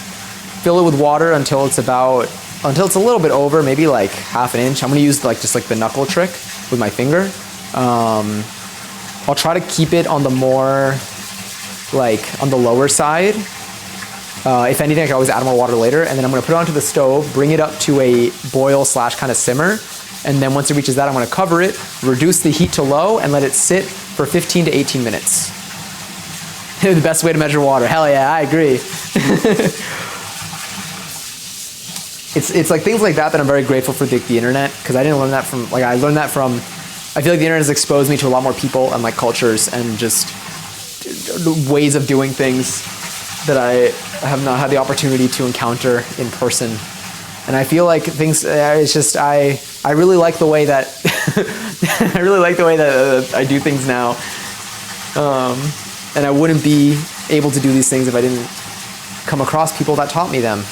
fill it with water until it's a little bit over, maybe like half an inch. I'm gonna use just like the knuckle trick with my finger. I'll try to keep it on the more, on the lower side. If anything, I can always add more water later. And then I'm gonna put it onto the stove, bring it up to a boil / kind of simmer. And then once it reaches that, I'm gonna cover it, reduce the heat to low, and let it sit for 15 to 18 minutes. The best way to measure water. Hell yeah, I agree. It's like things like that I'm very grateful for the internet, because I didn't learn that from, I learned that from, I feel like the internet has exposed me to a lot more people and cultures and just ways of doing things that I have not had the opportunity to encounter in person. And I feel like things, it's just, I really like the way that, I really like the way that I do things now. And I wouldn't be able to do these things if I didn't come across people that taught me them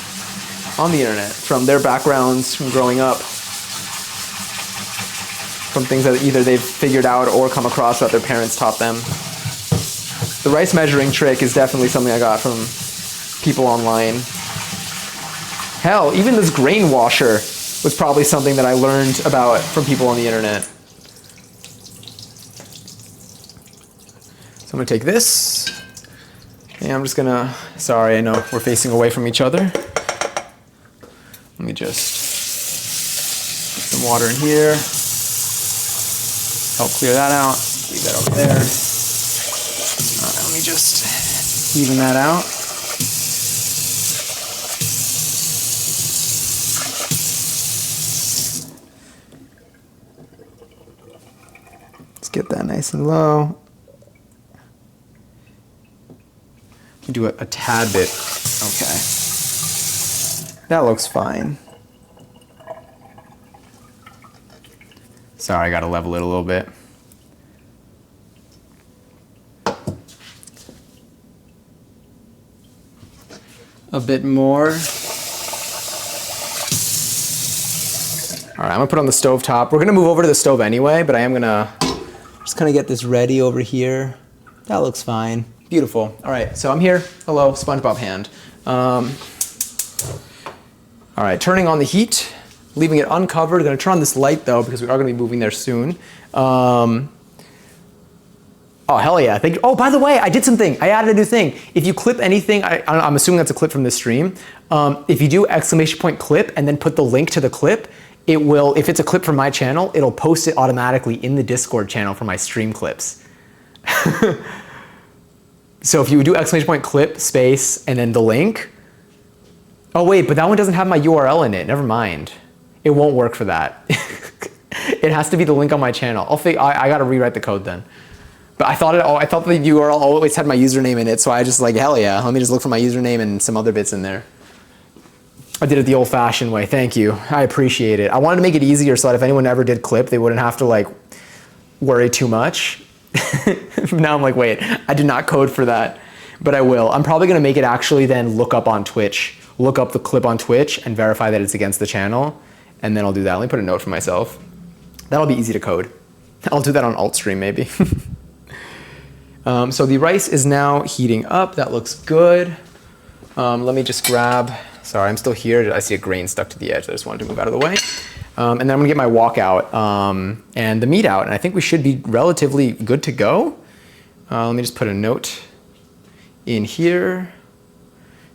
on the internet, from their backgrounds, from growing up, from things that either they've figured out or come across that their parents taught them. The rice measuring trick is definitely something I got from people online. Hell, even this grain washer was probably something that I learned about from people on the internet. So I'm gonna take this, Okay, I'm just gonna, sorry, I know we're facing away from each other. Let me just put some water in here. Help clear that out. Leave that over there. All right, let me just even that out. Let's get that nice and low. Do a tad bit. Okay. That looks fine. Sorry, I gotta level it a little bit. A bit more. All right, I'm gonna put on the stove top. We're gonna move over to the stove anyway, but I am gonna just kind of get this ready over here. That looks fine. Beautiful. All right, so I'm here. Hello, SpongeBob hand. All right, turning on the heat, leaving it uncovered. I'm gonna turn on this light though, because we are gonna be moving there soon. Oh, hell yeah. Thank you. Oh, by the way, I did something. I added a new thing. If you clip anything, I'm assuming that's a clip from this stream. If you do !clip and then put the link to the clip, it will, if it's a clip from my channel, it'll post it automatically in the Discord channel for my stream clips. So if you do !clip space and then the link. Oh wait, but that one doesn't have my URL in it. Never mind. It won't work for that. It has to be the link on my channel. I gotta rewrite the code then. But I thought the URL always had my username in it, so I just like, hell yeah, let me just look for my username and some other bits in there. I did it the old-fashioned way. Thank you. I appreciate it. I wanted to make it easier so that if anyone ever did clip, they wouldn't have to like worry too much. Now I'm like, wait, I did not code for that, but I will. I'm probably gonna make it actually then look up on Twitch, look up the clip on Twitch and verify that it's against the channel, and then I'll do that. Let me put a note for myself. That'll be easy to code. I'll do that on alt stream maybe. So the rice is now heating up. That looks good. Let me just grab, sorry, I'm still here. I see a grain stuck to the edge. I just wanted to move out of the way. And then I'm gonna get my wok out and the meat out. And I think we should be relatively good to go. Let me just put a note in here.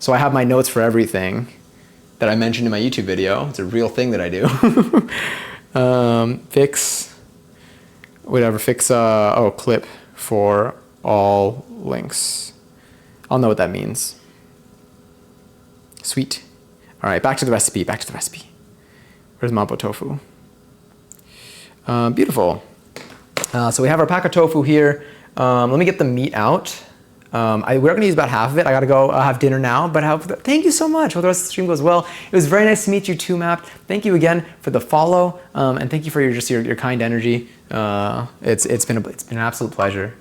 So I have my notes for everything that I mentioned in my YouTube video. It's a real thing that I do. Fix clip for all links. I'll know what that means. Sweet. All right, back to the recipe, Where's Mapo tofu? Beautiful. So we have our pack of tofu here. Let me get the meat out. We're gonna use about half of it. I gotta go have dinner now, but thank you so much. Hope the rest of the stream goes well. It was very nice to meet you too, Map. Thank you again for the follow, and thank you for your kind energy. It's been an absolute pleasure.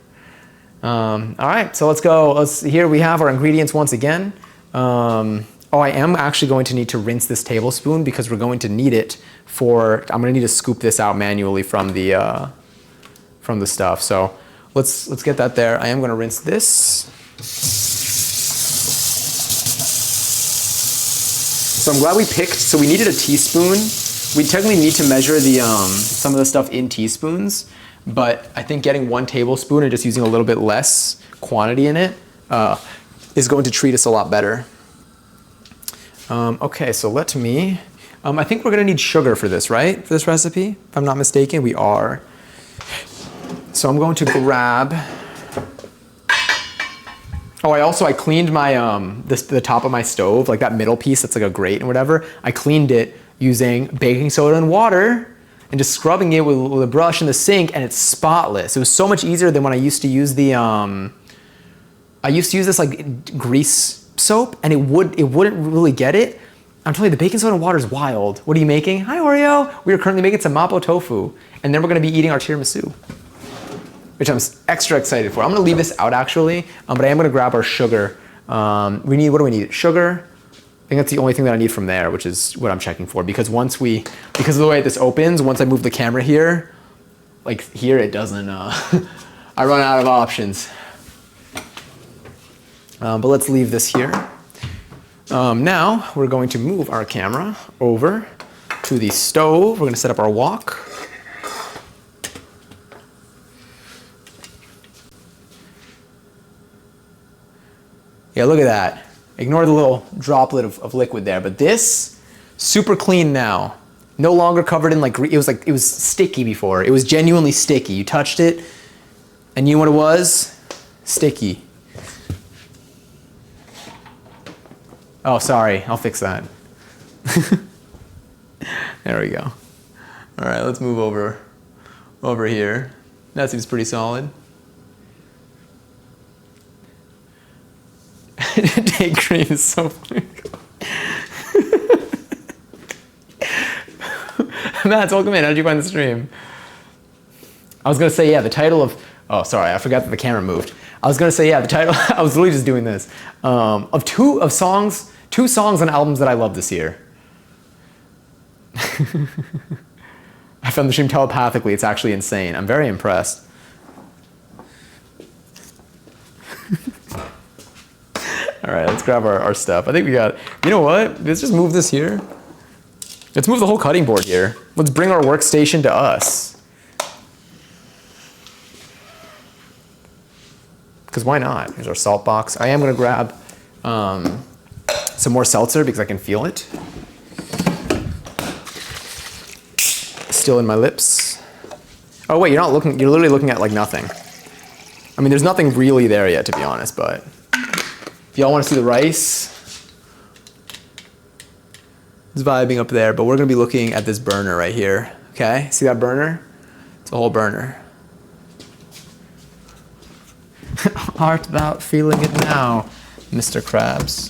All right, so let's go. Here we have our ingredients once again. I am actually going to need to rinse this tablespoon because we're going to need it I'm gonna need to scoop this out manually from the stuff. So let's get that there. I am gonna rinse this. So I'm glad we picked, so we needed a teaspoon. We technically need to measure some of the stuff in teaspoons, but I think getting 1 tablespoon and just using a little bit less quantity in it is going to treat us a lot better. Okay, so let me, I think we're gonna need sugar for this, right? For this recipe, if I'm not mistaken, we are. So I'm going to grab, I cleaned my, the top of my stove, like that middle piece that's like a grate and whatever. I cleaned it using baking soda and water and just scrubbing it with a brush in the sink, and it's spotless. It was so much easier than when I used to use the, I used to use this like grease soap, and it wouldn't really get it. I'm telling you, the baking soda and water is wild. What are you making? Hi, Oreo. We are currently making some Mapo tofu, and then we're gonna be eating our tiramisu, which I'm extra excited for. I'm gonna leave this out actually, but I am gonna grab our sugar. What do we need? Sugar. I think that's the only thing that I need from there, which is what I'm checking for, because because of the way this opens, once I move the camera here, like here, it doesn't, I run out of options. But let's leave this here. Now we're going to move our camera over to the stove. We're gonna set up our wok. Yeah, look at that. Ignore the little droplet of liquid there, but this, super clean now. No longer covered in like it was sticky before. It was genuinely sticky. You touched it, and you know what it was? Sticky. Oh, sorry. I'll fix that. There we go. All right, let's move over here. That seems pretty solid. Day cream is so funny. Matt, welcome in. How did you find the stream? I was gonna say, yeah, the title of, oh, sorry, I forgot that the camera moved. I was gonna say, yeah, the title, I was literally just doing this, of two songs and albums that I love this year. I found the stream telepathically. It's actually insane. I'm very impressed. All right, let's grab our stuff. I think we got, you know what? Let's just move this here. Let's move the whole cutting board here. Let's bring our workstation to us. Because why not? Here's our salt box. I am gonna grab some more seltzer because I can feel it. Still in my lips. Oh wait, you're not looking, you're literally looking at like nothing. I mean, there's nothing really there yet, to be honest, but if y'all want to see the rice, it's vibing up there, but we're gonna be looking at this burner right here. Okay, see that burner? It's a whole burner. Art about feeling it now, Mr. Krabs.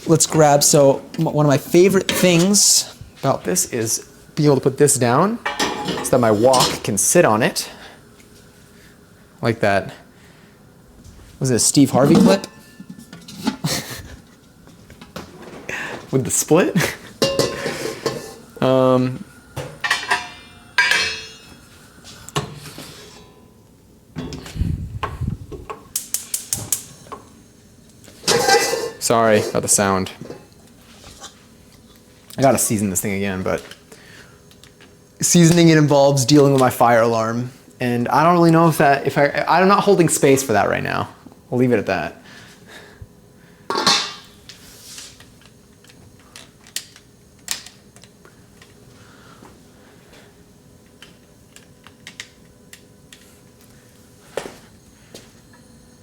Let's grab, so one of my favorite things about this is being able to put this down so that my wok can sit on it. Like that. Was it a Steve Harvey clip? With the split? Sorry about the sound. I gotta season this thing again, but seasoning it involves dealing with my fire alarm, and I don't really know if I'm not holding space for that right now. I'll leave it at that.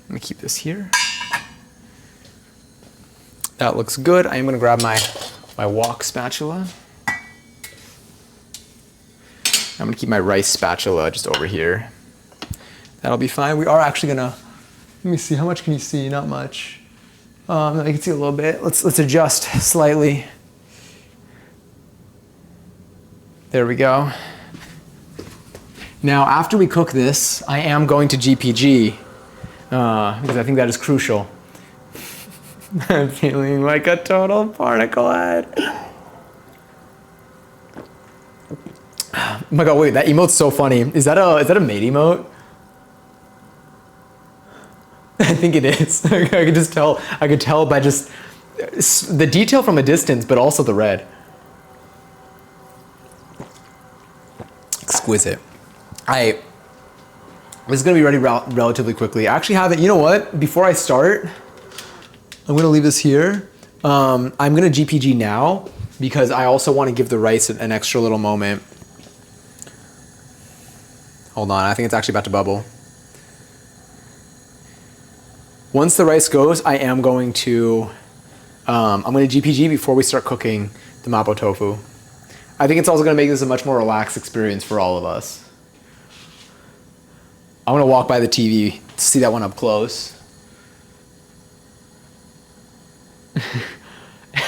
Let me keep this here. That looks good. I am gonna grab my wok spatula. I'm gonna keep my rice spatula just over here. That'll be fine. We are actually gonna, let me see, how much can you see? Not much. I can see a little bit. Let's adjust slightly. There we go. Now, after we cook this, I am going to GPG because I think that is crucial. I'm feeling like a total barnacle head. Oh my god, wait, that emote's so funny. Is that a mate emote? I think it is. I could just tell. I could tell by just the detail from a distance, but also the red. Exquisite. This is gonna be ready relatively quickly. I actually have it. You know what? Before I start, I'm gonna leave this here. I'm gonna GPG now because I also want to give the rice an extra little moment. Hold on, I think it's actually about to bubble. Once the rice goes, I am going to, I'm gonna GPG before we start cooking the Mapo tofu. I think it's also gonna make this a much more relaxed experience for all of us. I'm gonna walk by the TV to see that one up close.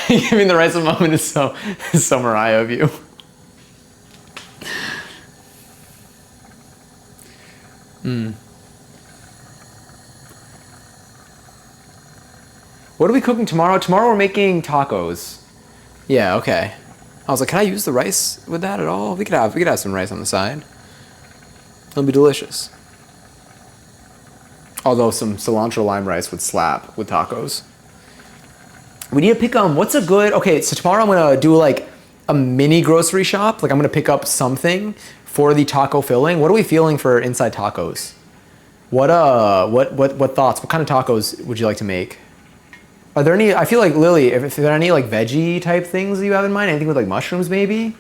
Giving the rice a moment is so Mariah of you. What are we cooking tomorrow? Tomorrow we're making tacos. Yeah, okay. I was like, can I use the rice with that at all? We could have some rice on the side. It'll be delicious. Although some cilantro lime rice would slap with tacos. We need to pick what's a good, okay, so tomorrow I'm gonna do like a mini grocery shop. Like I'm gonna pick up something for the taco filling. What are we feeling for inside tacos? What thoughts? What kind of tacos would you like to make? Are there any? I feel like Lily, if there are any like veggie type things that you have in mind, anything with like mushrooms maybe.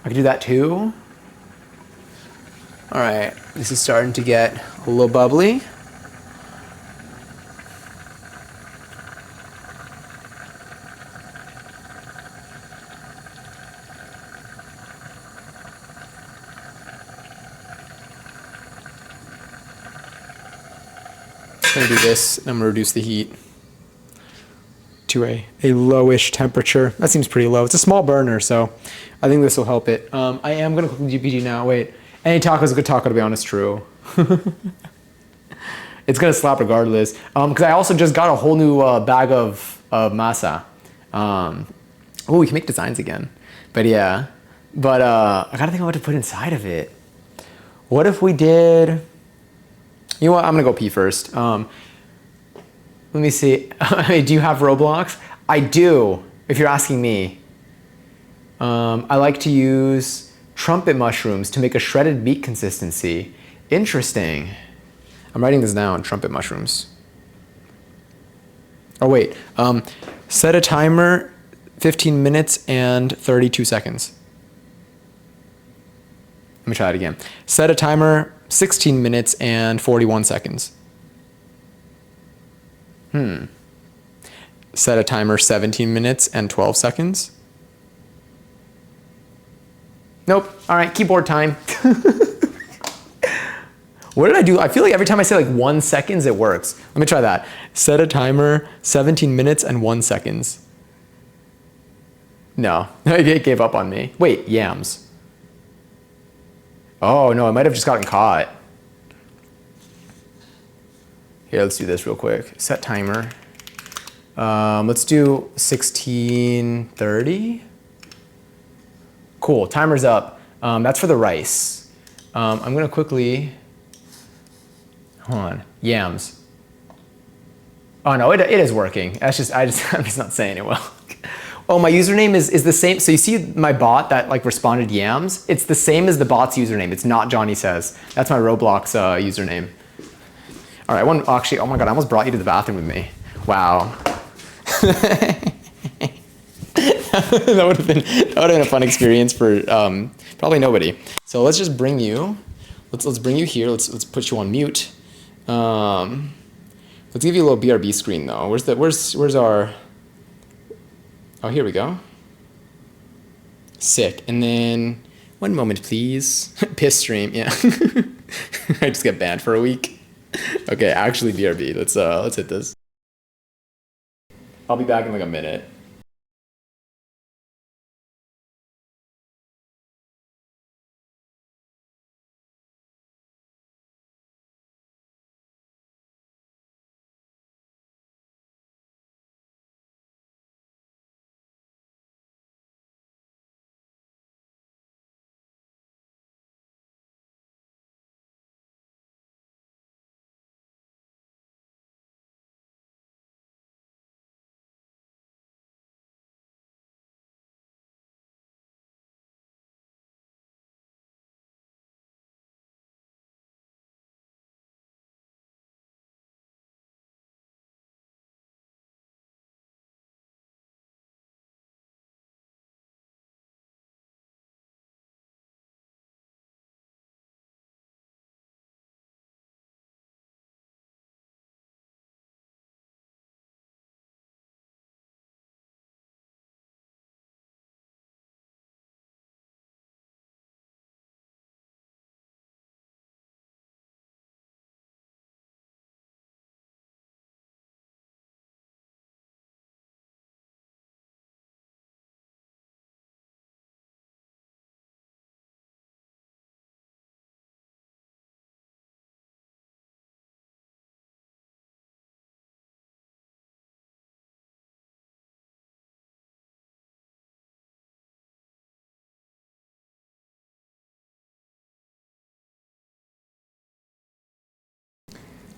I could do that too. All right, this is starting to get a little bubbly. I'm gonna do this, and I'm gonna reduce the heat to a lowish temperature. That seems pretty low. It's a small burner, so I think this will help it. I am gonna cook the GPG now. Wait, any taco is a good taco, to be honest. True. It's gonna slap regardless. Because I also just got a whole new bag of masa. Oh, we can make designs again. But yeah, I gotta think of what to put inside of it. What if we did? You know what? I'm gonna go pee first. Let me see. Do you have Roblox? I do, if you're asking me. I like to use trumpet mushrooms to make a shredded meat consistency. Interesting. I'm writing this down, trumpet mushrooms. Oh wait, set a timer 15 minutes and 32 seconds. Let me try it again. Set a timer 16 minutes and 41 seconds. Set a timer 17 minutes and 12 seconds. Nope. All right, keyboard time. What did I do? I feel like every time I say like 1 second, it works. Let me try that. Set a timer 17 minutes and 1 second. No, it gave up on me. Wait, yams. Oh no, I might have just gotten caught. Here, let's do this real quick. Set timer. Let's do 1630. Cool, timer's up. That's for the rice. I'm gonna quickly, hold on, yams. Oh no, it is working. I'm just not saying it well. Oh, my username is the same. So you see my bot that like responded yams? It's the same as the bot's username. It's not Johnny Says. That's my Roblox username. All right, actually, oh my God, I almost brought you to the bathroom with me. Wow. that would have been a fun experience for probably nobody. So let's just bring you. Let's bring you here. Let's put you on mute. Let's give you a little BRB screen though. Where's our? Oh, here we go. Sick. And then one moment, please. Piss stream. Yeah. I just get banned for a week. Okay, actually BRB. Let's hit this. I'll be back in like a minute.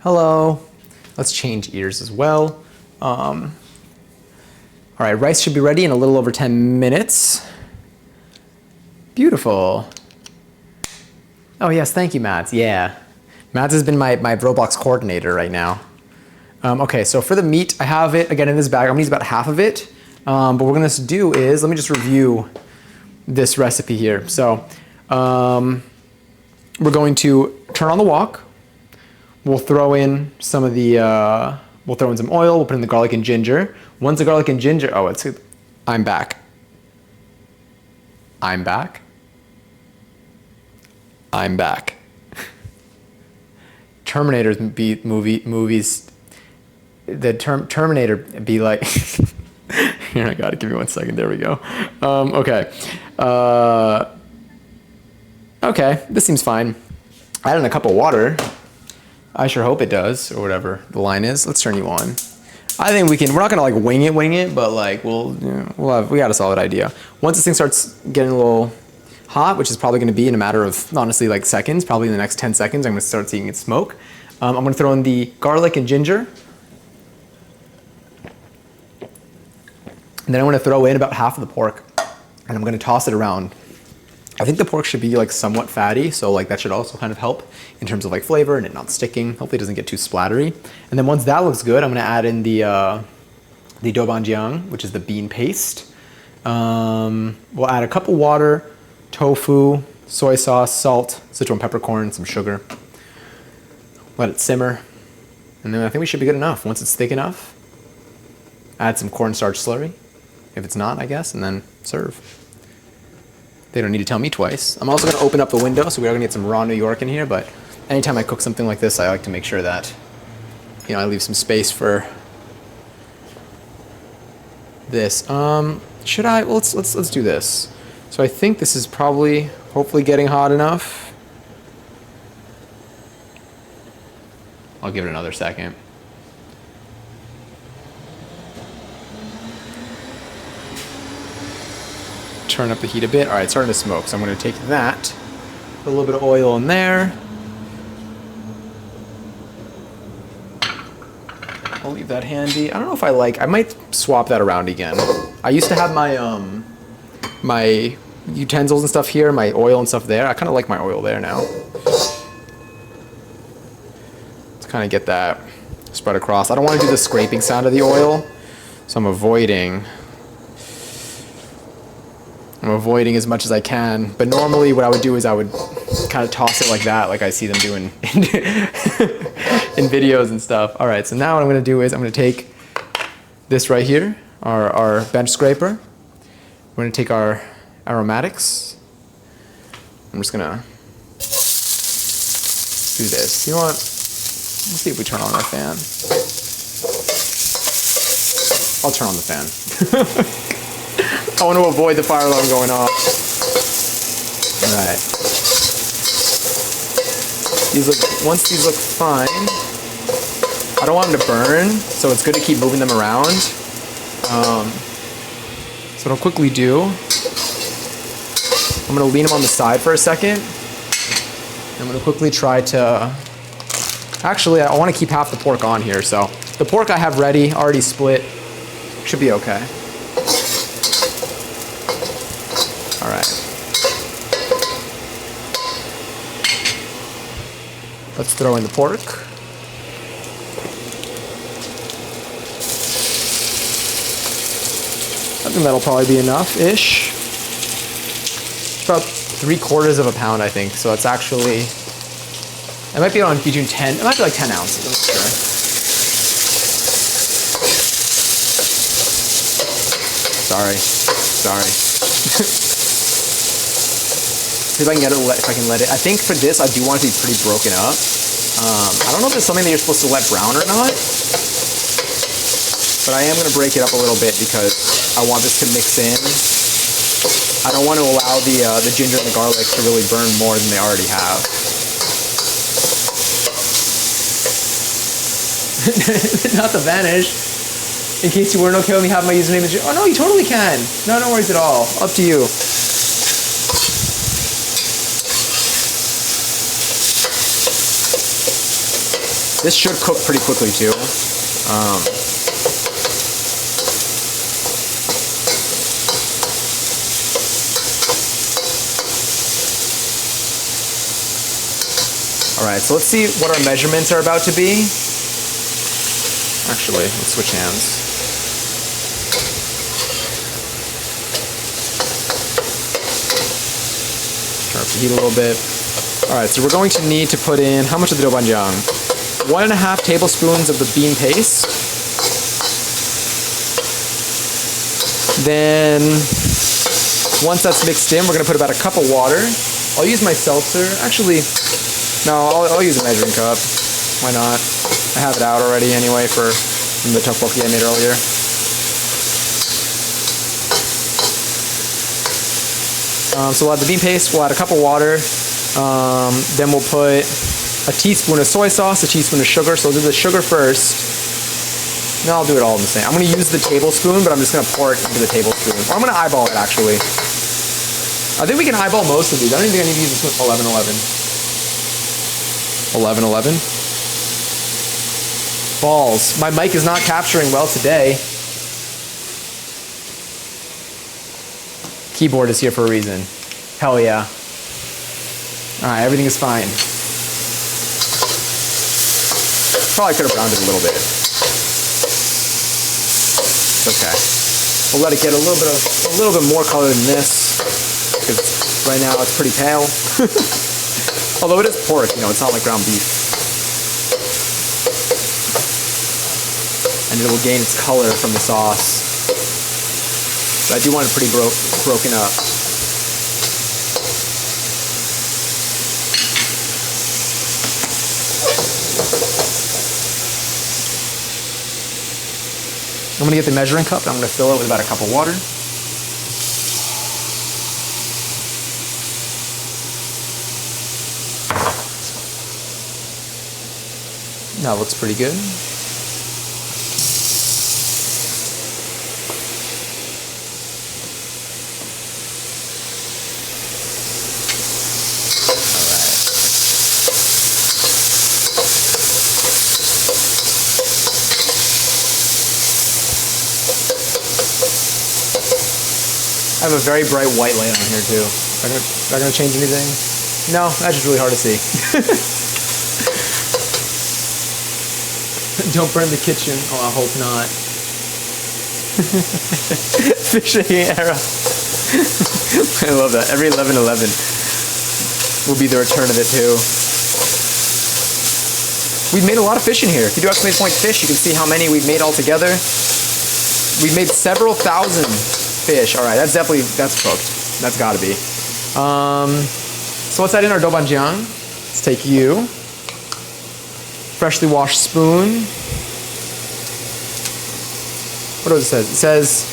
Hello. Let's change ears as well. All right, rice should be ready in a little over 10 minutes. Beautiful. Oh yes, thank you, Matt. Yeah. Mads has been my Roblox coordinator right now. Okay, so for the meat, I have it again in this bag. I'm gonna use about half of it. But what we're gonna do is, let me just review this recipe here. So we're going to turn on the wok. We'll throw in some of the, we'll throw in some oil. We'll put in the garlic and ginger. Once the garlic and ginger, oh, I'm back. I'm back. I'm back. Terminator's movies. The Terminator be like. Here, I got it. Give me 1 second. There we go. Okay. Okay, this seems fine. I added a cup of water. I sure hope it does, or whatever the line is. Let's turn you on. I think we can. We're not gonna like wing it, but like we got a solid idea. Once this thing starts getting a little hot, which is probably gonna be in a matter of honestly like seconds, probably in the next 10 seconds, I'm gonna start seeing it smoke. I'm gonna throw in the garlic and ginger. And then I'm gonna throw in about half of the pork, and I'm gonna toss it around. I think the pork should be like somewhat fatty, so like that should also kind of help in terms of like flavor and it not sticking. Hopefully it doesn't get too splattery. And then once that looks good, I'm gonna add in the doubanjiang, which is the bean paste. We'll add a cup of water, tofu, soy sauce, salt, Sichuan peppercorn, some sugar. Let it simmer. And then I think we should be good enough. Once it's thick enough, add some cornstarch slurry. If it's not, I guess, and then serve. They don't need to tell me twice. I'm also gonna open up the window, so we are gonna get some raw New York in here, but anytime I cook something like this, I like to make sure that, you know, I leave some space for this. Should I? Well, let's do this. So I think this is probably, hopefully getting hot enough. I'll give it another second. Turn up the heat a bit. All right, it's starting to smoke, so I'm going to take that, put a little bit of oil in there. I'll leave that handy. I don't know if I might swap that around again. I used to have my my utensils and stuff here, my oil and stuff there. I kind of like my oil there now. Let's kind of get that spread across. I don't want to do the scraping sound of the oil, so I'm avoiding as much as I can, but normally what I would do is I would kind of toss it like that, like I see them doing in videos and stuff. All right, so now what I'm gonna do is I'm gonna take this right here, our bench scraper. We're gonna take our aromatics. I'm just gonna do this. You know what? Let's see if we turn on our fan. I'll turn on the fan. I want to avoid the fire alarm going off. All right. Once these look fine, I don't want them to burn, so it's good to keep moving them around. So what I'll quickly do, I'm going to lean them on the side for a second. I'm going to quickly try to, actually I want to keep half the pork on here, so the pork I have ready, already split, should be okay. All right. Let's throw in the pork. I think that'll probably be enough-ish. About 3/4 of a pound, I think. So it's actually, it might be on between 10, it might be like 10 ounces, I'm not sure. Sorry. See if I can get it, if I can let it. I think for this, I do want it to be pretty broken up. I don't know if it's something that you're supposed to let brown or not, but I am going to break it up a little bit because I want this to mix in. I don't want to allow the ginger and the garlic to really burn more than they already have. Not to vanish. In case you weren't okay with me having my username as oh no, you totally can. No worries at all. Up to you. This should cook pretty quickly too. All right, so let's see what our measurements are about to be. Actually, let's switch hands. Turn up the heat a little bit. All right, so we're going to need to put in, how much of the doubanjiang? 1.5 tablespoons of the bean paste. Then, once that's mixed in, we're gonna put about a cup of water. I'll use my seltzer. Actually, no, I'll use a measuring cup. Why not? I have it out already anyway from the tteokbokki I made earlier. So we'll add the bean paste, we'll add a cup of water, then we'll put a teaspoon of soy sauce, a teaspoon of sugar. So we'll do the sugar first. No, I'll do it all in the same. I'm going to use the tablespoon, but I'm just going to pour it into the tablespoon. Or I'm going to eyeball it, actually. I think we can eyeball most of these. I don't even think I need to use this 11-11. 11-11. Balls. My mic is not capturing well today. Keyboard is here for a reason. Hell yeah. Alright, everything is fine. Probably could have browned it a little bit. It's okay. We'll let it get a little bit more color than this, because right now it's pretty pale. Although it is pork, you know, it's not like ground beef. And it will gain its color from the sauce. But I do want it pretty broken up. I'm going to get the measuring cup and I'm going to fill it with about a cup of water. That looks pretty good. I have a very bright white light on here too. Is that gonna change anything? No, that's just really hard to see. Don't burn the kitchen. Oh, I hope not. Fishing era. I love that. Every 11-11 will be the return of it too. We've made a lot of fish in here. If you do exclamation point fish, you can see how many we've made all together. We've made several thousand fish. All right, that's cooked. That's got to be. So let's add in our doubanjiang. Let's take you. Freshly washed spoon. What does it say? It says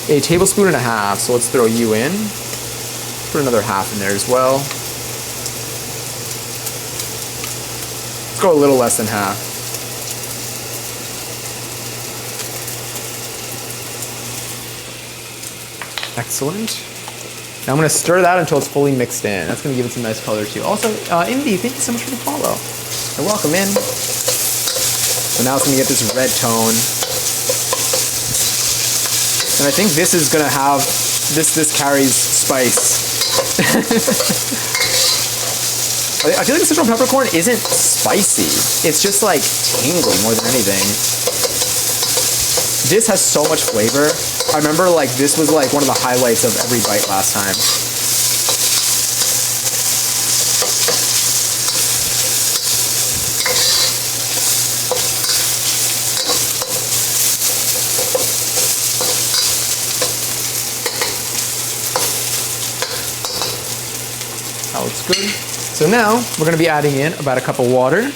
a tablespoon and a half. So let's throw you in. Put another half in there as well. Let's go a little less than half. Excellent. Now I'm going to stir that until it's fully mixed in. That's going to give it some nice color too. Also, Indy, thank you so much for the follow. You're welcome in. So now it's going to get this red tone. And I think this is going to have, this carries spice. I feel like the Sichuan peppercorn isn't spicy. It's just like tingling more than anything. This has so much flavor. I remember like this was like one of the highlights of every bite last time. That looks good. So now we're going to be adding in about a cup of water.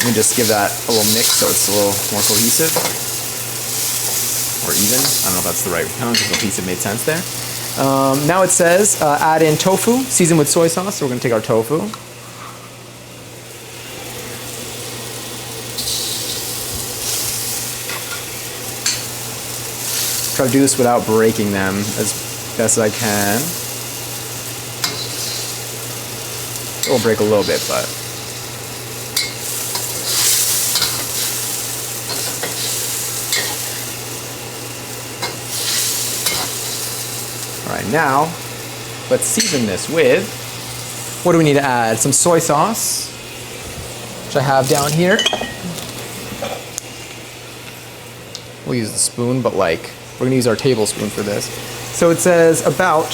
And just give that a little mix so it's a little more cohesive. Or even. I don't know if that's the right term, because cohesive made sense there. Now it says add in tofu, seasoned with soy sauce. So we're going to take our tofu. Try to do this without breaking them as best as I can. It will break a little bit, but... right, now let's season this with, what do we need to add? Some soy sauce, which I have down here. We'll use the spoon, but like, we're gonna use our tablespoon for this. So it says about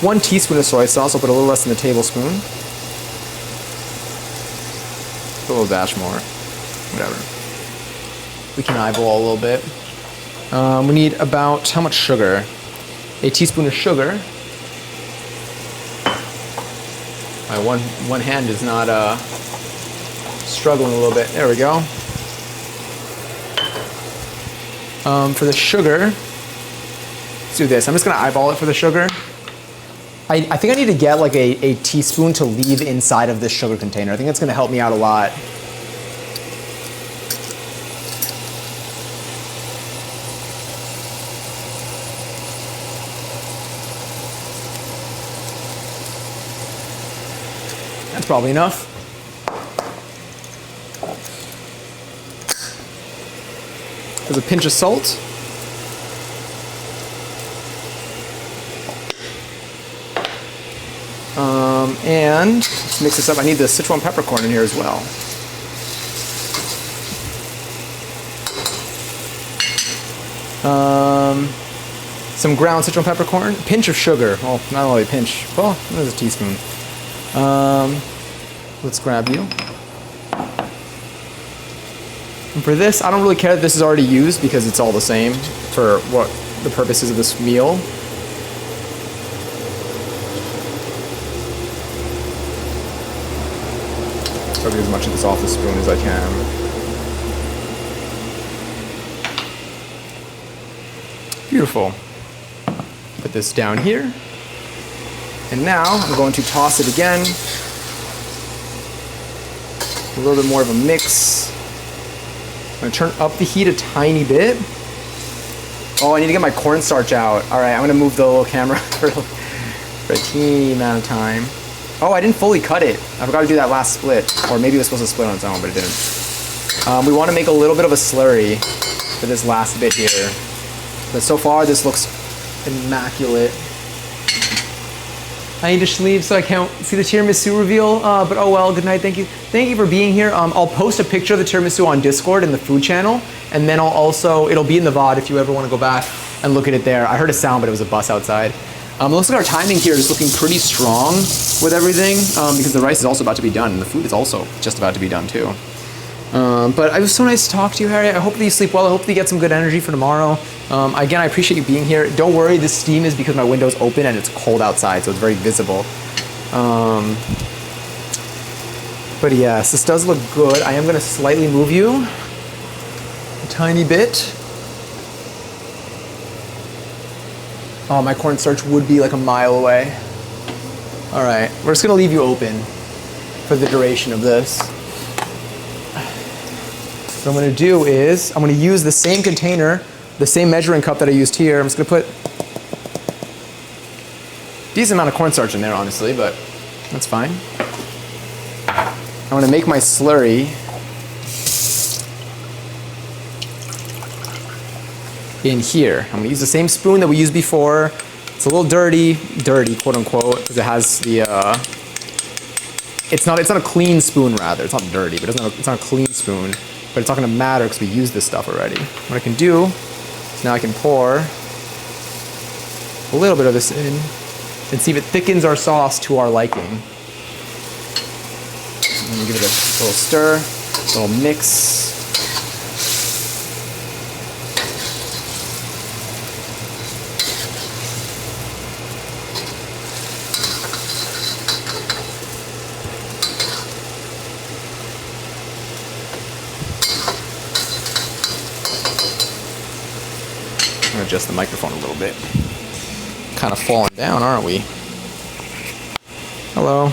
1 teaspoon of soy sauce. I'll put a little less than a tablespoon. A little dash more, whatever. We can eyeball a little bit. We need about, how much sugar? A teaspoon of sugar. My one hand is not struggling a little bit. There we go. For the sugar, let's do this. I'm just gonna eyeball it for the sugar. I think I need to get like a teaspoon to leave inside of this sugar container. I think that's gonna help me out a lot. That's probably enough. There's a pinch of salt. And let's mix this up. I need the Sichuan peppercorn in here as well. Some ground Sichuan peppercorn, pinch of sugar. Well, not only a pinch. Well, there's a teaspoon. Let's grab you. And for this, I don't really care that this is already used because it's all the same for what the purposes of this meal. Try to get as much of this off the spoon as I can. Beautiful. Put this down here. And now I'm going to toss it again. A little bit more of a mix. I'm gonna turn up the heat a tiny bit. Oh, I need to get my cornstarch out. All right, I'm gonna move the little camera for a teeny amount of time. Oh, I didn't fully cut it. I forgot to do that last split. Or maybe it was supposed to split on its own, but it didn't. We wanna make a little bit of a slurry for this last bit here. But so far, this looks immaculate. I need to leave so I can't see the tiramisu reveal, but oh well, good night, thank you. Thank you for being here. I'll post a picture of the tiramisu on Discord in the food channel, and then it'll be in the VOD if you ever want to go back and look at it there. I heard a sound, but it was a bus outside. It looks like our timing here is looking pretty strong with everything, because the rice is also about to be done, and the food is also just about to be done too. But it was so nice to talk to you, Harry. I hope that you sleep well. I hope that you get some good energy for tomorrow. Again, I appreciate you being here. Don't worry, the steam is because my window's open and it's cold outside, so it's very visible. But yes, this does look good. I am going to slightly move you a tiny bit. Oh, my cornstarch would be like a mile away. All right, we're just going to leave you open for the duration of this. What I'm going to do is, I'm going to use the same container, the same measuring cup that I used here. I'm just going to put a decent amount of cornstarch in there, honestly, but that's fine. I'm going to make my slurry in here. I'm going to use the same spoon that we used before. It's a little dirty, quote unquote, because it has the, it's not a clean spoon rather. It's not dirty, but it's not a clean spoon. But it's not going to matter because we used this stuff already. What I can do is now I can pour a little bit of this in and see if it thickens our sauce to our liking. And give it a little stir, a little mix. Adjust the microphone a little bit. Kind of falling down, aren't we? Hello.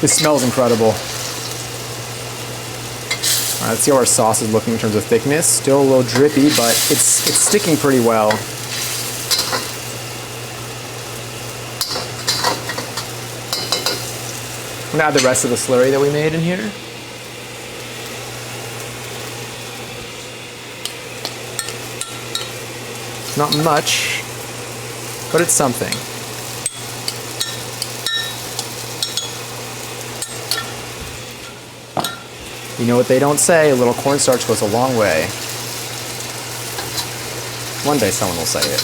This smells incredible. All right, let's see how our sauce is looking in terms of thickness. Still a little drippy, but it's sticking pretty well. I'm gonna add the rest of the slurry that we made in here. not much, but it's something. You know what they don't say, a little cornstarch goes a long way. One day someone will say it.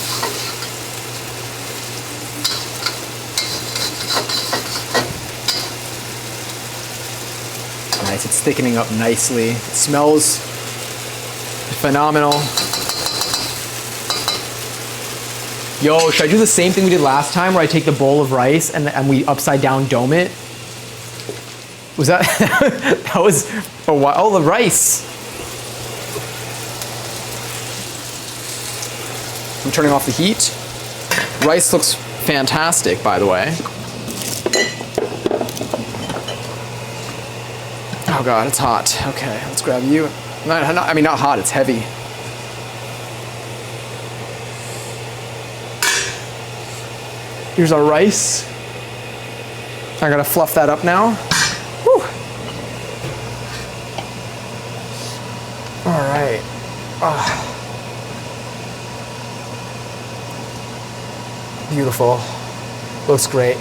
Nice, it's thickening up nicely. It smells phenomenal. Yo, should I do the same thing we did last time where I take the bowl of rice and we upside down dome it? Was that, that was a while, oh, the rice. I'm turning off the heat. Rice looks fantastic, by the way. Oh God, it's hot. Okay, let's grab you. I mean, not hot, it's heavy. Here's our rice. I gotta fluff that up now. Whew. All right. Beautiful. Looks great.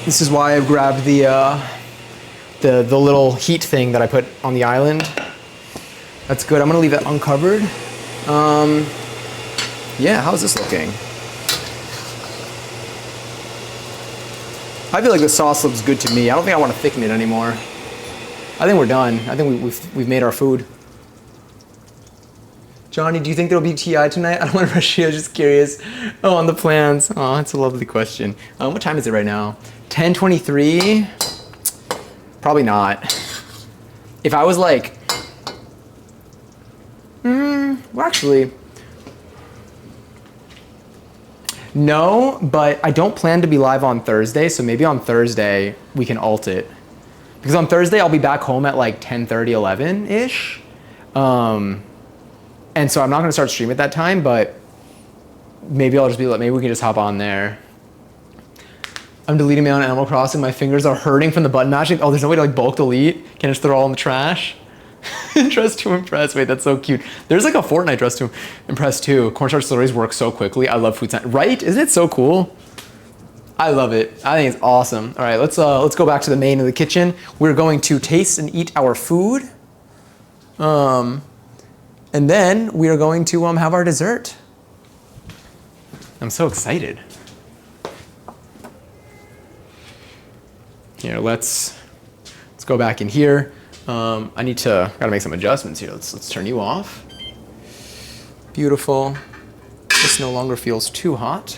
This is why I've grabbed the little heat thing that I put on the island. That's good. I'm gonna leave it uncovered. Yeah, how's this looking? I feel like the sauce looks good to me. I don't think I want to thicken it anymore. I think we're done. I think we've made our food. Johnny, do you think there'll be TI tonight? I don't want to rush you. I was just curious. Oh, on the plans. Oh, that's a lovely question. What time is it right now? 10:23? Probably not. If I was like, well, actually, no, but I don't plan to be live on Thursday, so maybe on Thursday we can alt it. Because on Thursday I'll be back home at like 10:30, 11-ish. And so I'm not gonna start streaming at that time, but maybe I'll just be like, maybe we can just hop on there. I'm deleting mail on Animal Crossing. My fingers are hurting from the button mashing. Oh, there's no way to like bulk delete? Can I just throw it all in the trash? Dress to impress. Wait, that's so cute. There's like a Fortnite dress to impress too. Cornstarch slurries work so quickly. I love food science. Right? Isn't it so cool? I love it. I think it's awesome. All right, let's go back to the main of the kitchen. We're going to taste and eat our food. And then we are going to have our dessert. I'm so excited. Here, let's go back in here. I gotta make some adjustments here. Let's turn you off. Beautiful. This no longer feels too hot.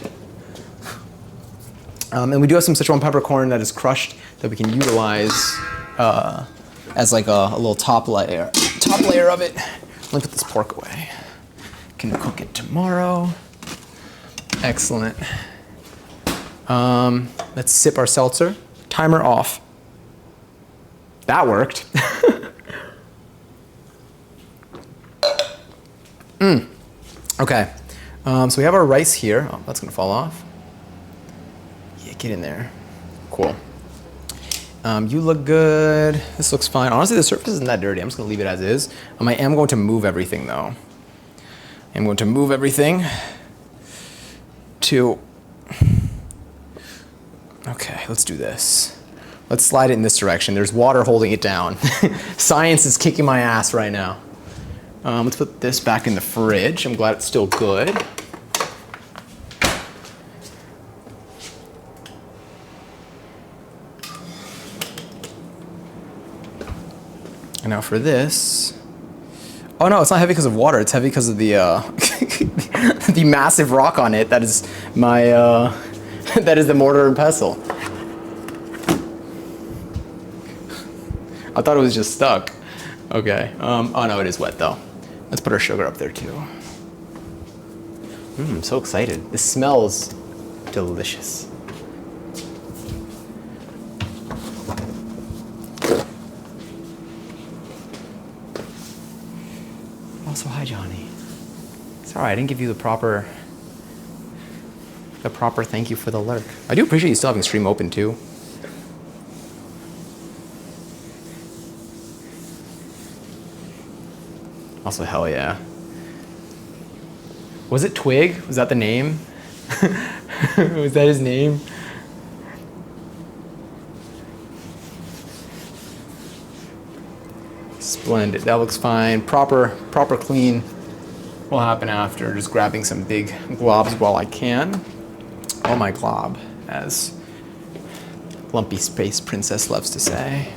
And we do have some Sichuan peppercorn that is crushed that we can utilize as like a little top layer of it. Let me put this pork away. Can cook it tomorrow. Excellent. Let's sip our seltzer. Timer off. That worked. Okay. So we have our rice here. Oh, that's gonna fall off. Yeah, get in there. Cool. You look good. This looks fine. Honestly, the surface isn't that dirty. I'm just gonna leave it as is. I am going to move everything though. I'm going to move everything to, okay, let's do this. Let's slide it in this direction. There's water holding it down. Science is kicking my ass right now. Let's put this back in the fridge. I'm glad it's still good. And now for this. Oh no, it's not heavy because of water. It's heavy because of the the massive rock on it. That is my that is the mortar and pestle. I thought it was just stuck. Okay. Oh no, it is wet though. Let's put our sugar up there too. I'm so excited. This smells delicious. Also, hi Johnny. Sorry, I didn't give you the proper thank you for the lurk. I do appreciate you still having stream open too. Also, hell yeah. Was it Twig? Was that the name? Was that his name? Splendid. That looks fine. Proper clean will happen after. Just grabbing some big globs while I can. Oh my glob, as Lumpy Space Princess loves to say.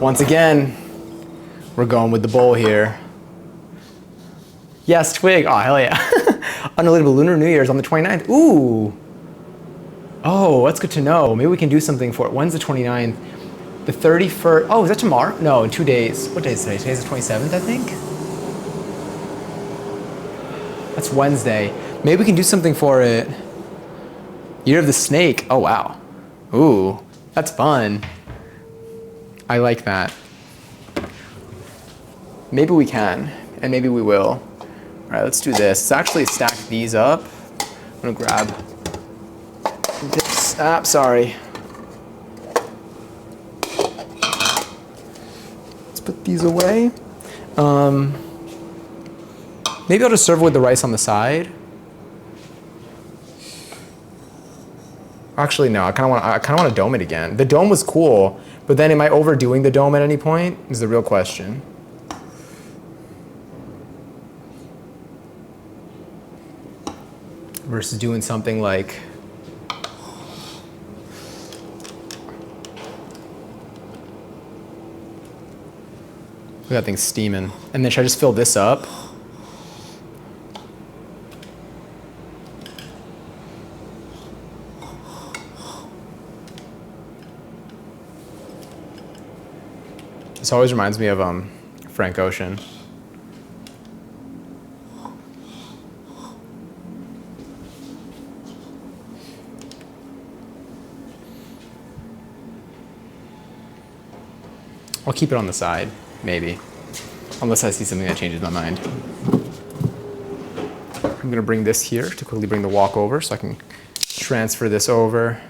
Once again, we're going with the bowl here. Yes, Twig. Oh, hell yeah. Unrelated Lunar New Year's on the 29th. Ooh. Oh, that's good to know. Maybe we can do something for it. When's the 29th? The 31st. Oh, is that tomorrow? No, in 2 days. What day is today? Today's the 27th, I think. That's Wednesday. Maybe we can do something for it. Year of the Snake. Oh, wow. Ooh, that's fun. I like that. Maybe we can, and maybe we will. All right, let's do this. Let's actually stack these up. I'm gonna grab this. Sorry. Let's put these away. Maybe I'll just serve it with the rice on the side. Actually, no. I kind of want to dome it again. The dome was cool, but then am I overdoing the dome at any point? Is the real question. Versus doing something like look at that thing steaming. And then should I just fill this up? This always reminds me of Frank Ocean. I'll keep it on the side, maybe. Unless I see something that changes my mind. I'm gonna bring this here to quickly bring the wok over so I can transfer this over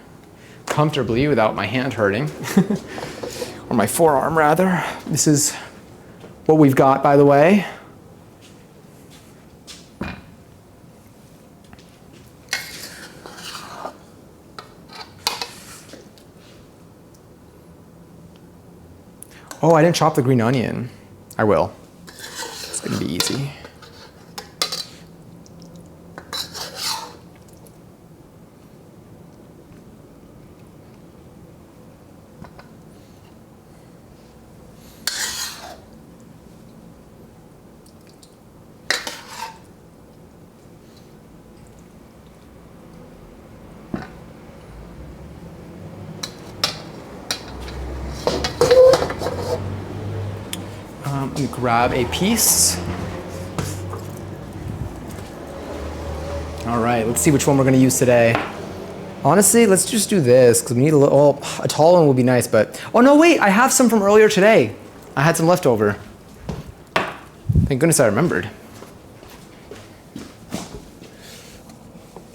comfortably without my hand hurting. Or my forearm, rather. This is what we've got, by the way. Oh, I didn't chop the green onion. I will. It's gonna be easy. Let me grab a piece. All right, let's see which one we're gonna use today. Honestly, let's just do this because we need a little, a tall one would be nice, but, oh no, wait, I have some from earlier today. I had some left over. Thank goodness I remembered.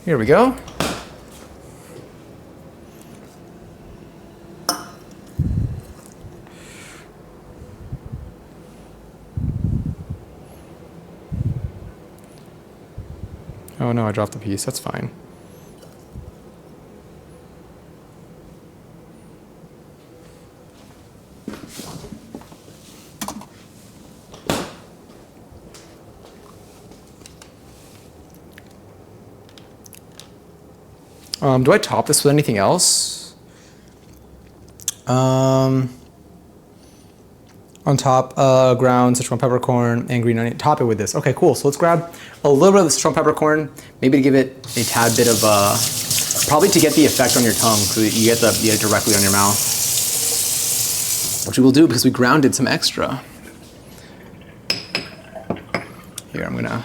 Here we go. Oh no, I dropped the piece. That's fine. Do I top this with anything else? On top, ground Sichuan peppercorn and green onion. Top it with this. Okay, cool. So let's grab a little bit of the Sichuan peppercorn, maybe to give it a tad bit of, probably to get the effect on your tongue, so that you get it directly on your mouth. Which we will do because we grounded some extra. Here, I'm gonna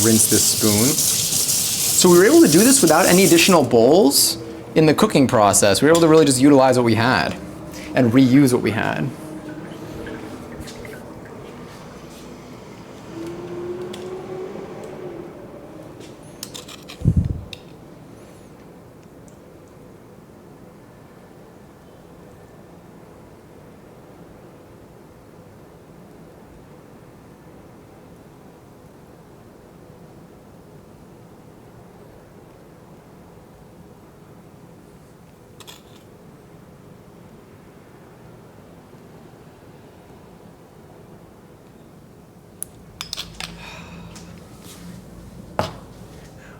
rinse this spoon. So we were able to do this without any additional bowls in the cooking process. We were able to really just utilize what we had and reuse what we had.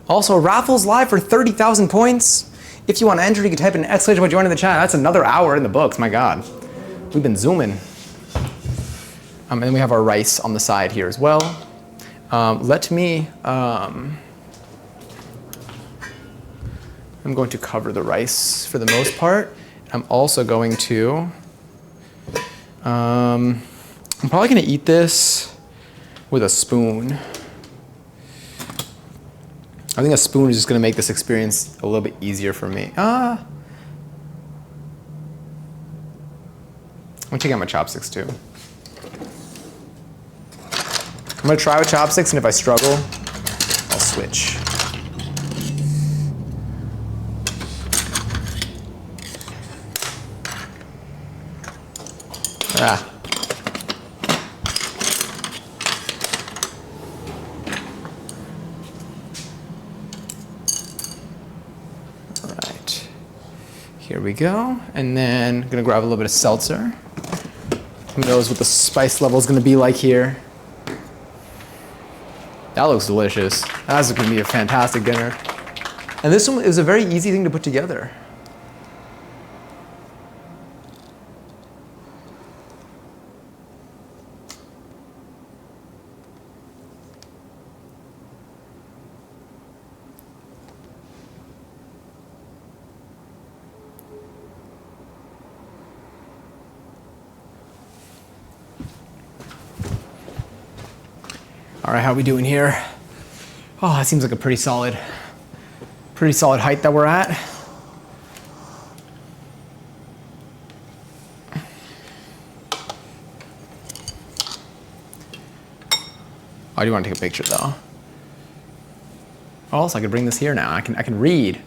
Also, raffles live for 30,000 points. If you want to enter, you can type in exclamation point join in the chat. That's another hour in the books. My God, we've been zooming. And then we have our rice on the side here as well. Let me. I'm going to cover the rice for the most part. I'm also going to. I'm probably going to eat this with a spoon. I think a spoon is just going to make this experience a little bit easier for me. I'm taking out my chopsticks too. I'm going to try with chopsticks, and if I struggle, I'll switch. Ah. Here we go, and then I'm gonna grab a little bit of seltzer. Who knows what the spice level is gonna be like here. That looks delicious. That's gonna be a fantastic dinner. And this one is a very easy thing to put together. All right, how are we doing here? Oh, that seems like a pretty solid height that we're at. I do want to take a picture though. Oh, so I can bring this here now. I can read.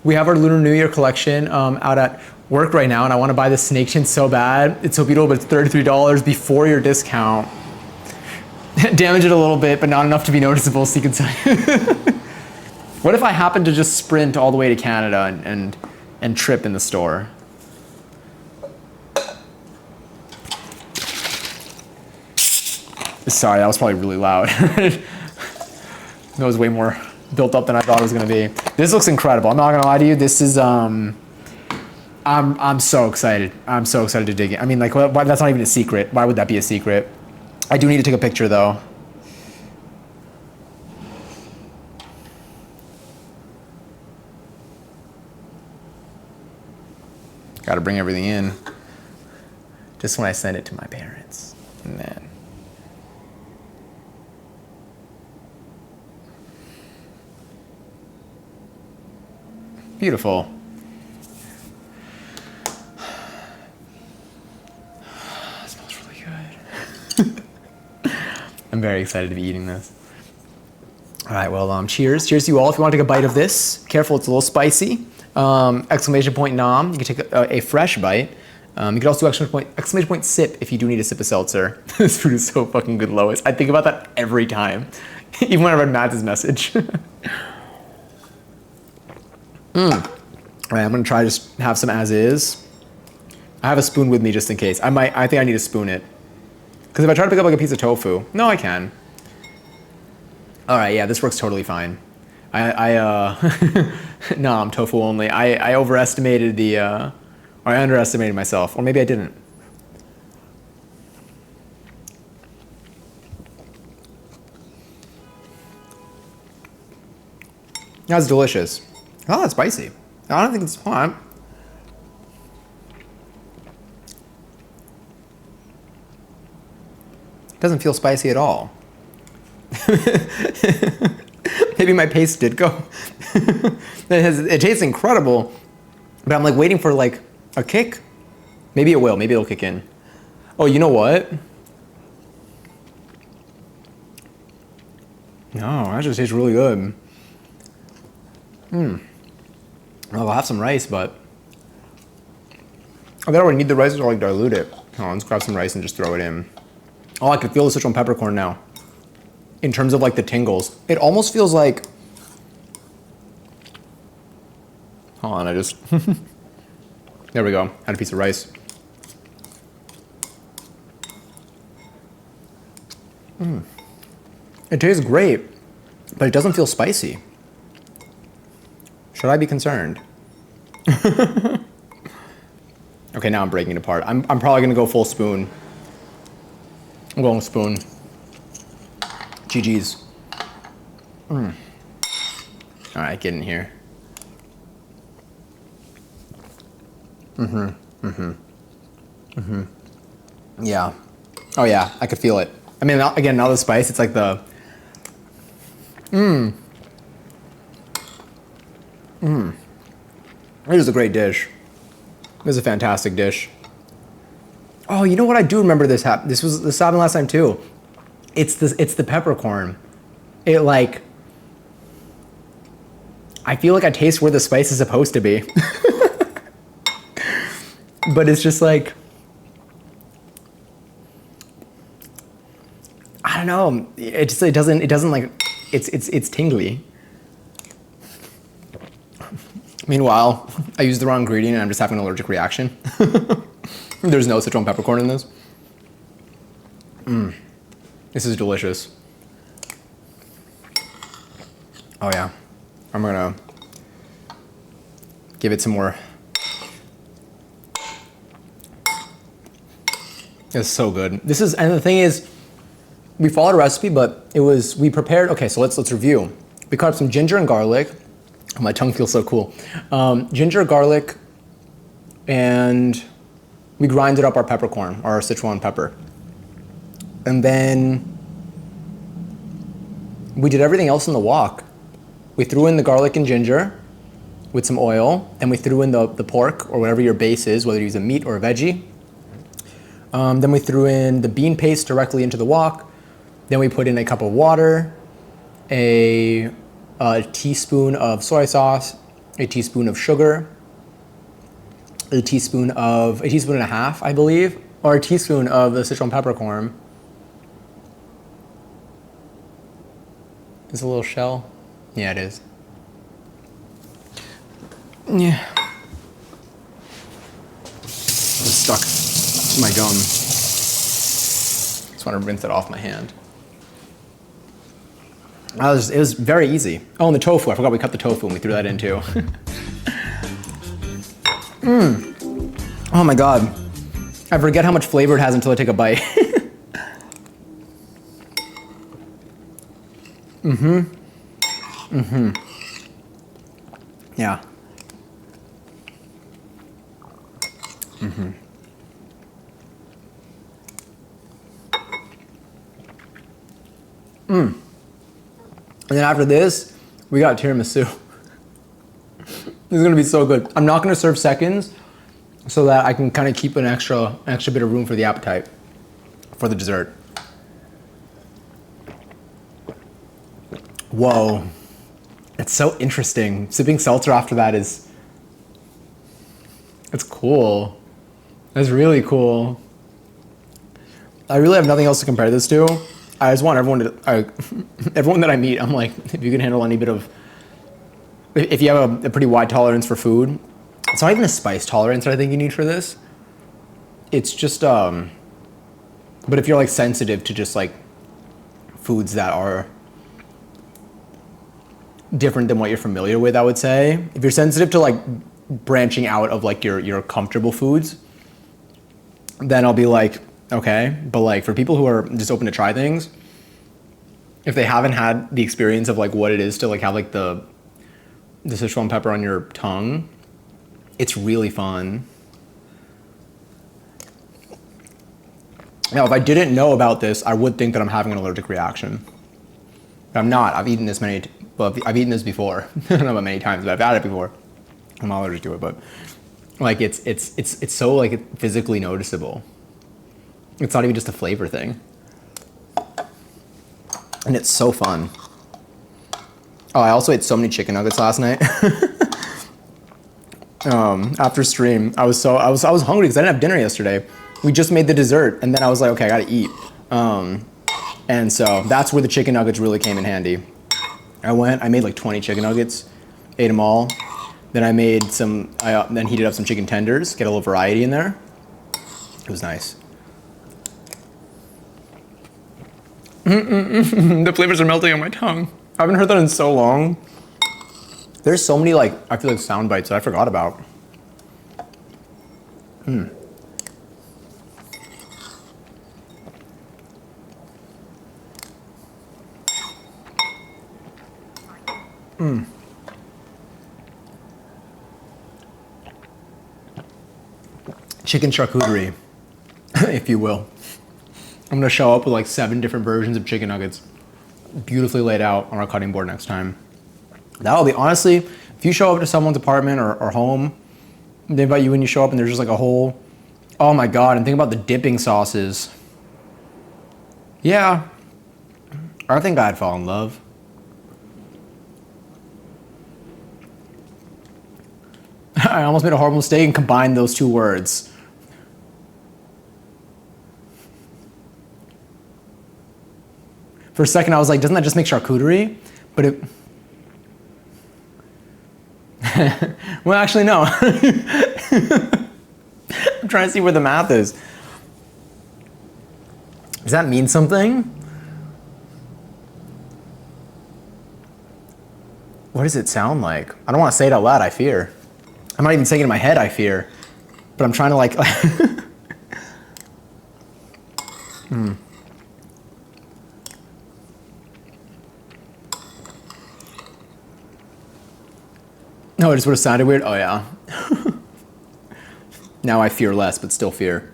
We have our Lunar New Year collection out at work right now, and I want to buy the snake chin so bad. It's so beautiful, but it's $33 before your discount. Damage it a little bit, but not enough to be noticeable, so you can say. What if I happen to just sprint all the way to Canada and trip in the store? Sorry, that was probably really loud. That was way more built up than I thought it was gonna be. This looks incredible. I'm not gonna lie to you. This is I'm so excited. I'm so excited to dig in. I mean, like, why, that's not even a secret. Why would that be a secret? I do need to take a picture though. Got to bring everything in. Just when I send it to my parents, and then. Beautiful. It smells really good. I'm very excited to be eating this. All right, well, cheers. Cheers to you all. If you want to take a bite of this, careful, it's a little spicy. Exclamation point nom. You can take a fresh bite. You can also do exclamation point sip if you do need a sip of seltzer. This food is so fucking good, Lois. I think about that every time, even when I read Matt's message. All right, I'm gonna try just have some as is. I have a spoon with me just in case. I think I need to spoon it. Because if I try to pick up like a piece of tofu, no, I can. All right, yeah, this works totally fine. No, I'm tofu only. I overestimated or I underestimated myself, or maybe I didn't. That's delicious. Oh, it's spicy. I don't think it's hot. It doesn't feel spicy at all. Maybe my paste did go. It tastes incredible, but I'm like waiting for like a kick. Maybe it will. Maybe it'll kick in. Oh, you know what? No, that just tastes really good. I'll have some rice, but I don't really need the rice to like dilute it. Hold on, let's grab some rice and just throw it in. Oh, I can feel the Sichuan peppercorn now. In terms of like the tingles, it almost feels like. Hold on, I just. There we go. Had a piece of rice. It tastes great, but it doesn't feel spicy. Should I be concerned? Okay, now I'm breaking it apart. I'm probably gonna go full spoon. I'm going spoon. GG's. All right, get in here. Yeah. Oh yeah, I could feel it. I mean, again, now the spice, it's like the... It is a great dish. It is a fantastic dish. Oh, you know what? I do remember this happened. This happened last time too. It's the peppercorn. It like... I feel like I taste where the spice is supposed to be. But it's just like... I don't know. It doesn't like... It's tingly. Meanwhile, I used the wrong ingredient and I'm just having an allergic reaction. There's no Sichuan peppercorn in this. This is delicious. Oh yeah. I'm gonna give it some more. It's so good. And the thing is, we followed a recipe, but we prepared, okay, so let's review. We cut up some ginger and garlic. Oh, my tongue feels so cool. Ginger, garlic, and we grinded up our peppercorn, our Sichuan pepper. And then we did everything else in the wok. We threw in the garlic and ginger with some oil, and we threw in the pork, or whatever your base is, whether you use a meat or a veggie. Then we threw in the bean paste directly into the wok. Then we put in a cup of water, a teaspoon of soy sauce, a teaspoon of sugar, a teaspoon and a half, I believe, or a teaspoon of the Sichuan peppercorn. Is it a little shell? Yeah, it is. Yeah. It's stuck to my gum. Just want to rinse it off my hand. It was very easy. Oh, and the tofu. I forgot we cut the tofu and we threw that in too. Oh my God. I forget how much flavor it has until I take a bite. Yeah. And then after this, we got tiramisu. This is gonna be so good. I'm not gonna serve seconds so that I can kind of keep an extra bit of room for the appetite for the dessert. Whoa, it's so interesting. Sipping seltzer after that it's cool. That's really cool. I really have nothing else to compare this to. I just want everyone that I meet, I'm like, if you can handle any bit of, if you have a pretty wide tolerance for food, it's not even a spice tolerance that I think you need for this. It's just, but if you're like sensitive to just like foods that are different than what you're familiar with, I would say. If you're sensitive to like branching out of like your comfortable foods, then I'll be like, okay. But like for people who are just open to try things, if they haven't had the experience of like what it is to like have like the Sichuan pepper on your tongue, it's really fun. Now, if I didn't know about this, I would think that I'm having an allergic reaction. But I'm not. I've eaten this I've eaten this before. I don't know about many times, but I've had it before. I'm not allergic to it, but like it's so like physically noticeable. It's not even just a flavor thing. And it's so fun. Oh, I also ate so many chicken nuggets last night. After stream, I was hungry because I didn't have dinner yesterday. We just made the dessert, and then I was like, okay, I gotta eat. And so that's where the chicken nuggets really came in handy. I made like 20 chicken nuggets, ate them all. Then I then heated up some chicken tenders, get a little variety in there. It was nice. The flavors are melting on my tongue. I haven't heard that in so long. There's so many like, I feel like sound bites that I forgot about. Chicken charcuterie, if you will. I'm gonna show up with like 7 different versions of chicken nuggets, beautifully laid out on our cutting board next time. That'll be, honestly, if you show up to someone's apartment or home, they invite you in, you show up and there's just like a whole, oh my God, and think about the dipping sauces. Yeah, I think I'd fall in love. I almost made a horrible mistake and combined those 2 words. For a second, I was like, doesn't that just make charcuterie? But it... well, actually, no. I'm trying to see where the math is. Does that mean something? What does it sound like? I don't want to say it out loud, I fear. I'm not even saying it in my head, I fear. But I'm trying to like... No, it just would have sounded weird? Oh, yeah. Now I fear less, but still fear.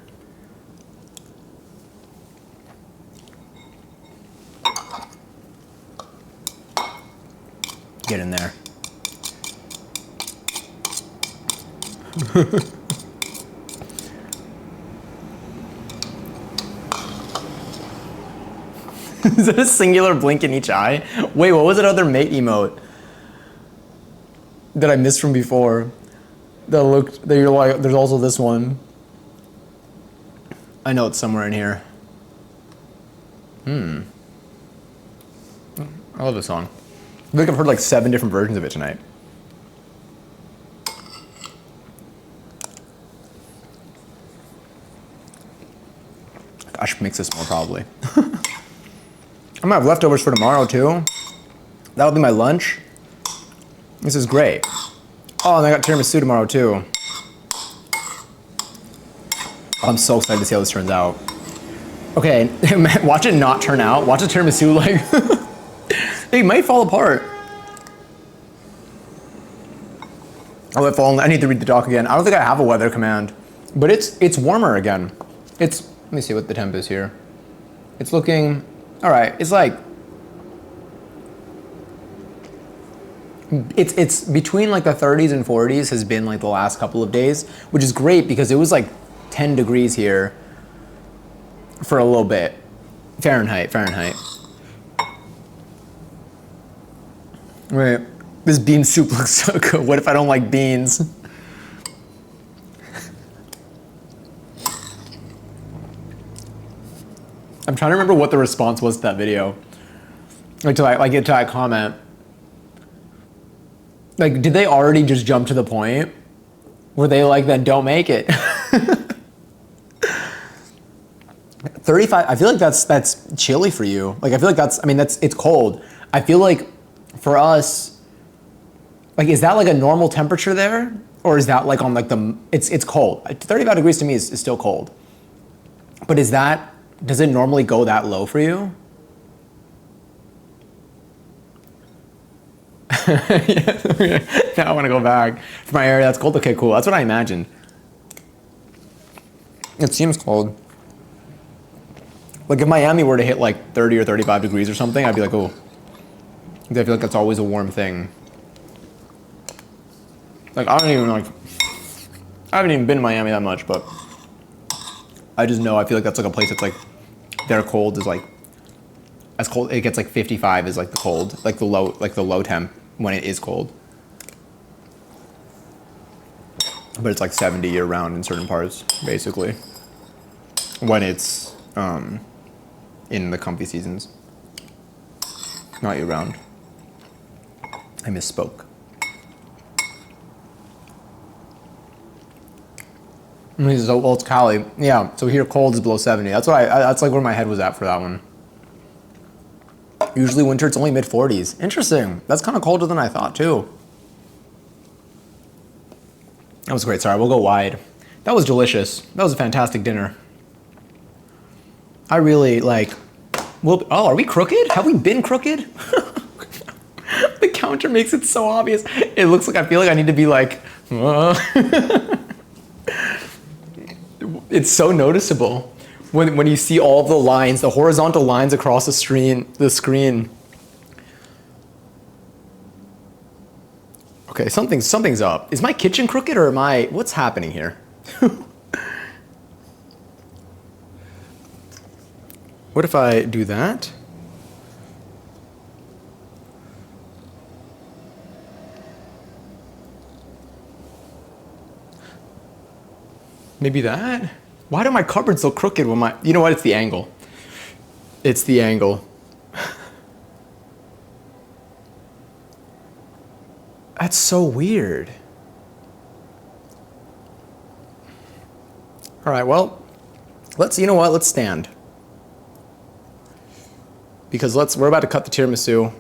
Get in there. Is that a singular blink in each eye? Wait, what was that other mate emote that I missed from before? That you're like, there's also this one. I know it's somewhere in here. I love this song. I feel like I've heard like 7 different versions of it tonight. I should mix this more probably. I might have leftovers for tomorrow too. That'll be my lunch. This is great. Oh, and I got tiramisu tomorrow too. I'm so excited to see how this turns out. Okay, watch it not turn out. Watch the tiramisu like, it might fall apart. Oh, it fall. I need to read the doc again. I don't think I have a weather command, but it's warmer again. Let me see what the temp is here. It's looking, all right. It's like, it's between like the 30s and 40s has been like the last couple of days, which is great because it was like 10 degrees here for a little bit. Fahrenheit. Wait, this bean soup looks so good. What if I don't like beans? I'm trying to remember what the response was to that video. Until I comment. Like, did they already just jump to the point? Were they like, then don't make it? 35, I feel like that's chilly for you. Like, I feel like it's cold. I feel like for us, like, is that like a normal temperature there? Or is that like on like it's cold. 35 degrees to me is still cold. But does it normally go that low for you? Yeah. Now I want to go back. For my area, that's cold. Okay, cool. That's what I imagined. It seems cold. Like if Miami were to hit like 30 or 35 degrees or something, I'd be like, oh. I feel like that's always a warm thing. Like I haven't even been to Miami that much, but I just know I feel like that's like a place that's like their cold is like as cold. It gets like 55 is like the cold, like the low temp when it is cold. But it's like 70 year round in certain parts, basically. When it's in the comfy seasons, not year round. I misspoke. Well, it's Cali. Yeah, so here cold is below 70. That's like where my head was at for that one. Usually winter, it's only mid-40s. Interesting. That's kind of colder than I thought, too. That was great. Sorry, we'll go wide. That was delicious. That was a fantastic dinner. I really, like... Well, oh, are we crooked? Have we been crooked? The counter makes it so obvious. It looks like I feel like I need to be like... It's so noticeable. When you see all of the lines, the horizontal lines across the screen. Okay, something's up. Is my kitchen crooked or what's happening here? What if I do that? Maybe that? Why do my cupboards look crooked when you know what, it's the angle. It's the angle. That's so weird. All right, well, you know what, let's stand. Because we're about to cut the tiramisu.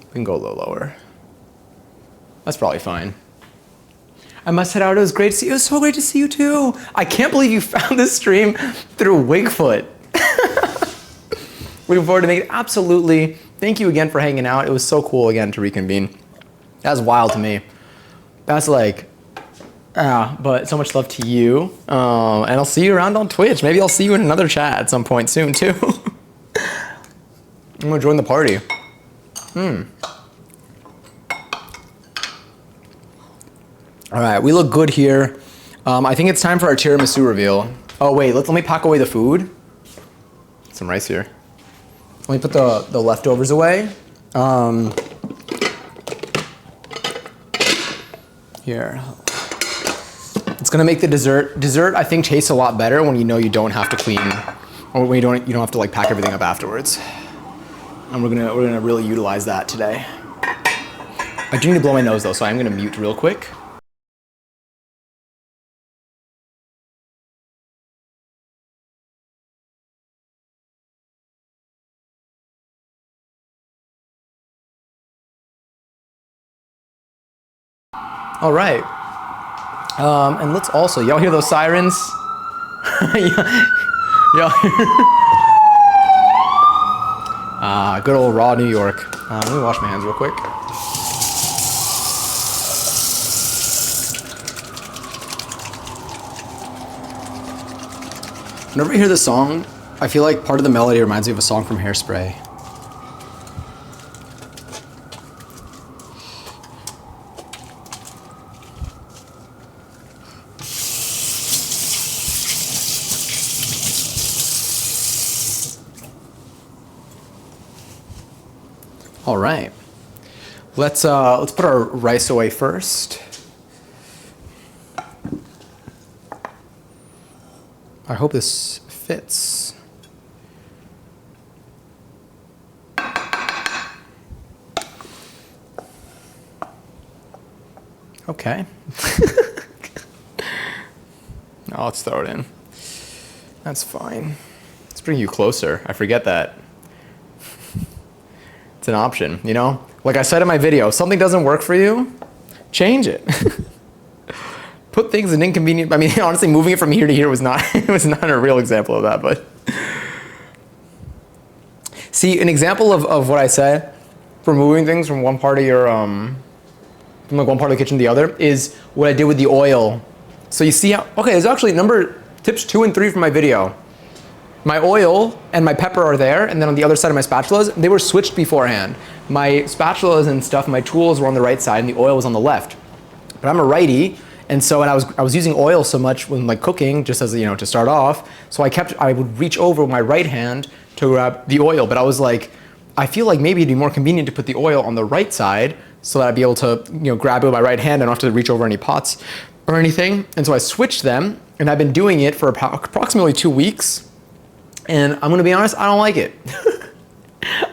We can go a little lower. That's probably fine. I must head out. It was great to see you. It was so great to see you too. I can't believe you found this stream through Wigfoot. Looking forward to making it. Absolutely. Thank you again for hanging out. It was so cool again to reconvene. That was wild to me. That's like, but so much love to you. And I'll see you around on Twitch. Maybe I'll see you in another chat at some point soon too. I'm gonna join the party. All right, we look good here. I think it's time for our tiramisu reveal. Oh wait, let me pack away the food. Some rice here. Let me put the leftovers away. Here. It's gonna make the dessert. Dessert, I think, tastes a lot better when you know you don't have to clean, or when you don't have to like pack everything up afterwards. And we're gonna really utilize that today. I do need to blow my nose though, so I'm gonna mute real quick. All right. And let's also, y'all hear those sirens? Y'all hear? Good old raw New York. Let me wash my hands real quick. Whenever I hear this song, I feel like part of the melody reminds me of a song from Hairspray. All right, let's put our rice away first. I hope this fits. Okay. Now let's throw it in. That's fine. Let's bring you closer. I forget that. It's an option, you know? Like I said in my video, if something doesn't work for you, change it. Put things in inconvenient, I mean, honestly, moving it from here to here was not, it was not a real example of that, but. See, an example of what I said for moving things from one part of your, from like one part of the kitchen to the other is what I did with the oil. So you see how, okay, there's actually tips 2 and 3 from my video. My oil and my pepper are there, and then on the other side of my spatulas, they were switched beforehand. My spatulas and stuff, my tools were on the right side, and the oil was on the left. But I'm a righty, and so I was using oil so much when like cooking, just as to start off. So I would reach over with my right hand to grab the oil, but I was like, I feel like maybe it'd be more convenient to put the oil on the right side so that I'd be able to grab it with my right hand. I don't have to reach over any pots or anything. And so I switched them, and I've been doing it for approximately 2 weeks. And I'm gonna be honest, I don't like it.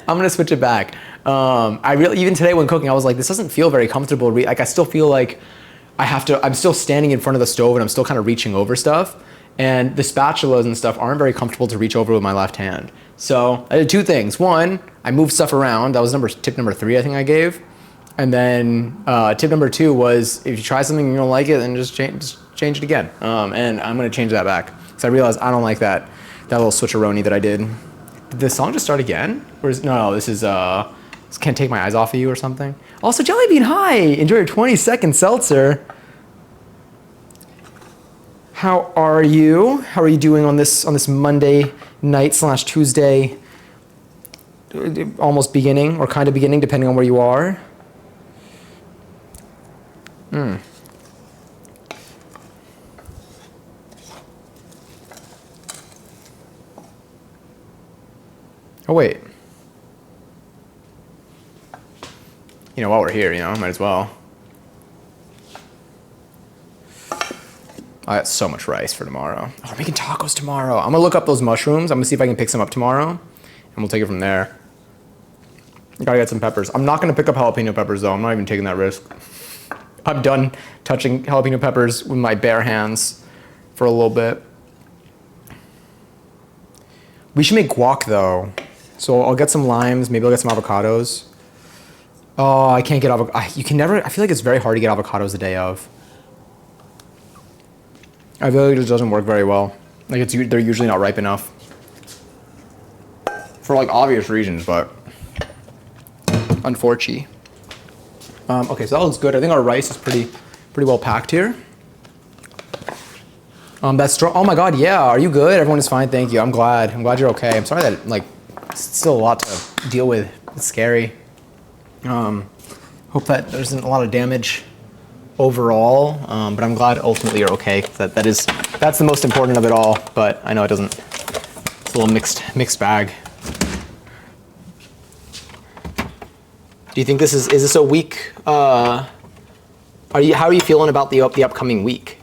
I'm gonna switch it back. Even today when cooking, I was like, this doesn't feel very comfortable. Like I still feel like I'm still standing in front of the stove and I'm still kind of reaching over stuff. and the spatulas and stuff aren't very comfortable to reach over with my left hand. So I did two things. One, I moved stuff around. That was tip number 3 I think I gave. And then tip number 2 was, if you try something and you don't like it, then just change it again. And I'm gonna change that back. Because I realized I don't like that little switcheroni that I did. Did the song just start again? Or no, this is Can't Take My Eyes Off of You or something. Also, Jellybean, hi! Enjoy your 20-second seltzer. How are you? How are you doing on this Monday night / Tuesday? Almost beginning, or kind of beginning, depending on where you are. Oh wait. You know, while we're here, might as well. I got so much rice for tomorrow. Oh, we're making tacos tomorrow. I'm gonna look up those mushrooms. I'm gonna see if I can pick some up tomorrow, and we'll take it from there. Gotta get some peppers. I'm not gonna pick up jalapeno peppers though. I'm not even taking that risk. I'm done touching jalapeno peppers with my bare hands for a little bit. We should make guac though. So I'll get some limes, maybe I'll get some avocados. Oh, I can't get avocado. You can never, I feel like it's very hard to get avocados the day of. I feel like it just doesn't work very well. Like they're usually not ripe enough. For like obvious reasons, but unfortunately. Okay, so that looks good. I think our rice is pretty well packed here. That's strong. Oh my God, yeah. Are you good? Everyone is fine, thank you. I'm glad you're okay. I'm sorry that it's still a lot to deal with. It's scary. Hope that there isn't a lot of damage overall, but I'm glad ultimately you're okay. That's the most important of it all. But I know it doesn't. It's a little mixed bag. Do you think is this a week? How are you feeling about the upcoming week?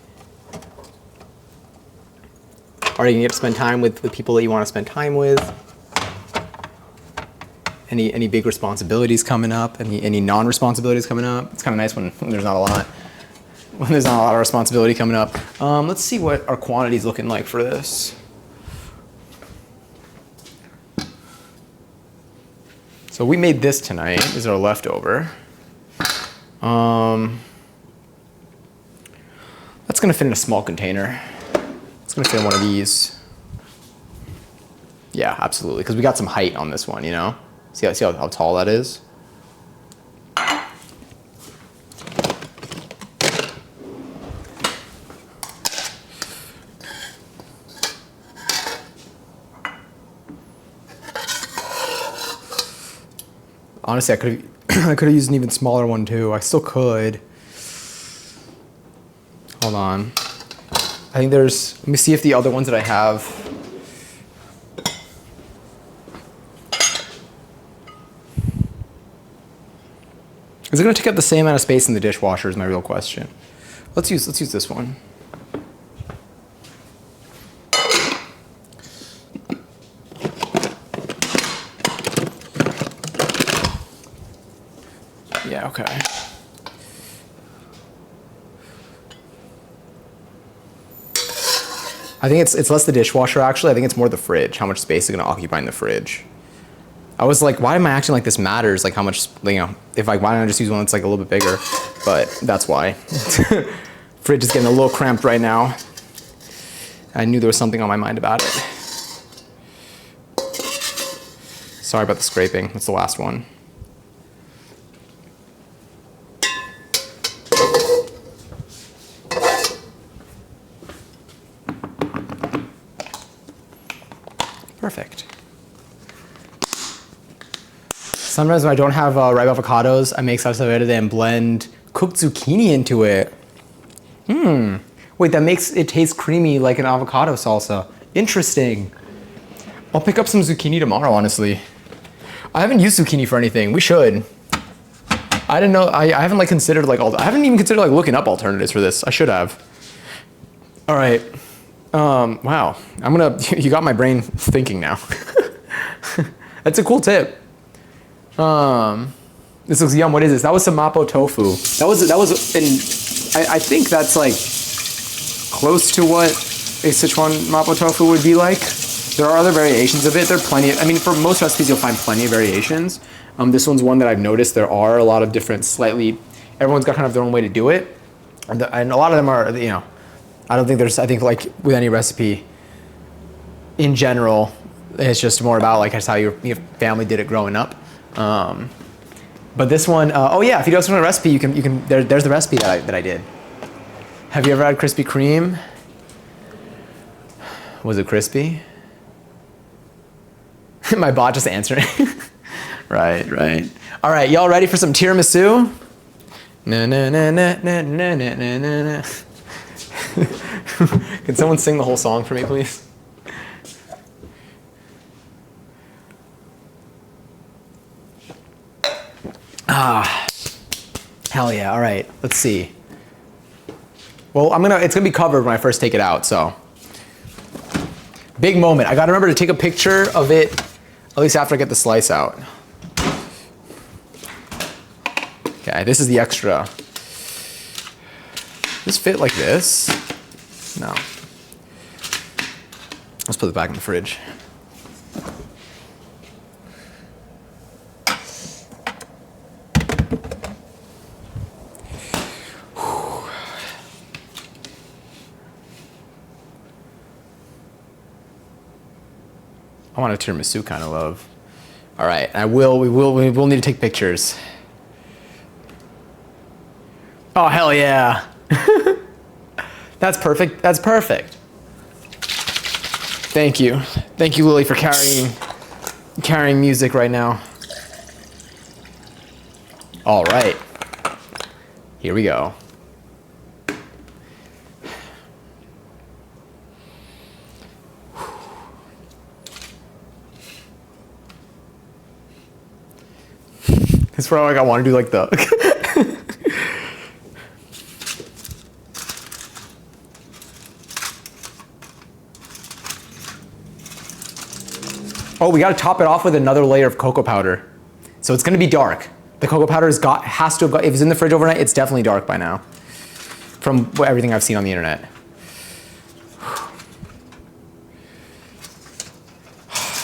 Are you gonna get to spend time with people that you want to spend time with? Any big responsibilities coming up? Any non-responsibilities coming up? It's kind of nice when there's not a lot. When there's not a lot of responsibility coming up. Let's see what our quantity is looking like for this. So we made this tonight. This is our leftover. That's gonna fit in a small container. It's gonna fit in one of these. Yeah, absolutely, because we got some height on this one, See how tall that is? Honestly, I could have used an even smaller one too. I still could. Hold on. I think let me see if the other ones that I have. Is it going to take up the same amount of space in the dishwasher is my real question. Let's use this one. Yeah, okay. I think it's less the dishwasher actually. I think it's more the fridge. How much space is going to occupy in the fridge? I was like, why am I acting like this matters? Like how much, why don't I just use one that's like a little bit bigger? But that's why. Fridge is getting a little cramped right now. I knew there was something on my mind about it. Sorry about the scraping. That's the last one. Perfect. Sometimes when I don't have ripe avocados, I make salsa verde and blend cooked zucchini into it. Wait, that makes it taste creamy like an avocado salsa. Interesting. I'll pick up some zucchini tomorrow, honestly. I haven't used zucchini for anything. We should. I didn't know. I haven't considered I haven't even considered looking up alternatives for this. I should have. All right. Wow. You got my brain thinking now. That's a cool tip. This looks yum. What is this? That was some Mapo tofu. I think that's close to what a Sichuan Mapo tofu would be like. There are other variations of it. There are plenty. I mean, for most recipes, you'll find plenty of variations. This one's one that I've noticed there are a lot of different, slightly. Everyone's got kind of their own way to do it, and a lot of them are, you know. I don't think there's. I think like with any recipe, in general, it's just more about like how your family did it growing up. But this one, oh yeah, if you don't know the recipe, you can. There's the recipe that I did. Have you ever had Krispy Kreme? Was it crispy? My bot just answering. Right. All right, y'all ready for some tiramisu? Na na na na na na na na na. Can someone sing the whole song for me, please? Ah, hell yeah! All right, let's see. Well, it's gonna be covered when I first take it out, so. Big moment. I gotta remember to take a picture of it, at least after I get the slice out. Okay, this is the extra. Does this fit like this? No. Let's put it back in the fridge. I want a tiramisu kind of love. All right, we will need to take pictures. Oh, hell yeah. That's perfect. That's perfect. Thank you. Thank you, Lily, for carrying music right now. All right. Here we go. It's probably like I want to do like the. Oh, we got to top it off with another layer of cocoa powder. So it's going to be dark. The cocoa powder has to have got, if it's in the fridge overnight, it's definitely dark by now. From everything I've seen on the internet.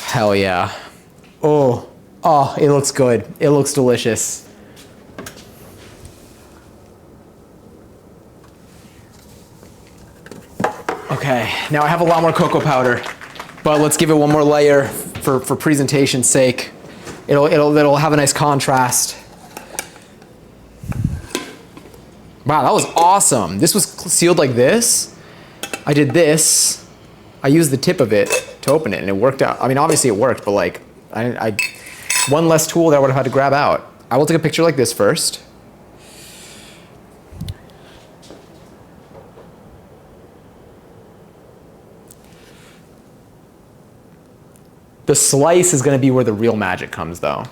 Hell yeah. Oh, it looks good. It looks delicious. Okay, now I have a lot more cocoa powder, but let's give it one more layer for presentation's sake. It'll have a nice contrast. Wow, that was awesome. This was sealed like this. I did this. I used the tip of it to open it and it worked out. I mean, obviously it worked, but like, I one less tool that I would have had to grab out. I will take a picture like this first. The slice is going to be where the real magic comes, though.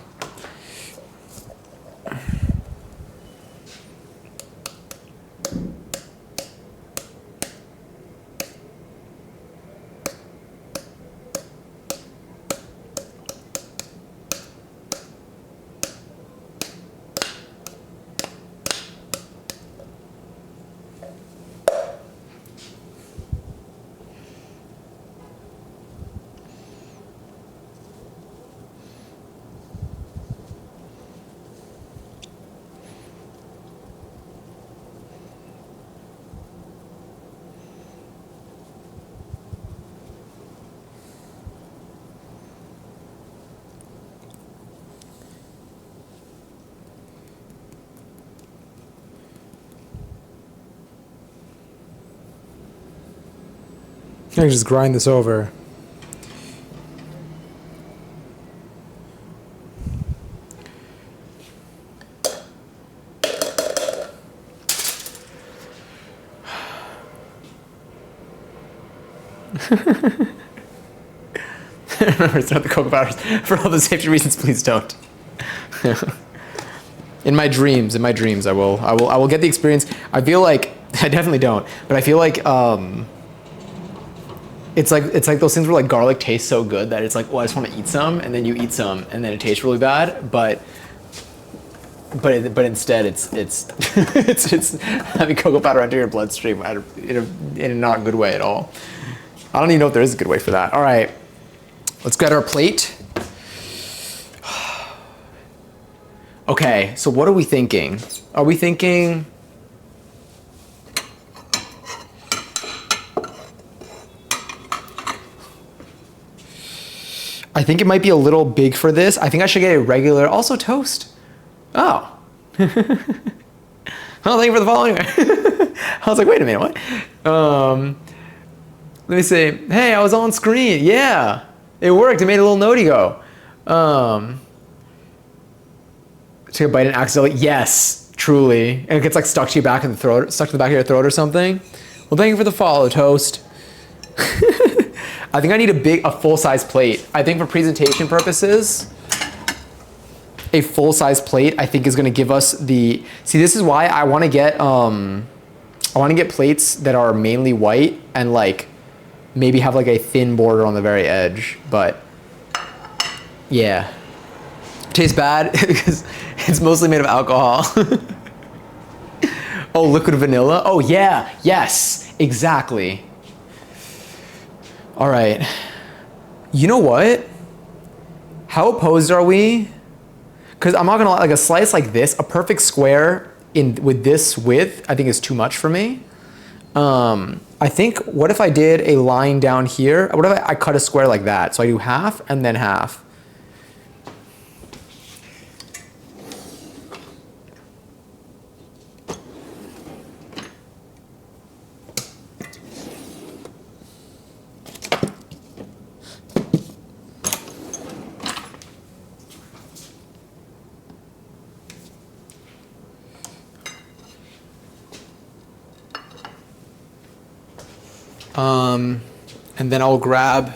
I can just grind this over. Remember, it's not the cocoa powders. For all the safety reasons, please don't. In my dreams, I will get the experience. I feel like I definitely don't, but I feel like it's like those things where like garlic tastes so good that it's like, oh, I just want to eat some, and then you eat some, and then it tastes really bad. But but instead it's it's having cocoa powder enter your bloodstream in a not good way at all. I don't even know if there is a good way for that. All right, let's get our plate. Okay, so what are we thinking? Are we thinking? I think it might be a little big for this. I think I should get a regular, also toast. Oh. Well, thank you for the follow anyway. I was like, wait a minute, what? Let me see. Hey, I was on screen. Yeah, it worked. It made a little notey go. Take a bite and accidentally, yes, truly. And it gets like stuck to your back in the throat, stuck to the back of your throat or something. Well, thank you for the follow, toast. I think I need a full-size plate. I think for presentation purposes, a full-size plate I think is going to give us the. See, this is why I want to get plates that are mainly white and like maybe have like a thin border on the very edge. But yeah, tastes bad because it's mostly made of alcohol. Oh, liquid vanilla. Oh yeah, yes, exactly. All right. You know what? How opposed are we? Because I'm not gonna lie, like a slice like this, a perfect square with this width, I think is too much for me. I think, what if I did a line down here? What if I cut a square like that? So I do half and then half. And then I'll grab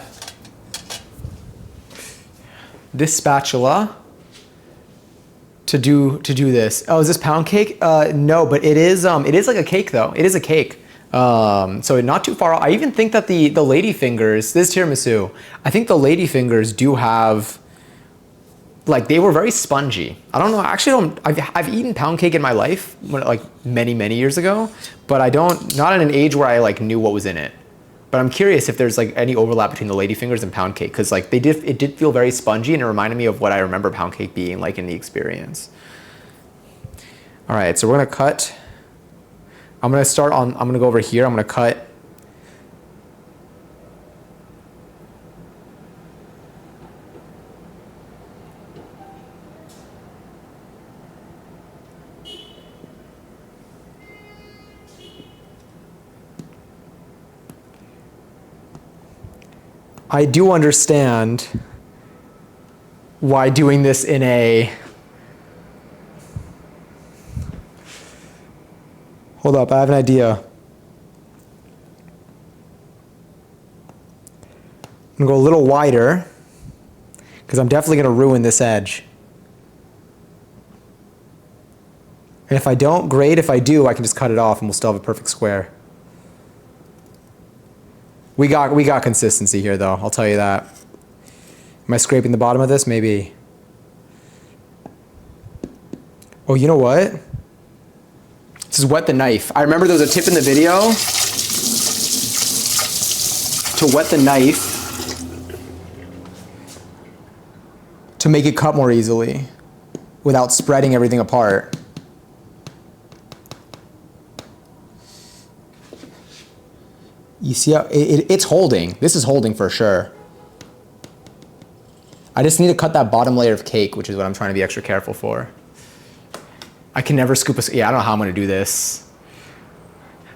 this spatula to do this. Oh, is this pound cake? No, but it is like a cake though. It is a cake. So not too far off. I even think that the lady fingers, this tiramisu, I think the lady fingers do have, like, they were very spongy. I don't know, I actually don't, I've eaten pound cake in my life, like many years ago, but not at an age where I like knew what was in it. But I'm curious if there's like any overlap between the lady fingers and pound cake, because like it did feel very spongy and it reminded me of what I remember pound cake being like in the experience. All right, so we're gonna cut. I'm gonna go over here, I'm gonna cut. I do understand why doing this in a, hold up, I have an idea. I'm gonna go a little wider because I'm definitely gonna ruin this edge. And if I don't, great. If I do, I can just cut it off and we'll still have a perfect square. We got consistency here though, I'll tell you that. Am I scraping the bottom of this? Maybe. Oh, you know what? This is wet the knife. I remember there was a tip in the video to wet the knife to make it cut more easily without spreading everything apart. You see how it's holding. This is holding for sure. I just need to cut that bottom layer of cake, which is what I'm trying to be extra careful for. I can never scoop a, yeah, I don't know how I'm gonna do this.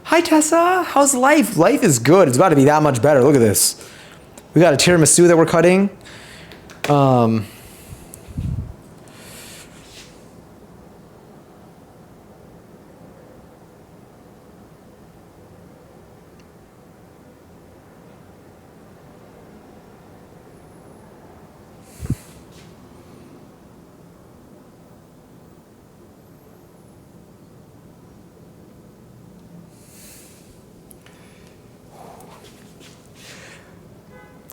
Hi Tessa, how's life? Life is good, it's about to be that much better. Look at this. We got a tiramisu that we're cutting.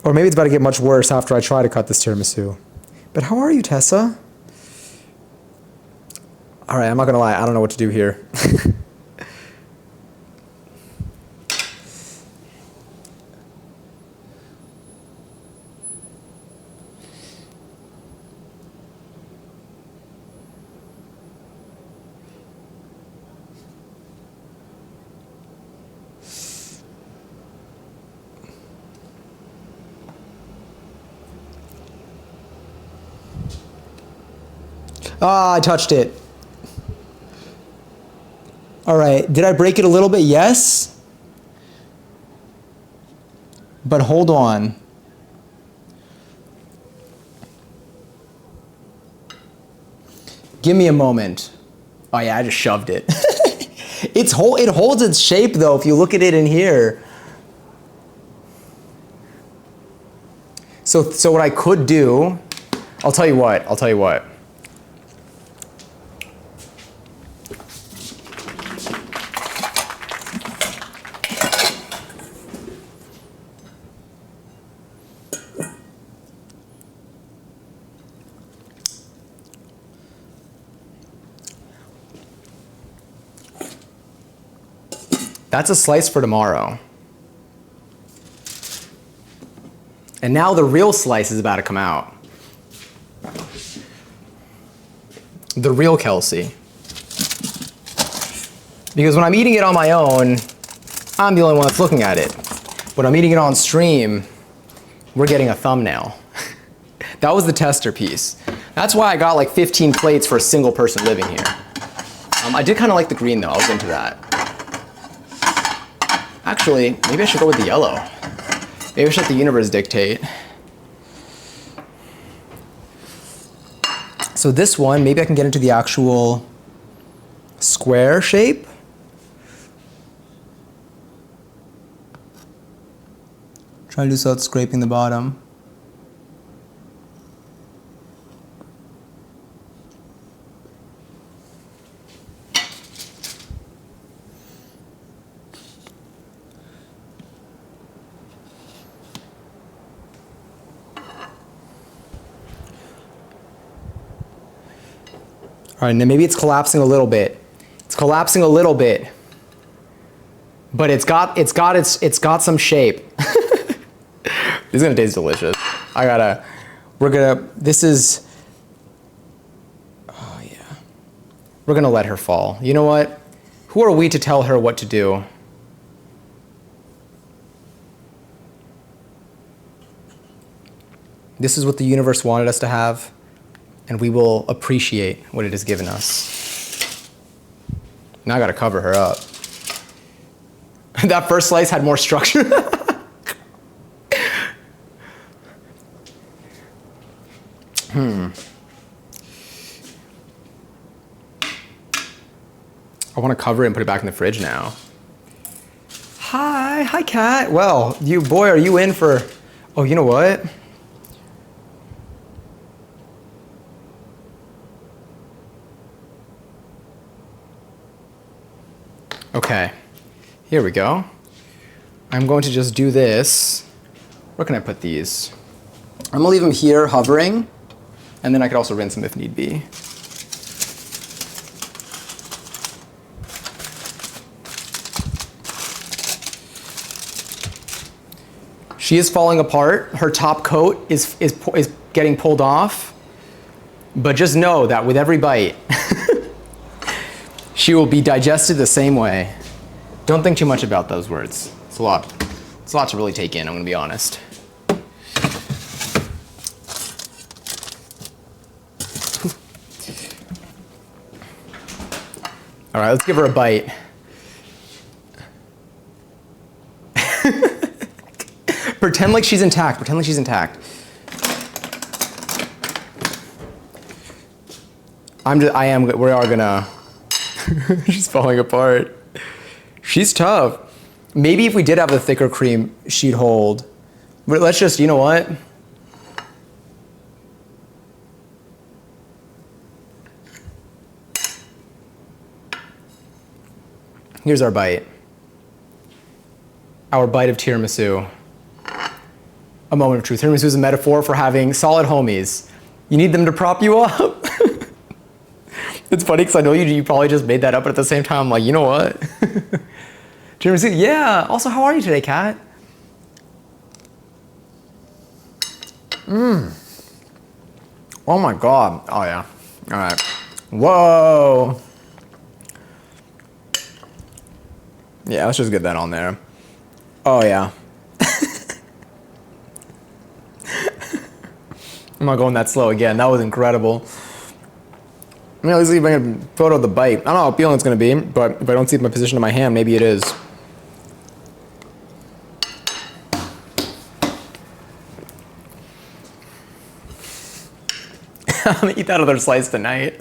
Or maybe it's about to get much worse after I try to cut this tiramisu. But how are you, Tessa? All right, I'm not gonna lie, I don't know what to do here. Ah, I touched it. All right, did I break it a little bit? Yes. But hold on. Give me a moment. Oh yeah, I just shoved it. It holds its shape though, if you look at it in here. So what I could do, I'll tell you what. That's a slice for tomorrow. And now the real slice is about to come out. The real Kelsey. Because when I'm eating it on my own, I'm the only one that's looking at it. When I'm eating it on stream, we're getting a thumbnail. That was the tester piece. That's why I got like 15 plates for a single person living here. I did kind of like the green though, I was into that. Actually, maybe I should go with the yellow. Maybe I should let the universe dictate. So this one, maybe I can get into the actual square shape. Try to do so without scraping the bottom. All right, and then maybe it's collapsing a little bit. It's collapsing a little bit, but it's got some shape. This is gonna taste delicious. This is, oh yeah. We're gonna let her fall. You know what? Who are we to tell her what to do? This is what the universe wanted us to have, and we will appreciate what it has given us. Now I gotta cover her up. That first slice had more structure. I want to cover it and put it back in the fridge now. Hi Kat. Well, boy, are you in for, oh, you know what? Okay, here we go. I'm going to just do this. Where can I put these? I'm gonna leave them here hovering, and then I could also rinse them if need be. She is falling apart. Her top coat is getting pulled off, but just know that with every bite, she will be digested the same way. Don't think too much about those words. It's a lot to really take in, I'm gonna be honest. All right, let's give her a bite. Pretend like she's intact, we are gonna, she's falling apart. She's tough. Maybe if we did have the thicker cream, she'd hold. But let's just, you know what? Here's our bite. Our bite of tiramisu. A moment of truth. Tiramisu is a metaphor for having solid homies. You need them to prop you up. It's funny because I know you probably just made that up, but at the same time, I'm like, you know what? Tiramisu, yeah. Also, how are you today, Kat? Oh my God. Oh yeah. All right. Whoa. Yeah, let's just get that on there. Oh yeah. I'm not going that slow again. That was incredible. I mean, at least if I can photo the bite. I don't know how appealing it's gonna be, but if I don't see my position of my hand, maybe it is. I'm gonna eat that other slice tonight.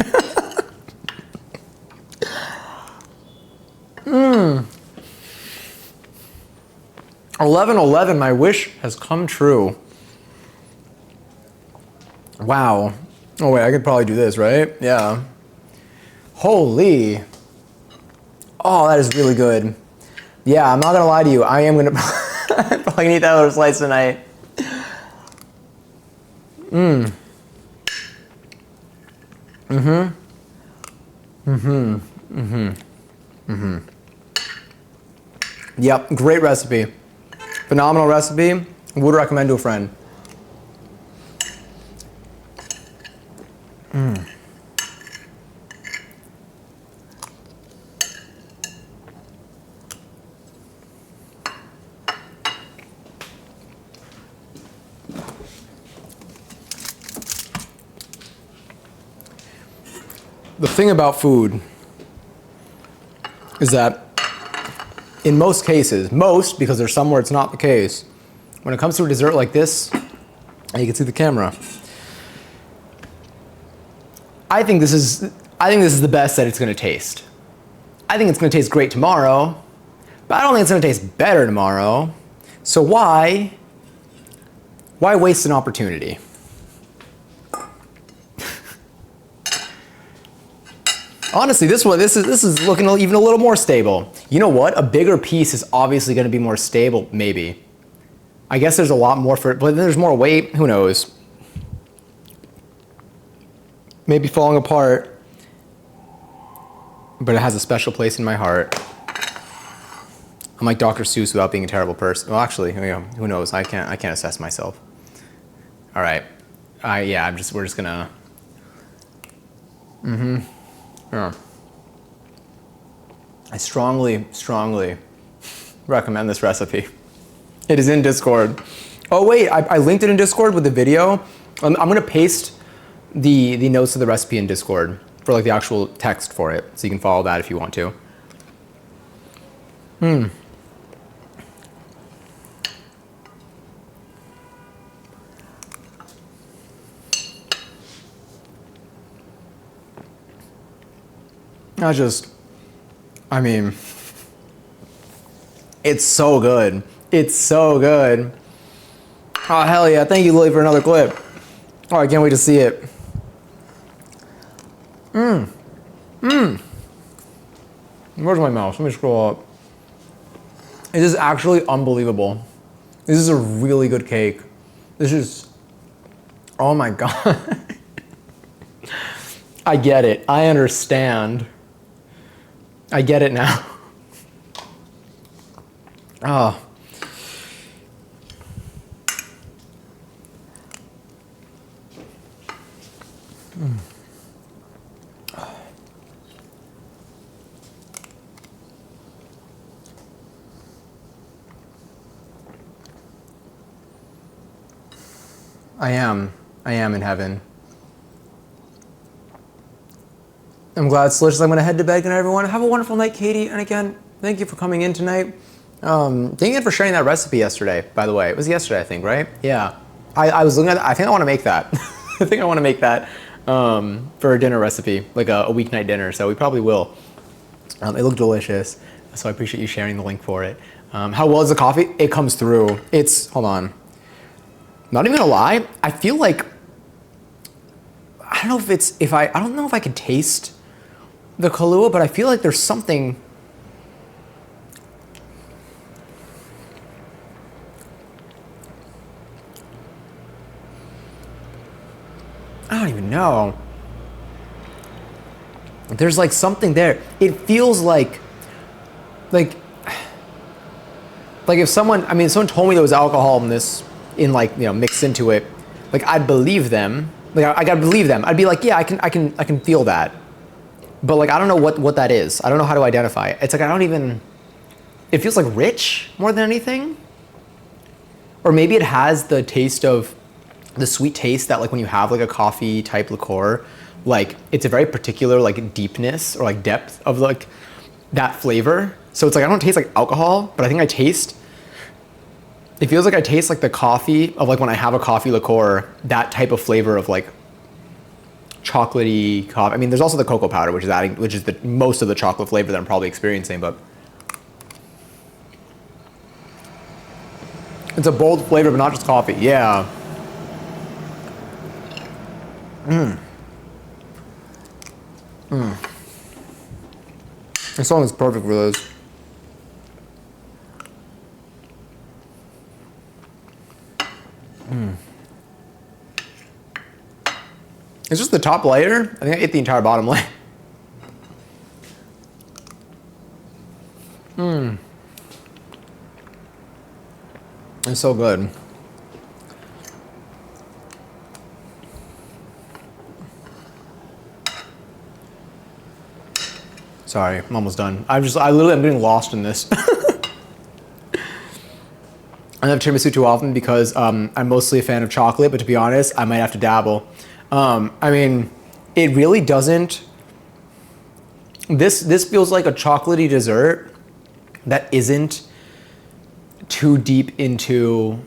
11:11, my wish has come true. Wow. Oh wait, I could probably do this, right? Yeah. Holy. Oh, that is really good. Yeah, I'm not gonna lie to you. I am gonna probably gonna eat that other slice tonight. Yep, great recipe. Phenomenal recipe. Would recommend to a friend. The thing about food is that in most cases, because there's some where it's not the case, when it comes to a dessert like this, and you can see the camera, I think this is the best that it's gonna taste. I think it's gonna taste great tomorrow, but I don't think it's gonna taste better tomorrow. So why waste an opportunity? Honestly, this is looking even a little more stable. You know what? A bigger piece is obviously going to be more stable, maybe. I guess there's a lot more for it, but then there's more weight. Who knows? Maybe falling apart, but it has a special place in my heart. I'm like Dr. Seuss without being a terrible person. Well, actually, who knows? I can't assess myself. All right. Yeah. We're just gonna. Yeah. I strongly recommend this recipe. It is in Discord. Oh wait, I linked it in Discord with the video. I'm gonna paste the notes of the recipe in Discord for like the actual text for it, so you can follow that if you want to. I mean, it's so good. It's so good. Oh, hell yeah. Thank you, Lily, for another clip. Oh, I can't wait to see it. Where's my mouse? Let me scroll up. It is actually unbelievable. This is a really good cake. This is, oh my God. I get it. I understand. I get it now. Oh. I am in heaven. I'm glad it's delicious. I'm gonna head to bed. Good night, everyone. Have a wonderful night, Katie. And again, thank you for coming in tonight. Thank you for sharing that recipe yesterday, by the way. It was yesterday, I think, right? Yeah. I was looking at that. I think I want to make that. I think I want to make that for a dinner recipe, like a weeknight dinner. So we probably will. It looked delicious. So I appreciate you sharing the link for it. How well is the coffee? It comes through. Hold on. Not even gonna lie. I feel like, I don't know if I could taste the Kahlua, but I feel like there's something. I don't even know. there's like something there. It feels like if someone, I mean, someone told me there was alcohol in this, in like, you know, mixed into it, like I'd believe them. Like I gotta believe them. I'd be like, yeah, I can feel that. But like, I don't know what that is. I don't know how to identify it. It's like, I don't even, it feels like rich more than anything. Or maybe it has the taste of, the sweet taste that like when you have like a coffee type liqueur, like it's a very particular like deepness or like depth of like that flavor. So it's like, I don't taste like alcohol, but I think I taste, it feels like I taste like the coffee of like when I have a coffee liqueur, that type of flavor of like chocolatey coffee. I mean, there's also the cocoa powder, which is the most of the chocolate flavor that I'm probably experiencing, but it's a bold flavor, but not just coffee. Yeah. This song is perfect for this. It's just the top layer. I think I ate the entire bottom layer. It's so good. Sorry, I'm almost done. I literally am getting lost in this. I don't have tiramisu too often because I'm mostly a fan of chocolate, but to be honest, I might have to dabble. I mean, it really doesn't, this feels like a chocolatey dessert that isn't too deep into,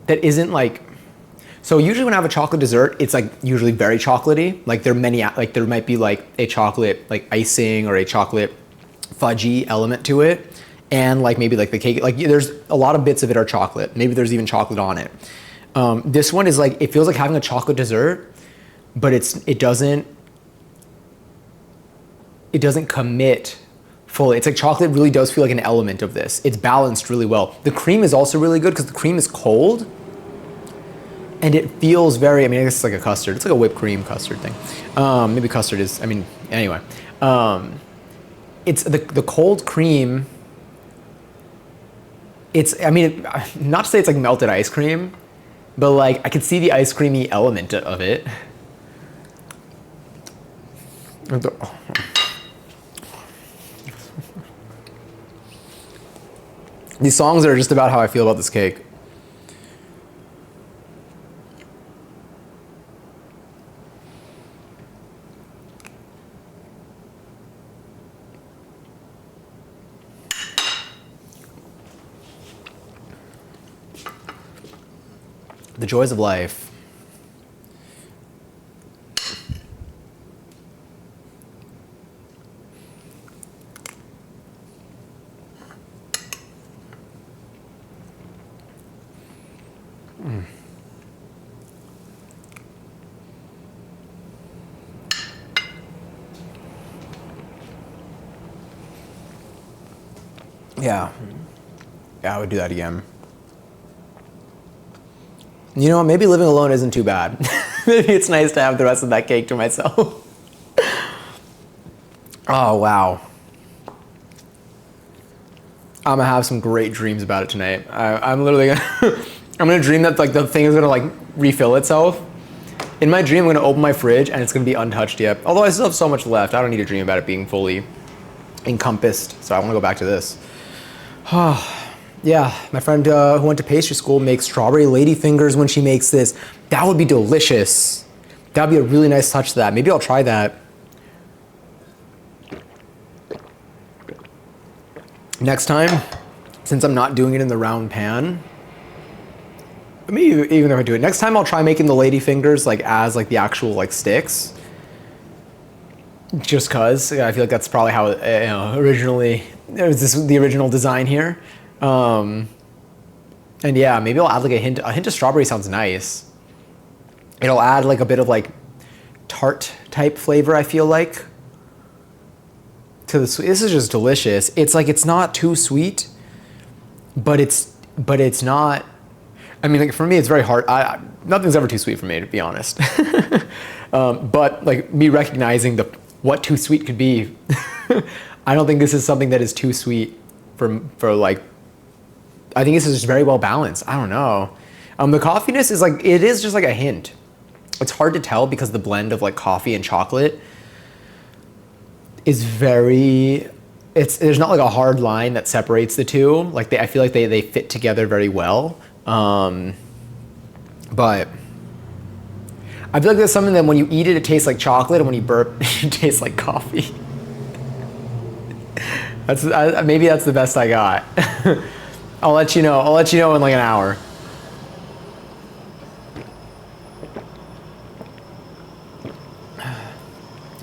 that isn't like, so usually when I have a chocolate dessert, it's like usually very chocolatey. Like there might be like a chocolate like icing or a chocolate fudgy element to it. And like maybe like the cake, like there's a lot of bits of it are chocolate. Maybe there's even chocolate on it. This one is like, it feels like having a chocolate dessert, but it doesn't commit fully. It's like chocolate really does feel like an element of this. It's balanced really well. The cream is also really good because the cream is cold and it feels very, I mean, I guess it's like a custard. It's like a whipped cream custard thing. Maybe custard is, I mean, anyway. It's the cold cream. It's, I mean, not to say it's like melted ice cream, but like I could see the ice creamy element of it. These songs are just about how I feel about this cake. The joys of life. Yeah. Yeah, I would do that again. You know, maybe living alone isn't too bad. Maybe it's nice to have the rest of that cake to myself. Oh, wow. I'm gonna have some great dreams about it tonight. I'm literally gonna, I'm gonna dream that like the thing is gonna like refill itself. In my dream, I'm gonna open my fridge and it's gonna be untouched yet. Although I still have so much left, I don't need to dream about it being fully encompassed. So I wanna go back to this. Yeah, my friend who went to pastry school makes strawberry ladyfingers when she makes this. That would be delicious. That would be a really nice touch to that. Maybe I'll try that. Next time, since I'm not doing it in the round pan, maybe even if I do it, next time I'll try making the ladyfingers like as like the actual like sticks. Just cause I feel like that's probably how originally, it was the original design here. And yeah, maybe I'll add like a hint of strawberry sounds nice. It'll add like a bit of like tart type flavor, I feel like, to the sweet. This is just delicious. It's like, it's not too sweet, but it's not, I mean, like for me, it's very hard. Nothing's ever too sweet for me, to be honest. But like me recognizing what too sweet could be. I don't think this is something that is too sweet for like, I think this is just very well balanced. I don't know. The coffeeness is like, it is just like a hint. It's hard to tell because the blend of like coffee and chocolate is very, there's not like a hard line that separates the two. Like I feel like they fit together very well. But I feel like there's something that when you eat it, it tastes like chocolate, and when you burp, it tastes like coffee. Maybe that's the best I got. I'll let you know. I'll let you know in like an hour.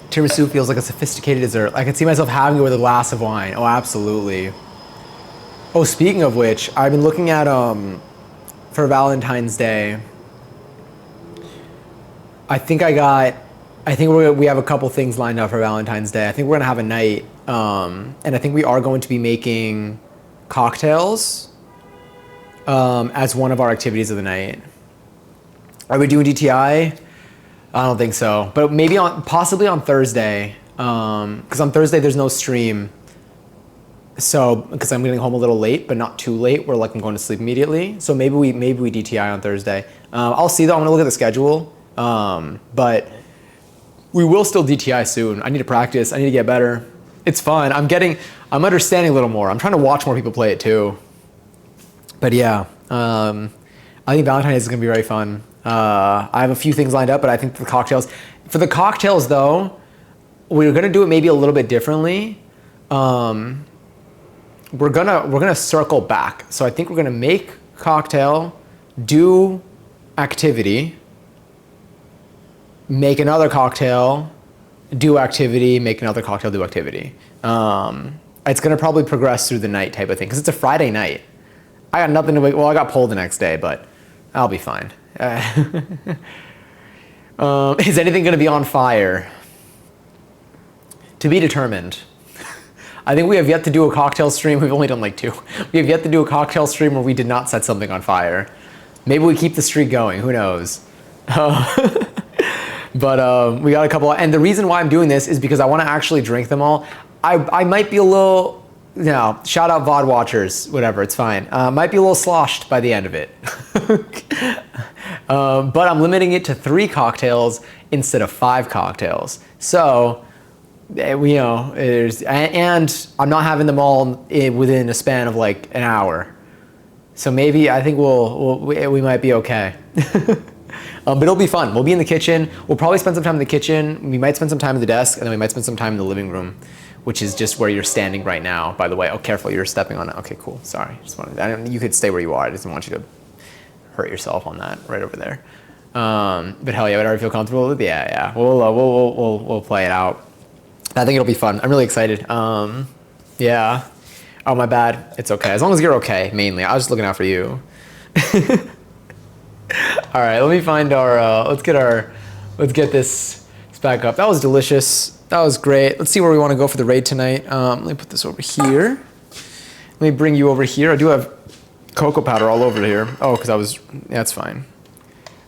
Tiramisu feels like a sophisticated dessert. I could see myself having it with a glass of wine. Oh, absolutely. Oh, speaking of which, I've been looking at for Valentine's Day. I think we have a couple things lined up for Valentine's Day. I think we're gonna have a night, and I think we are going to be making cocktails as one of our activities of the night. Are we doing DTI? I don't think so, but maybe possibly on Thursday, because on Thursday there's no stream. So because I'm getting home a little late, but not too late where like I'm going to sleep immediately. So maybe we DTI on Thursday. I'll see though. I'm gonna look at the schedule. But we will still DTI soon. I need to practice. I need to get better. It's fun. I'm understanding a little more. I'm trying to watch more people play it too. But yeah, I think Valentine's is gonna be very fun. I have a few things lined up, but I think for the cocktails though, we're gonna do it maybe a little bit differently. We're gonna circle back. So I think we're gonna make cocktail, do activity, make another cocktail, do activity, make another cocktail, do activity. It's gonna probably progress through the night type of thing, because it's a Friday night. I got nothing to wait. Well, I got pulled the next day, but I'll be fine. Is anything gonna be on fire? To be determined. I think we have yet to do a cocktail stream. We've only done like 2. We have yet to do a cocktail stream where we did not set something on fire. Maybe we keep the streak going, who knows? But we got a couple, and the reason why I'm doing this is because I want to actually drink them all. I might be a little, shout out VOD watchers, whatever, it's fine. Might be a little sloshed by the end of it. But I'm limiting it to 3 cocktails instead of 5 cocktails. So, and I'm not having them all within a span of like an hour. So maybe I think we might be okay. But it'll be fun. We'll be in the kitchen. We'll probably spend some time in the kitchen. We might spend some time at the desk, and then we might spend some time in the living room, which is just where you're standing right now, by the way. Oh, careful, you're stepping on it. Okay, cool, sorry. You could stay where you are. I just didn't want you to hurt yourself on that right over there. But hell yeah, whatever you feel comfortable with, yeah. We'll play it out. I think it'll be fun. I'm really excited. Yeah. Oh, my bad. It's okay. As long as you're okay, mainly. I was just looking out for you. All right, let me find our, let's get this back up. That was delicious. That was great. Let's see where we want to go for the raid tonight. Let me put this over here. Let me bring you over here. I do have cocoa powder all over here. Oh, because that's fine.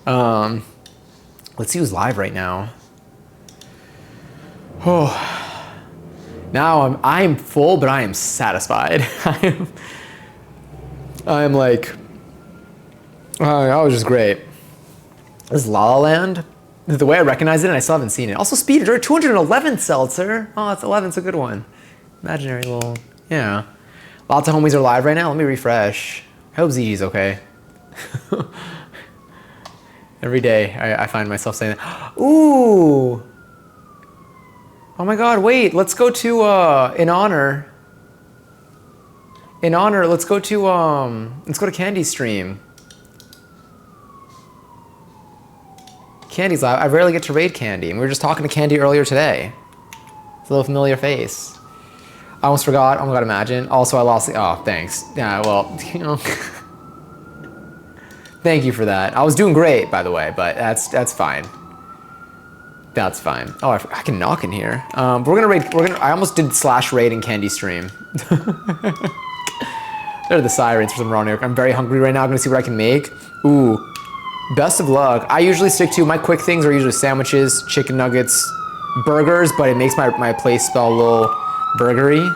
Let's see who's live right now. Oh. Now I'm full, but I am satisfied. I am like, that was just great. This is La La Land. The way I recognize it, and I still haven't seen it. Also, Speed 211 seltzer. Oh, that's 11. It's a good one. Imaginary little, yeah. Lots of homies are live right now. Let me refresh. I hope ZG's okay. Every day I find myself saying that. Ooh. Oh my God, wait, let's go to, in honor, let's go to Candy's stream. Candy's live. I rarely get to raid Candy, and we were just talking to Candy earlier today. It's a little familiar face. I almost forgot. Oh my God, imagine. Also, I lost the, oh, thanks. Yeah, well, thank you for that. I was doing great, by the way, but that's fine. That's fine. Oh, I can knock in here. We're gonna raid. I almost did /raid in Candy stream. They're the sirens for some raw milk. I'm very hungry right now. I'm gonna see what I can make. Ooh, best of luck. I usually stick to my quick things are usually sandwiches, chicken nuggets, burgers, but it makes my place spell a little burgery.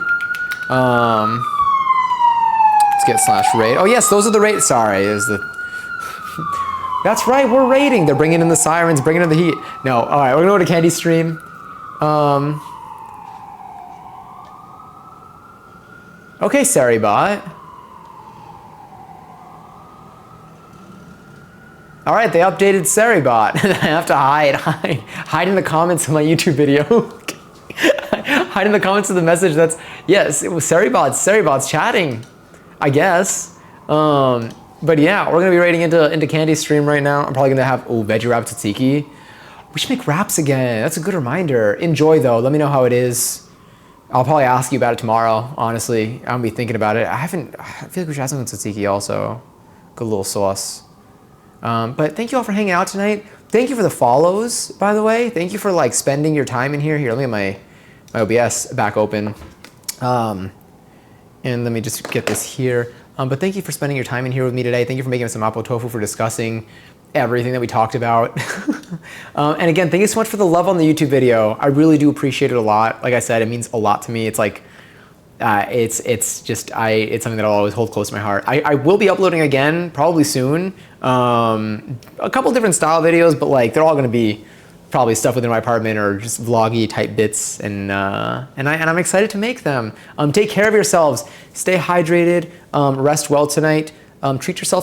Let's get /raid. Oh yes, those are the rate. Sorry, is the. That's right, we're raiding. They're bringing in the sirens, bringing in the heat. No, all right, we're gonna go to Candy Stream. Okay, Saribot. All right, they updated Saribot. I have to hide in the comments of my YouTube video. Hide in the comments of the message that's, yes, it was Saribot's chatting, I guess. But yeah, we're gonna be raiding into Candy Stream right now. I'm probably gonna have, veggie wrap tzatziki. We should make wraps again. That's a good reminder. Enjoy though, let me know how it is. I'll probably ask you about it tomorrow, honestly. I'm gonna be thinking about it. I feel like we should have some tzatziki also. Good little sauce. But thank you all for hanging out tonight. Thank you for the follows, by the way. Thank you for like spending your time in here. Here, let me get my OBS back open. And let me just get this here. But thank you for spending your time in here with me today. Thank you for making some Mapo tofu, for discussing everything that we talked about. And again, thank you so much for the love on the YouTube video. I really do appreciate it a lot. Like I said, it means a lot to me. It's like, it's something that I'll always hold close to my heart. I will be uploading again, probably soon. A couple different style videos, but like they're all gonna be probably stuff within my apartment or just vloggy type bits, and I'm excited to make them. Take care of yourselves, stay hydrated, rest well tonight, treat yourself to